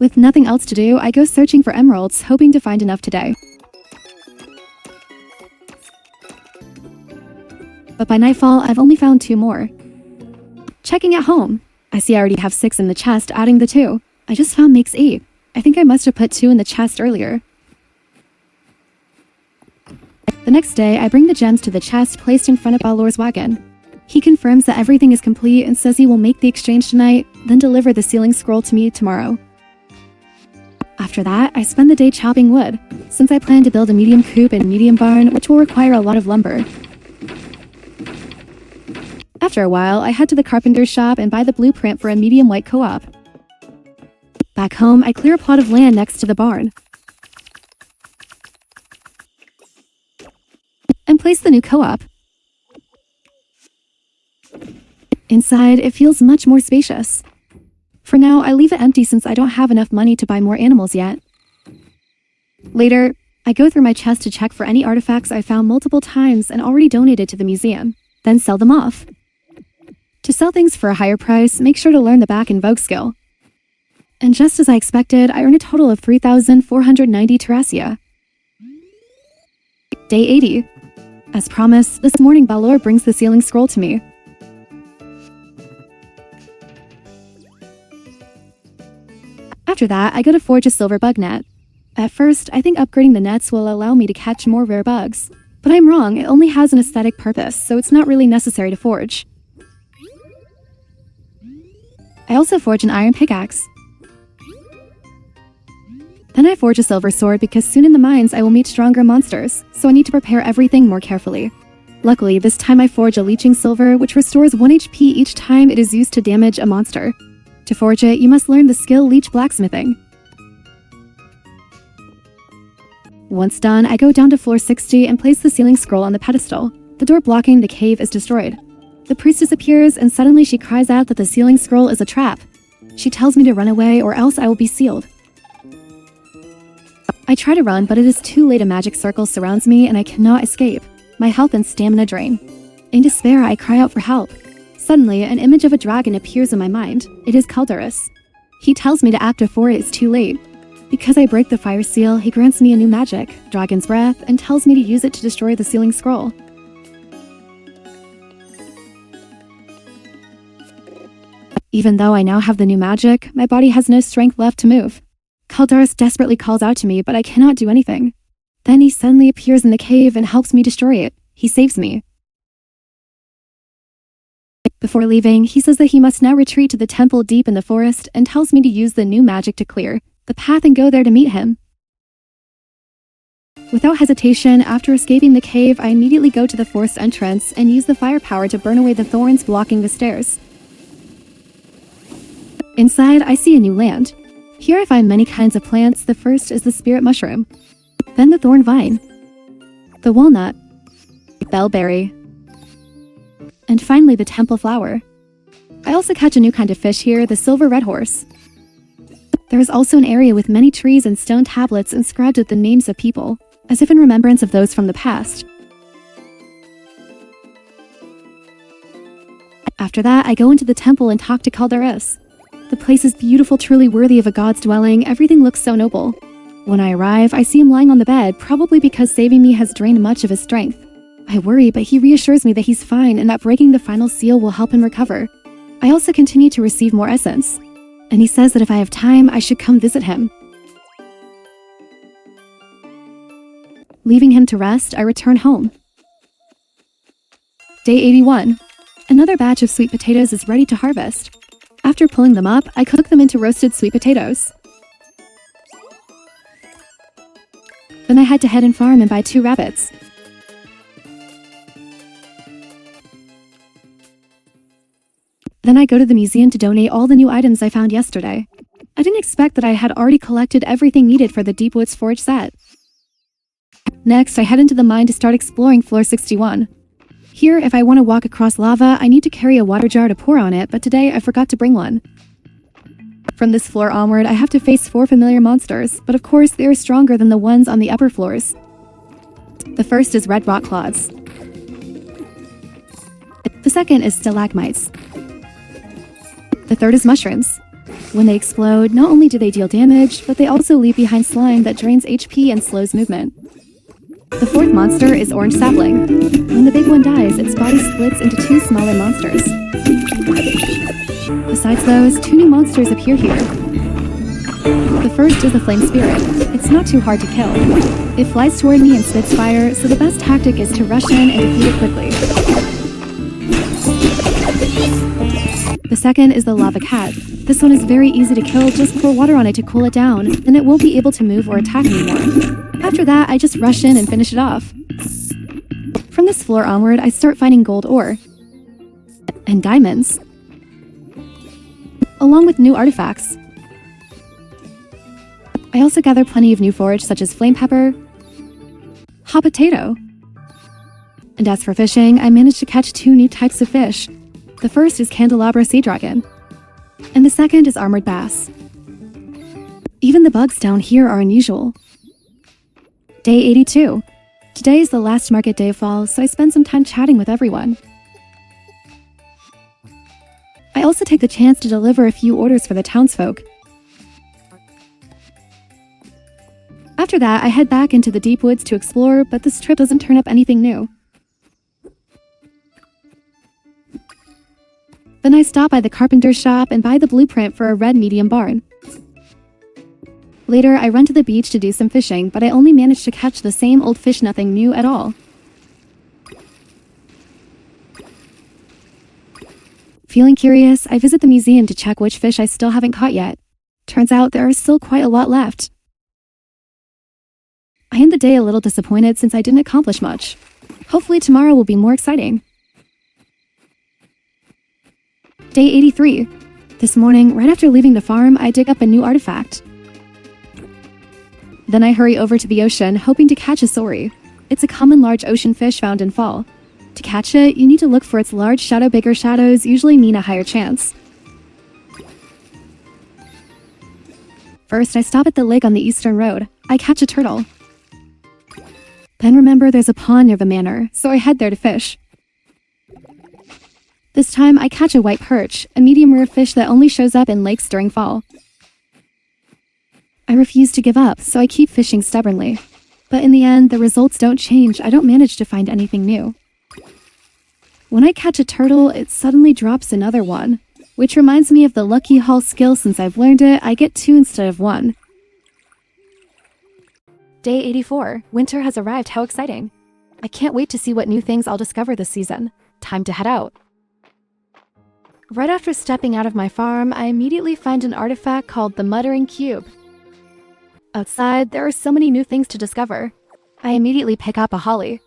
With nothing else to do, I go searching for emeralds, hoping to find enough today. But by nightfall, I've only found 2 more. Checking at home, I see I already have 6 in the chest, adding the 2. I just found makes 8. I think I must have put 2 in the chest earlier. The next day, I bring the gems to the chest placed in front of Balor's wagon. He confirms that everything is complete and says he will make the exchange tonight, then deliver the sealing scroll to me tomorrow. After that, I spend the day chopping wood, since I plan to build a medium coop and medium barn, which will require a lot of lumber. After a while, I head to the carpenter's shop and buy the blueprint for a medium white co-op. Back home, I clear a plot of land next to the barn and place the new co-op. Inside, it feels much more spacious. For now, I leave it empty since I don't have enough money to buy more animals yet. Later, I go through my chest to check for any artifacts I found multiple times and already donated to the museum, then sell them off. To sell things for a higher price, make sure to learn the back and vogue skill. And just as I expected, I earn a total of 3,490 terracia. Day 80. As promised, this morning Balor brings the sealing scroll to me. After that, I go to forge a silver bug net. At first, I think upgrading the nets will allow me to catch more rare bugs. But I'm wrong, it only has an aesthetic purpose, so it's not really necessary to forge. I also forge an iron pickaxe. Then I forge a silver sword because soon in the mines I will meet stronger monsters, so I need to prepare everything more carefully. Luckily, this time I forge a leeching silver, which restores 1 HP each time it is used to damage a monster. To forge it, you must learn the skill leech blacksmithing. Once done, I go down to floor 60 and place the sealing scroll on the pedestal. The door blocking the cave is destroyed. The priestess appears and suddenly she cries out that the sealing scroll is a trap. She tells me to run away or else I will be sealed. I try to run, but it is too late. A magic circle surrounds me and I cannot escape. My health and stamina drain. In despair, I cry out for help. Suddenly, an image of a dragon appears in my mind. It is Caldarus. He tells me to act before it is too late. Because I break the fire seal, he grants me a new magic, Dragon's Breath, and tells me to use it to destroy the sealing scroll. Even though I now have the new magic, my body has no strength left to move. Caldarus desperately calls out to me, but I cannot do anything. Then he suddenly appears in the cave and helps me destroy it. He saves me. Before leaving, he says that he must now retreat to the temple deep in the forest and tells me to use the new magic to clear the path and go there to meet him. Without hesitation, after escaping the cave, I immediately go to the forest entrance and use the firepower to burn away the thorns blocking the stairs. Inside, I see a new land. Here I find many kinds of plants. The first is the spirit mushroom, then the thorn vine, the walnut, bellberry, and finally the temple flower. I also catch a new kind of fish here, the silver red horse. There is also an area with many trees and stone tablets inscribed with the names of people, as if in remembrance of those from the past. After that, I go into the temple and talk to Caldarus. The place is beautiful, truly worthy of a god's dwelling. Everything looks so noble. When I arrive, I see him lying on the bed, probably because saving me has drained much of his strength. I worry, but he reassures me that he's fine and that breaking the final seal will help him recover. I also continue to receive more essence, and he says that if I have time, I should come visit him. Leaving him to rest, I return home. Day 81. Another batch of sweet potatoes is ready to harvest. After pulling them up, I cook them into roasted sweet potatoes. Then I head to Head and Farm and buy 2 rabbits. Then I go to the museum to donate all the new items I found yesterday. I didn't expect that I had already collected everything needed for the Deep Woods Forge set. Next, I head into the mine to start exploring floor 61. Here, if I want to walk across lava, I need to carry a water jar to pour on it, but today I forgot to bring one. From this floor onward, I have to face 4 familiar monsters, but of course they are stronger than the ones on the upper floors. The first is red rock clods. The second is stalagmites. The third is mushrooms. When they explode, not only do they deal damage, but they also leave behind slime that drains HP and slows movement. The fourth monster is Orange Sapling. When the big one dies, its body splits into two smaller monsters. Besides those, two new monsters appear here. The first is the Flame Spirit. It's not too hard to kill. It flies toward me and spits fire, so the best tactic is to rush in and defeat it quickly. The second is the Lava Cat. This one is very easy to kill, just pour water on it to cool it down, then it won't be able to move or attack anymore. After that, I just rush in and finish it off. From this floor onward, I start finding gold ore. And diamonds. Along with new artifacts. I also gather plenty of new forage such as flame pepper, hot potato. And as for fishing, I managed to catch two new types of fish. The first is candelabra sea dragon, and the second is armored bass. Even the bugs down here are unusual. Day 82. Today is the last market day of fall, so I spend some time chatting with everyone. I also take the chance to deliver a few orders for the townsfolk. After that, I head back into the deep woods to explore, but this trip doesn't turn up anything new. Then I stop by the carpenter's shop and buy the blueprint for a red medium barn. Later, I run to the beach to do some fishing, but I only manage to catch the same old fish, nothing new at all. Feeling curious, I visit the museum to check which fish I still haven't caught yet. Turns out there are still quite a lot left. I end the day a little disappointed since I didn't accomplish much. Hopefully tomorrow will be more exciting. Day 83. This morning, right after leaving the farm, I dig up a new artifact. Then I hurry over to the ocean, hoping to catch a sori. It's a common large ocean fish found in fall. To catch it, you need to look for its large shadow. Bigger shadows usually mean a higher chance. First, I stop at the lake on the eastern road. I catch a turtle. Then remember there's a pond near the manor, so I head there to fish. This time, I catch a white perch, a medium rare fish that only shows up in lakes during fall. I refuse to give up, so I keep fishing stubbornly. But in the end, the results don't change. I don't manage to find anything new. When I catch a turtle, it suddenly drops another one, which reminds me of the lucky haul skill. Since I've learned it, I get 2 instead of 1. Day 84. Winter has arrived. How exciting. I can't wait to see what new things I'll discover this season. Time to head out. Right after stepping out of my farm, I immediately find an artifact called the Muttering Cube. Outside, there are so many new things to discover. I immediately pick up a holly,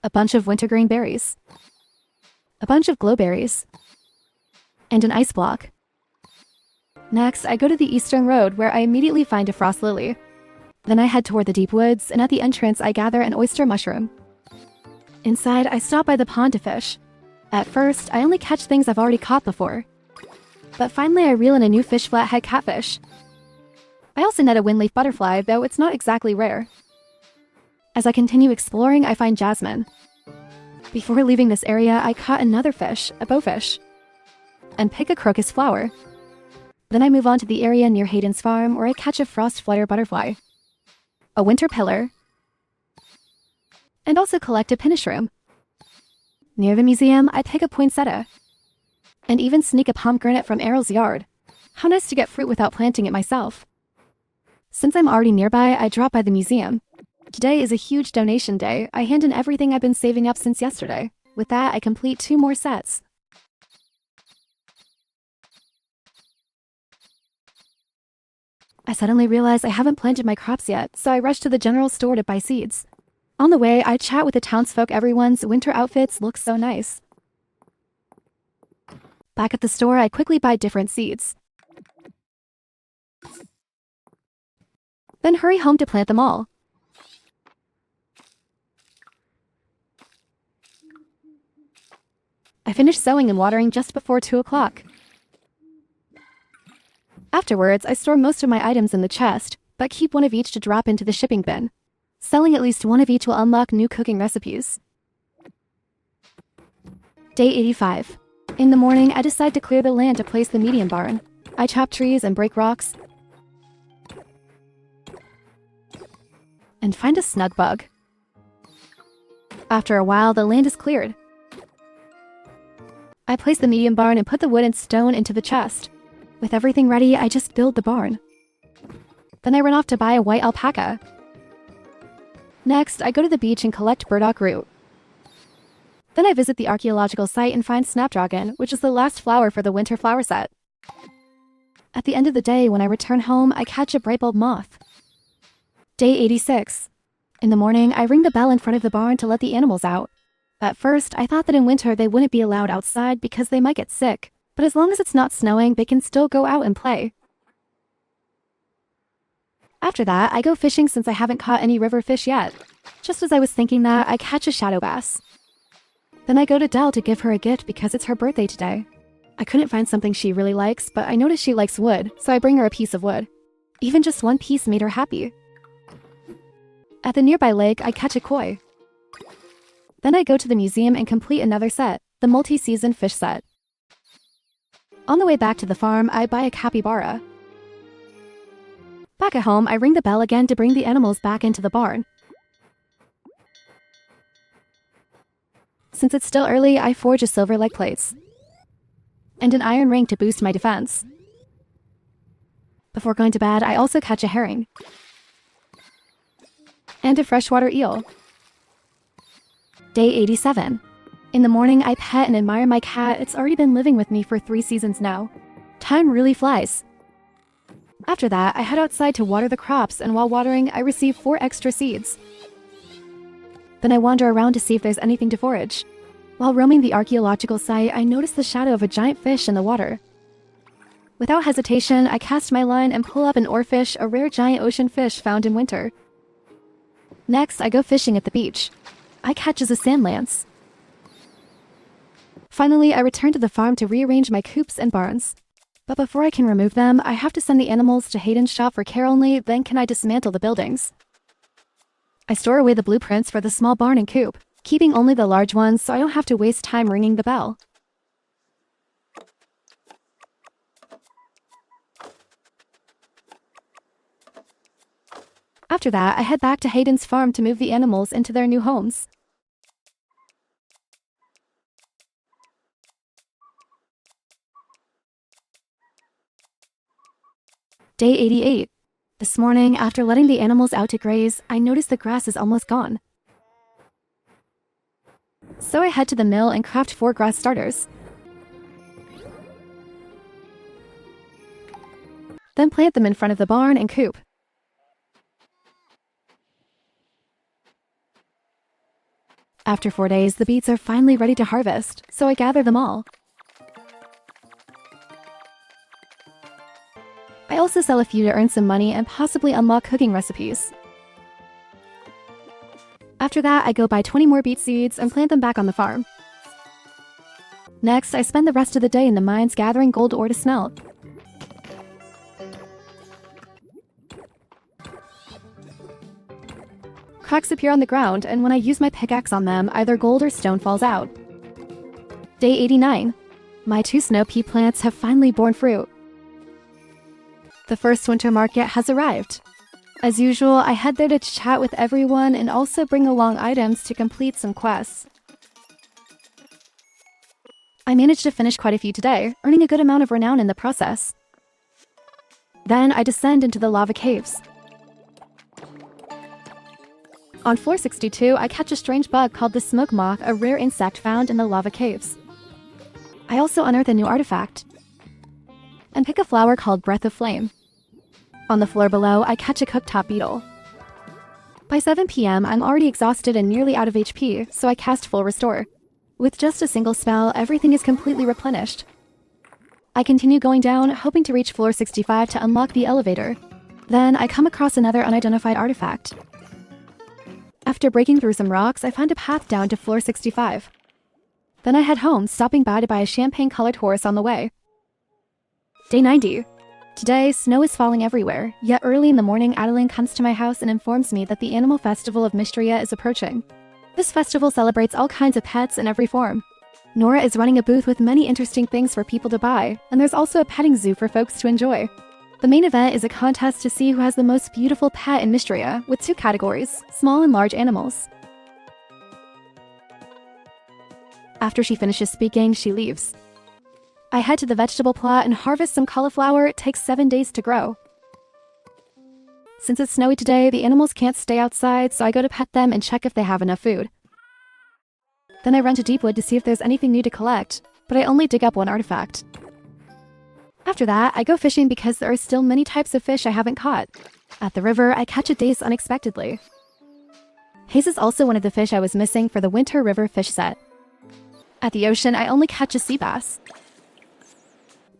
a bunch of wintergreen berries, a bunch of glowberries, and an ice block. Next, I go to the eastern road where I immediately find a frost lily. Then I head toward the deep woods, and at the entrance I gather an oyster mushroom. Inside, I stop by the pond to fish. At first, I only catch things I've already caught before. But finally I reel in a new fish, flathead catfish. I also net a windleaf butterfly, though it's not exactly rare. As I continue exploring, I find jasmine. Before leaving this area, I caught another fish, a bowfish, and pick a crocus flower. Then I move on to the area near Hayden's farm where I catch a frost flutter butterfly, a winter pillar, and also collect a pinishroom. Near the museum, I pick a poinsettia, and even sneak a pomegranate from Errol's yard. How nice to get fruit without planting it myself. Since I'm already nearby, I drop by the museum. Today is a huge donation day. I hand in everything I've been saving up since yesterday. With that, I complete 2 more sets. I suddenly realize I haven't planted my crops yet, so I rush to the general store to buy seeds. On the way, I chat with the townsfolk. Everyone's winter outfits look so nice. Back at the store, I quickly buy different seeds, then hurry home to plant them all. I finish sowing and watering just before 2 o'clock. Afterwards, I store most of my items in the chest, but keep one of each to drop into the shipping bin. Selling at least one of each will unlock new cooking recipes. Day 85. In the morning, I decide to clear the land to place the medium barn. I chop trees and break rocks, and find a snug bug. After a while, the land is cleared. I place the medium barn and put the wood and stone into the chest. With everything ready, I just build the barn. Then I run off to buy a white alpaca. Next, I go to the beach and collect burdock root. Then I visit the archaeological site and find snapdragon, which is the last flower for the winter flower set. At the end of the day, when I return home, I catch a bright bulb moth. Day 86. In the morning, I ring the bell in front of the barn to let the animals out. At first, I thought that in winter they wouldn't be allowed outside because they might get sick, but as long as it's not snowing, they can still go out and play. After that, I go fishing since I haven't caught any river fish yet. Just as I was thinking that, I catch a shadow bass. Then I go to Dell to give her a gift because it's her birthday today. I couldn't find something she really likes, but I noticed she likes wood, so I bring her a piece of wood. Even just one piece made her happy. At the nearby lake, I catch a koi. Then I go to the museum and complete another set, the multi-season fish set. On the way back to the farm, I buy a capybara. Back at home, I ring the bell again to bring the animals back into the barn. Since it's still early, I forge a silver leg plates and an iron ring to boost my defense. Before going to bed, I also catch a herring and a freshwater eel. Day 87. In the morning, I pet and admire my cat. It's already been living with me for 3 seasons now. Time really flies. After that, I head outside to water the crops, and while watering, I receive 4 extra seeds. Then I wander around to see if there's anything to forage. While roaming the archaeological site, I notice the shadow of a giant fish in the water. Without hesitation, I cast my line and pull up an oarfish, a rare giant ocean fish found in winter. Next, I go fishing at the beach. I catch a sand lance. Finally, I return to the farm to rearrange my coops and barns. But before I can remove them, I have to send the animals to Hayden's shop for care only, then can I dismantle the buildings. I store away the blueprints for the small barn and coop, keeping only the large ones so I don't have to waste time ringing the bell. After that, I head back to Hayden's farm to move the animals into their new homes. Day 88. This morning, after letting the animals out to graze, I notice the grass is almost gone. So I head to the mill and craft 4 grass starters. Then plant them in front of the barn and coop. After 4 days, the beets are finally ready to harvest, so I gather them all. I also sell a few to earn some money and possibly unlock cooking recipes. After that, I go buy 20 more beet seeds and plant them back on the farm. Next, I spend the rest of the day in the mines gathering gold ore to smelt. Cracks appear on the ground, and when I use my pickaxe on them, either gold or stone falls out. Day 89. My 2 snow pea plants have finally borne fruit. The first winter market has arrived. As usual, I head there to chat with everyone and also bring along items to complete some quests. I managed to finish quite a few today, earning a good amount of renown in the process. Then I descend into the lava caves. On floor 62, I catch a strange bug called the smoke moth, a rare insect found in the lava caves. I also unearth a new artifact and pick a flower called Breath of Flame. On the floor below, I catch a cooktop beetle. By 7 p.m., I'm already exhausted and nearly out of HP, so I cast Full Restore. With just a single spell, everything is completely replenished. I continue going down, hoping to reach floor 65 to unlock the elevator. Then, I come across another unidentified artifact. After breaking through some rocks, I find a path down to floor 65. Then I head home, stopping by to buy a champagne-colored horse on the way. Day 90. Today, snow is falling everywhere, yet early in the morning Adeline comes to my house and informs me that the animal festival of Mistria is approaching. This festival celebrates all kinds of pets in every form. Nora is running a booth with many interesting things for people to buy, and there's also a petting zoo for folks to enjoy. The main event is a contest to see who has the most beautiful pet in Mistria, with 2 categories, small and large animals. After she finishes speaking, she leaves. I head to the vegetable plot and harvest some cauliflower. It takes 7 days to grow. Since it's snowy today, the animals can't stay outside, so I go to pet them and check if they have enough food. Then I run to Deepwood to see if there's anything new to collect, but I only dig up 1 artifact. After that, I go fishing because there are still many types of fish I haven't caught. At the river, I catch a dace unexpectedly. Haze is also one of the fish I was missing for the Winter River fish set. At the ocean, I only catch a sea bass.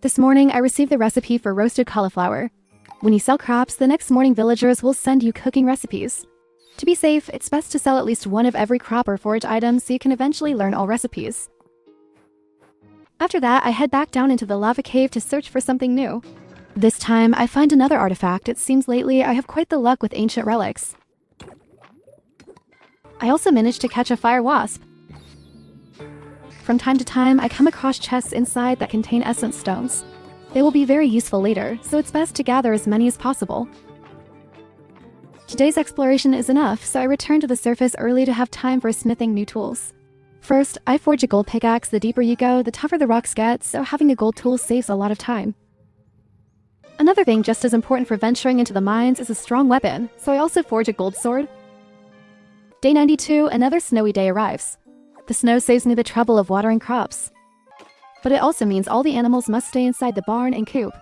This morning, I received the recipe for roasted cauliflower. When you sell crops, the next morning villagers will send you cooking recipes. To be safe, it's best to sell at least 1 of every crop or forage item so you can eventually learn all recipes. After that, I head back down into the lava cave to search for something new. This time, I find another artifact. It seems lately I have quite the luck with ancient relics. I also managed to catch a fire wasp. From time to time, I come across chests inside that contain essence stones. They will be very useful later, so it's best to gather as many as possible. Today's exploration is enough, so I return to the surface early to have time for smithing new tools. First, I forge a gold pickaxe. The deeper you go, the tougher the rocks get, so having a gold tool saves a lot of time. Another thing just as important for venturing into the mines is a strong weapon, so I also forge a gold sword. Day 92, another snowy day arrives. The snow saves me the trouble of watering crops. But it also means all the animals must stay inside the barn and coop.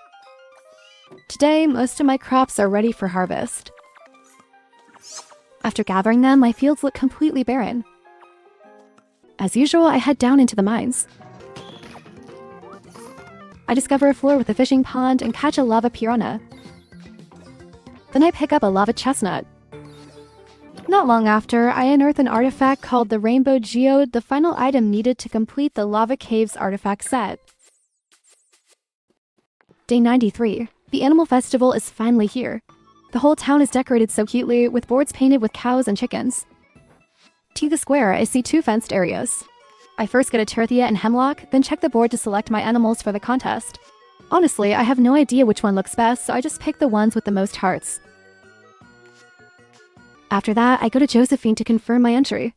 Today, most of my crops are ready for harvest. After gathering them, my fields look completely barren. As usual, I head down into the mines. I discover a floor with a fishing pond and catch a lava piranha. Then I pick up a lava chestnut. Not long after, I unearth an artifact called the Rainbow Geode, the final item needed to complete the Lava Caves artifact set. Day 93. The Animal Festival is finally here. The whole town is decorated so cutely, with boards painted with cows and chickens. To the square, I see 2 fenced areas. I first get a Terthia and Hemlock, then check the board to select my animals for the contest. Honestly, I have no idea which one looks best, so I just pick the ones with the most hearts. After that, I go to Josephine to confirm my entry.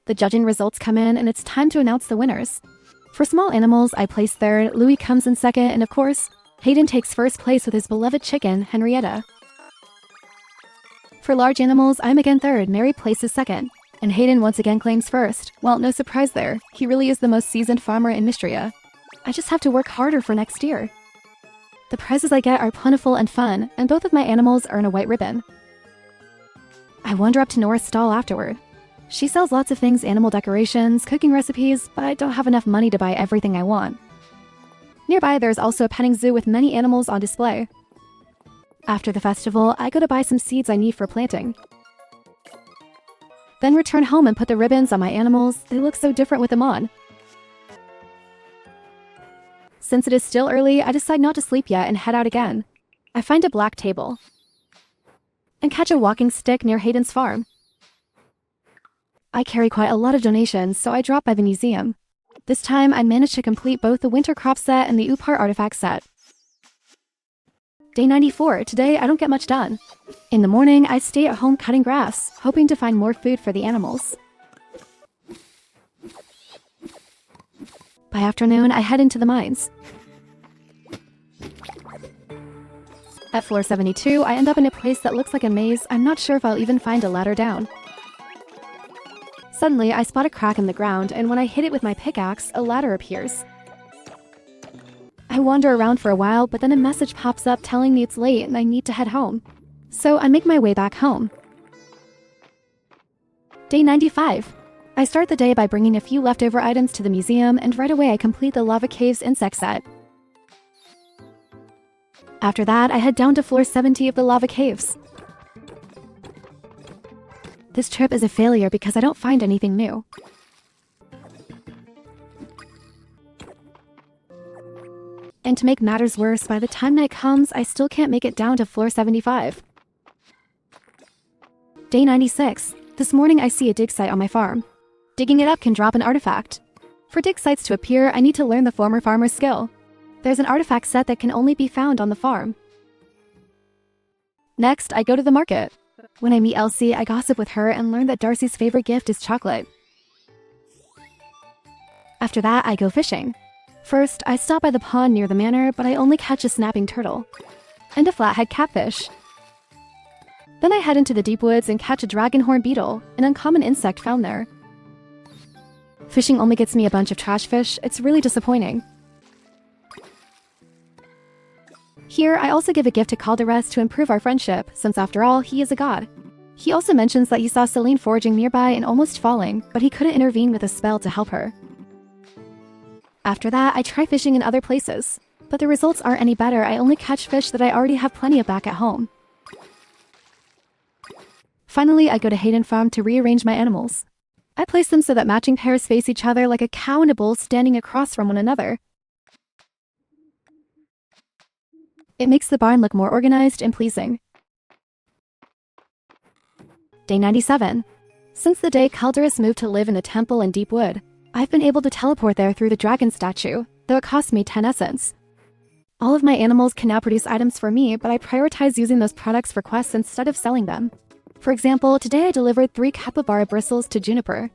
The judging results come in, and it's time to announce the winners. For small animals, I place 3rd, Louis comes in 2nd, and of course, Hayden takes 1st place with his beloved chicken, Henrietta. For large animals, I'm again 3rd, Mary places 2nd, and Hayden once again claims 1st. Well, no surprise there, he really is the most seasoned farmer in Mistria. I just have to work harder for next year. The prizes I get are plentiful and fun, and both of my animals earn a white ribbon. I wander up to Nora's stall afterward. She sells lots of things, animal decorations, cooking recipes, but I don't have enough money to buy everything I want. Nearby, there's also a petting zoo with many animals on display. After the festival, I go to buy some seeds I need for planting. Then return home and put the ribbons on my animals. They look so different with them on. Since it is still early, I decide not to sleep yet and head out again. I find a black table and catch a walking stick near Hayden's farm. I carry quite a lot of donations, so I drop by the museum. This time, I managed to complete both the winter crop set and the Upar artifact set. Day 94. Today, I don't get much done. In the morning, I stay at home cutting grass, hoping to find more food for the animals. By afternoon, I head into the mines. At floor 72, I end up in a place that looks like a maze. I'm not sure if I'll even find a ladder down. Suddenly, I spot a crack in the ground, and when I hit it with my pickaxe, a ladder appears. I wander around for a while, but then a message pops up telling me it's late and I need to head home. So I make my way back home. Day 95. I start the day by bringing a few leftover items to the museum, and right away I complete the Lava Caves insect set. After that, I head down to floor 70 of the Lava Caves. This trip is a failure because I don't find anything new. And to make matters worse, by the time night comes, I still can't make it down to floor 75. Day 96. This morning I see a dig site on my farm. Digging it up can drop an artifact. For dig sites to appear, I need to learn the former farmer's skill. There's an artifact set that can only be found on the farm. Next, I go to the market. When I meet Elsie, I gossip with her and learn that Darcy's favorite gift is chocolate. After that, I go fishing. First, I stop by the pond near the manor, but I only catch a snapping turtle and a flathead catfish. Then I head into the deep woods and catch a dragonhorn beetle, an uncommon insect found there. Fishing only gets me a bunch of trash fish. It's really disappointing. Here, I also give a gift to Calderes to improve our friendship, since after all, he is a god. He also mentions that he saw Celine foraging nearby and almost falling, but he couldn't intervene with a spell to help her. After that, I try fishing in other places, but the results aren't any better. I only catch fish that I already have plenty of back at home. Finally, I go to Hayden Farm to rearrange my animals. I place them so that matching pairs face each other like a cow and a bull standing across from one another. It makes the barn look more organized and pleasing. Day 97. Since the day Calderes moved to live in the temple in Deepwood, I've been able to teleport there through the dragon statue, though it cost me 10 essence. All of my animals can now produce items for me, but I prioritize using those products for quests instead of selling them. For example, today I delivered 3 capybara bristles to Juniper.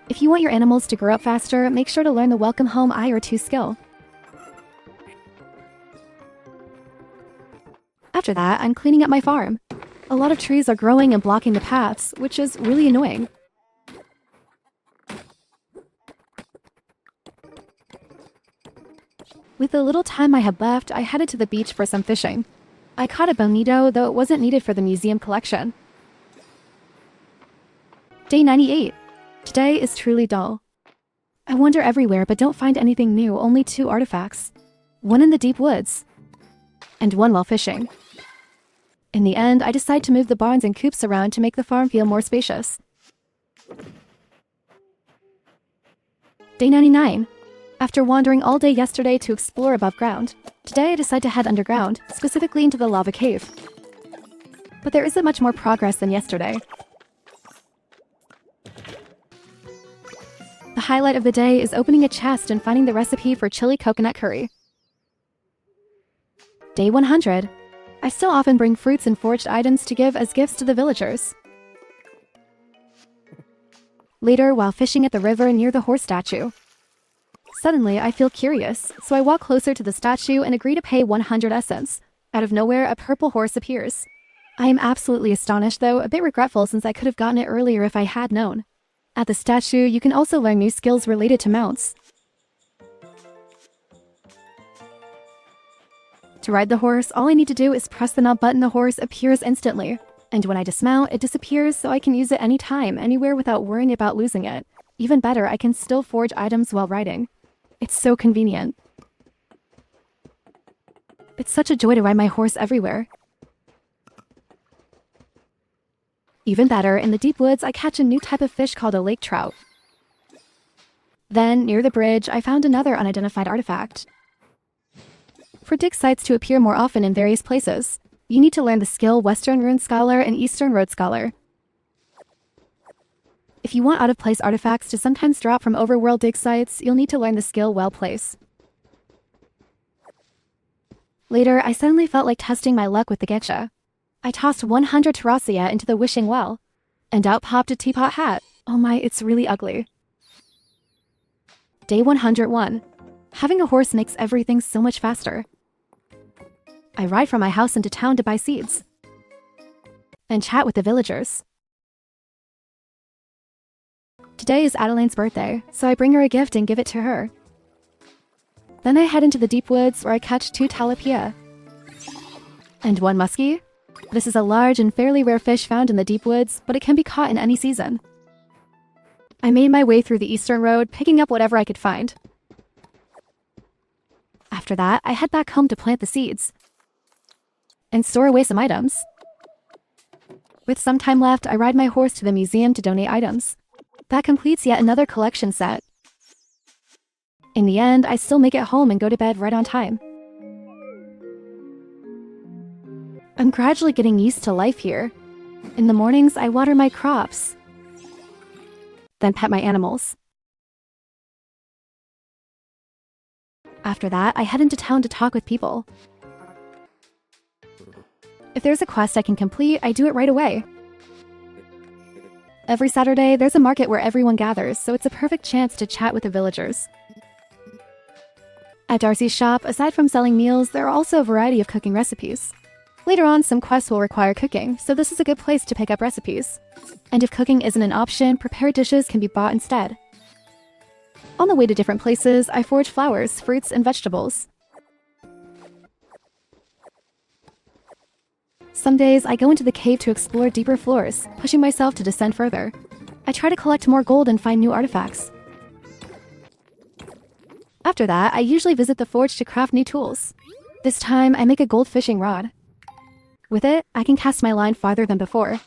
If you want your animals to grow up faster, make sure to learn the Welcome Home I or 2 skill. After that, I'm cleaning up my farm. A lot of trees are growing and blocking the paths, which is really annoying. With the little time I had left, I headed to the beach for some fishing. I caught a bonito, though it wasn't needed for the museum collection. Day 98. Today is truly dull. I wander everywhere but don't find anything new, only 2 artifacts. One in the deep woods, and one while fishing. In the end, I decide to move the barns and coops around to make the farm feel more spacious. Day 99. After wandering all day yesterday to explore above ground, today I decide to head underground, specifically into the lava cave. But there isn't much more progress than yesterday. The highlight of the day is opening a chest and finding the recipe for chili coconut curry. Day 100. I still often bring fruits and foraged items to give as gifts to the villagers. Later, while fishing at the river near the horse statue, suddenly I feel curious, so I walk closer to the statue and agree to pay 100 essence. Out of nowhere, a purple horse appears. I am absolutely astonished, though a bit regretful since I could have gotten it earlier if I had known. At the statue, you can also learn new skills related to mounts. To ride the horse, all I need to do is press the knob button. The horse appears instantly. And when I dismount, it disappears so I can use it anytime, anywhere without worrying about losing it. Even better, I can still forge items while riding. It's so convenient. It's such a joy to ride my horse everywhere. Even better, in the deep woods, I catch a new type of fish called a lake trout. Then, near the bridge, I found another unidentified artifact. For dig sites to appear more often in various places, you need to learn the skill Western Rune Scholar and Eastern Road Scholar. If you want out-of-place artifacts to sometimes drop from overworld dig sites, you'll need to learn the skill Well Place. Later, I suddenly felt like testing my luck with the geisha. I tossed 100 terracia into the wishing well, and out popped a teapot hat. Oh my, it's really ugly. Day 101. Having a horse makes everything so much faster. I ride from my house into town to buy seeds and chat with the villagers. Today is Adelaine's birthday, so I bring her a gift and give it to her. Then I head into the deep woods where I catch 2 talapia and 1 muskie. This is a large and fairly rare fish found in the deep woods, but it can be caught in any season. I made my way through the eastern road, picking up whatever I could find. After that, I head back home to plant the seeds and store away some items. With some time left, I ride my horse to the museum to donate items. That completes yet another collection set. In the end, I still make it home and go to bed right on time. I'm gradually getting used to life here. In the mornings, I water my crops then pet my animals. After that, I head into town to talk with people. If there's a quest I can complete, I do it right away. Every Saturday, there's a market where everyone gathers, so it's a perfect chance to chat with the villagers. At Darcy's shop, aside from selling meals, there are also a variety of cooking recipes. Later on, some quests will require cooking, so this is a good place to pick up recipes. And if cooking isn't an option, prepared dishes can be bought instead. On the way to different places, I forage flowers, fruits, and vegetables. Some days, I go into the cave to explore deeper floors, pushing myself to descend further. I try to collect more gold and find new artifacts. After that, I usually visit the forge to craft new tools. This time, I make a gold fishing rod. With it, I can cast my line farther than before.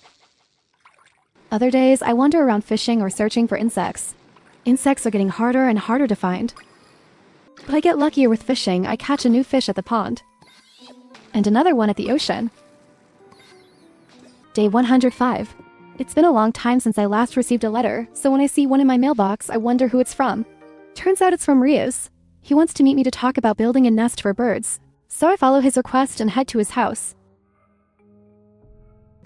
Other days, I wander around fishing or searching for insects. Insects are getting harder and harder to find. But I get luckier with fishing. I catch a new fish at the pond. And another one at the ocean. Day 105. It's been a long time since I last received a letter, so when I see one in my mailbox, I wonder who it's from. Turns out it's from Riaz. He wants to meet me to talk about building a nest for birds. So I follow his request and head to his house.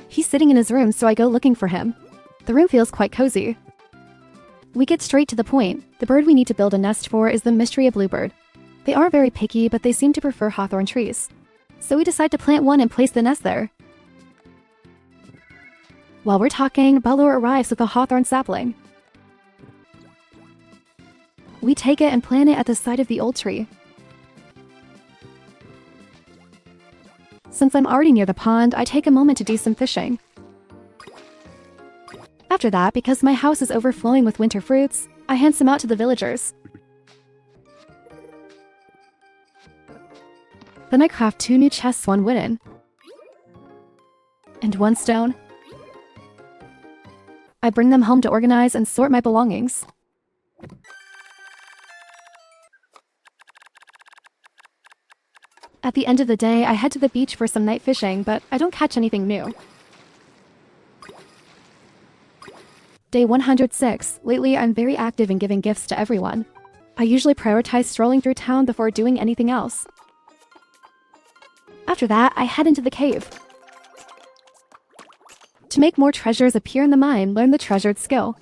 He's sitting in his room, so I go looking for him. The room feels quite cozy. We get straight to the point. The bird we need to build a nest for is the Mistria bluebird. They aren't very picky, but they seem to prefer hawthorn trees. So we decide to plant one and place the nest there. While we're talking, Balor arrives with a hawthorn sapling. We take it and plant it at the side of the old tree. Since I'm already near the pond, I take a moment to do some fishing. After that, because my house is overflowing with winter fruits, I hand some out to the villagers. Then I craft 2 new chests, 1 wooden, and 1 stone. I bring them home to organize and sort my belongings. At the end of the day, I head to the beach for some night fishing, but I don't catch anything new. Day 106. Lately, I'm very active in giving gifts to everyone. I usually prioritize strolling through town before doing anything else. After that, I head into the cave. To make more treasures appear in the mine, learn the treasured skill.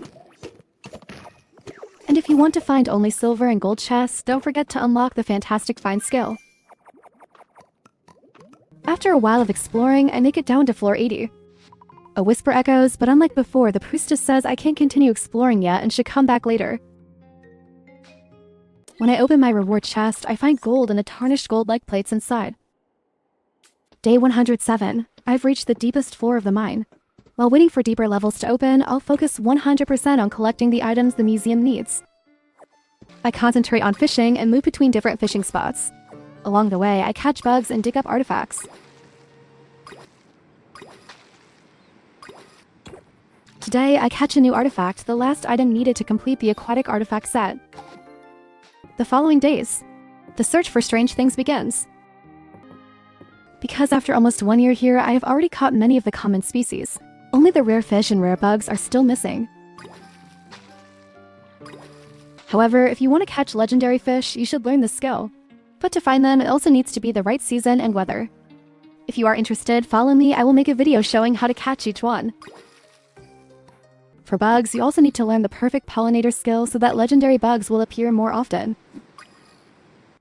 And if you want to find only silver and gold chests, don't forget to unlock the fantastic find skill. After a while of exploring, I make it down to floor 80. A whisper echoes, but unlike before, the priestess says I can't continue exploring yet and should come back later. When I open my reward chest, I find gold and a tarnished gold leg plates inside. Day 107. I've reached the deepest floor of the mine. While waiting for deeper levels to open, I'll focus 100% on collecting the items the museum needs. I concentrate on fishing and move between different fishing spots. Along the way, I catch bugs and dig up artifacts. Today, I catch a new artifact, the last item needed to complete the aquatic artifact set. The following days, the search for strange things begins. Because after almost 1 year here, I have already caught many of the common species. Only the rare fish and rare bugs are still missing. However, if you want to catch legendary fish, you should learn this skill. But to find them, it also needs to be the right season and weather. If you are interested, follow me. I will make a video showing how to catch each one. For bugs, you also need to learn the perfect pollinator skill so that legendary bugs will appear more often.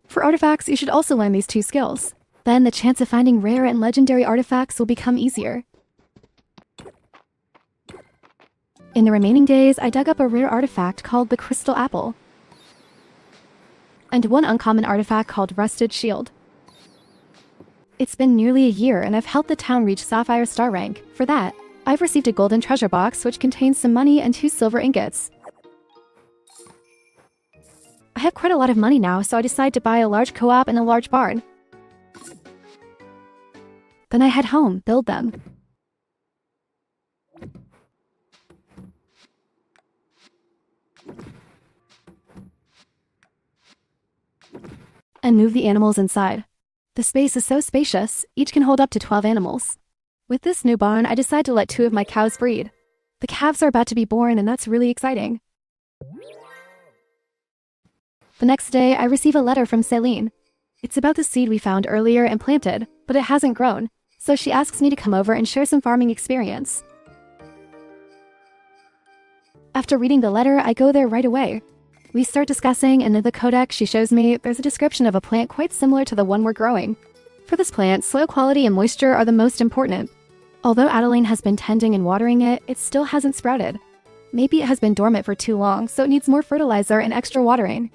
For artifacts, you should also learn these 2 skills. Then the chance of finding rare and legendary artifacts will become easier. In the remaining days, I dug up a rare artifact called the Crystal Apple, and 1 uncommon artifact called Rusted Shield. It's been nearly a year and I've helped the town reach Sapphire Star rank. For that, I've received a golden treasure box which contains some money and 2 silver ingots. I have quite a lot of money now, so I decide to buy a large co-op and a large barn. Then I head home, build them. And move the animals inside. The space is so spacious, each can hold up to 12 animals. With this new barn, I decide to let 2 of my cows breed. The calves are about to be born and that's really exciting. The next day, I receive a letter from Celine. It's about the seed we found earlier and planted, but it hasn't grown, so she asks me to come over and share some farming experience. After reading the letter, I go there right away. We start discussing, and in the codex she shows me, there's a description of a plant quite similar to the one we're growing. For this plant, soil quality and moisture are the most important. Although Adeline has been tending and watering it, it still hasn't sprouted. Maybe it has been dormant for too long, so it needs more fertilizer and extra watering.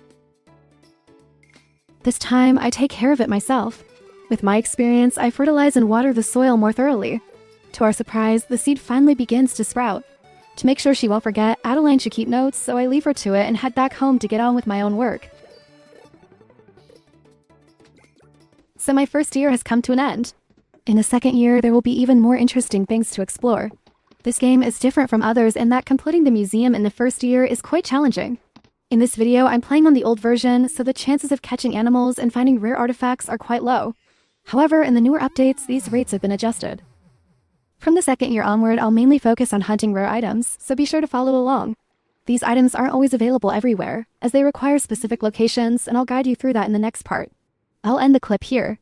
This time, I take care of it myself. With my experience, I fertilize and water the soil more thoroughly. To our surprise, the seed finally begins to sprout. To make sure she won't forget, Adeline should keep notes, so I leave her to it and head back home to get on with my own work. So my first year has come to an end. In the second year, there will be even more interesting things to explore. This game is different from others in that completing the museum in the first year is quite challenging. In this video, I'm playing on the old version, so the chances of catching animals and finding rare artifacts are quite low. However, in the newer updates, these rates have been adjusted. From the second year onward, I'll mainly focus on hunting rare items, so be sure to follow along. These items aren't always available everywhere, as they require specific locations, and I'll guide you through that in the next part. I'll end the clip here.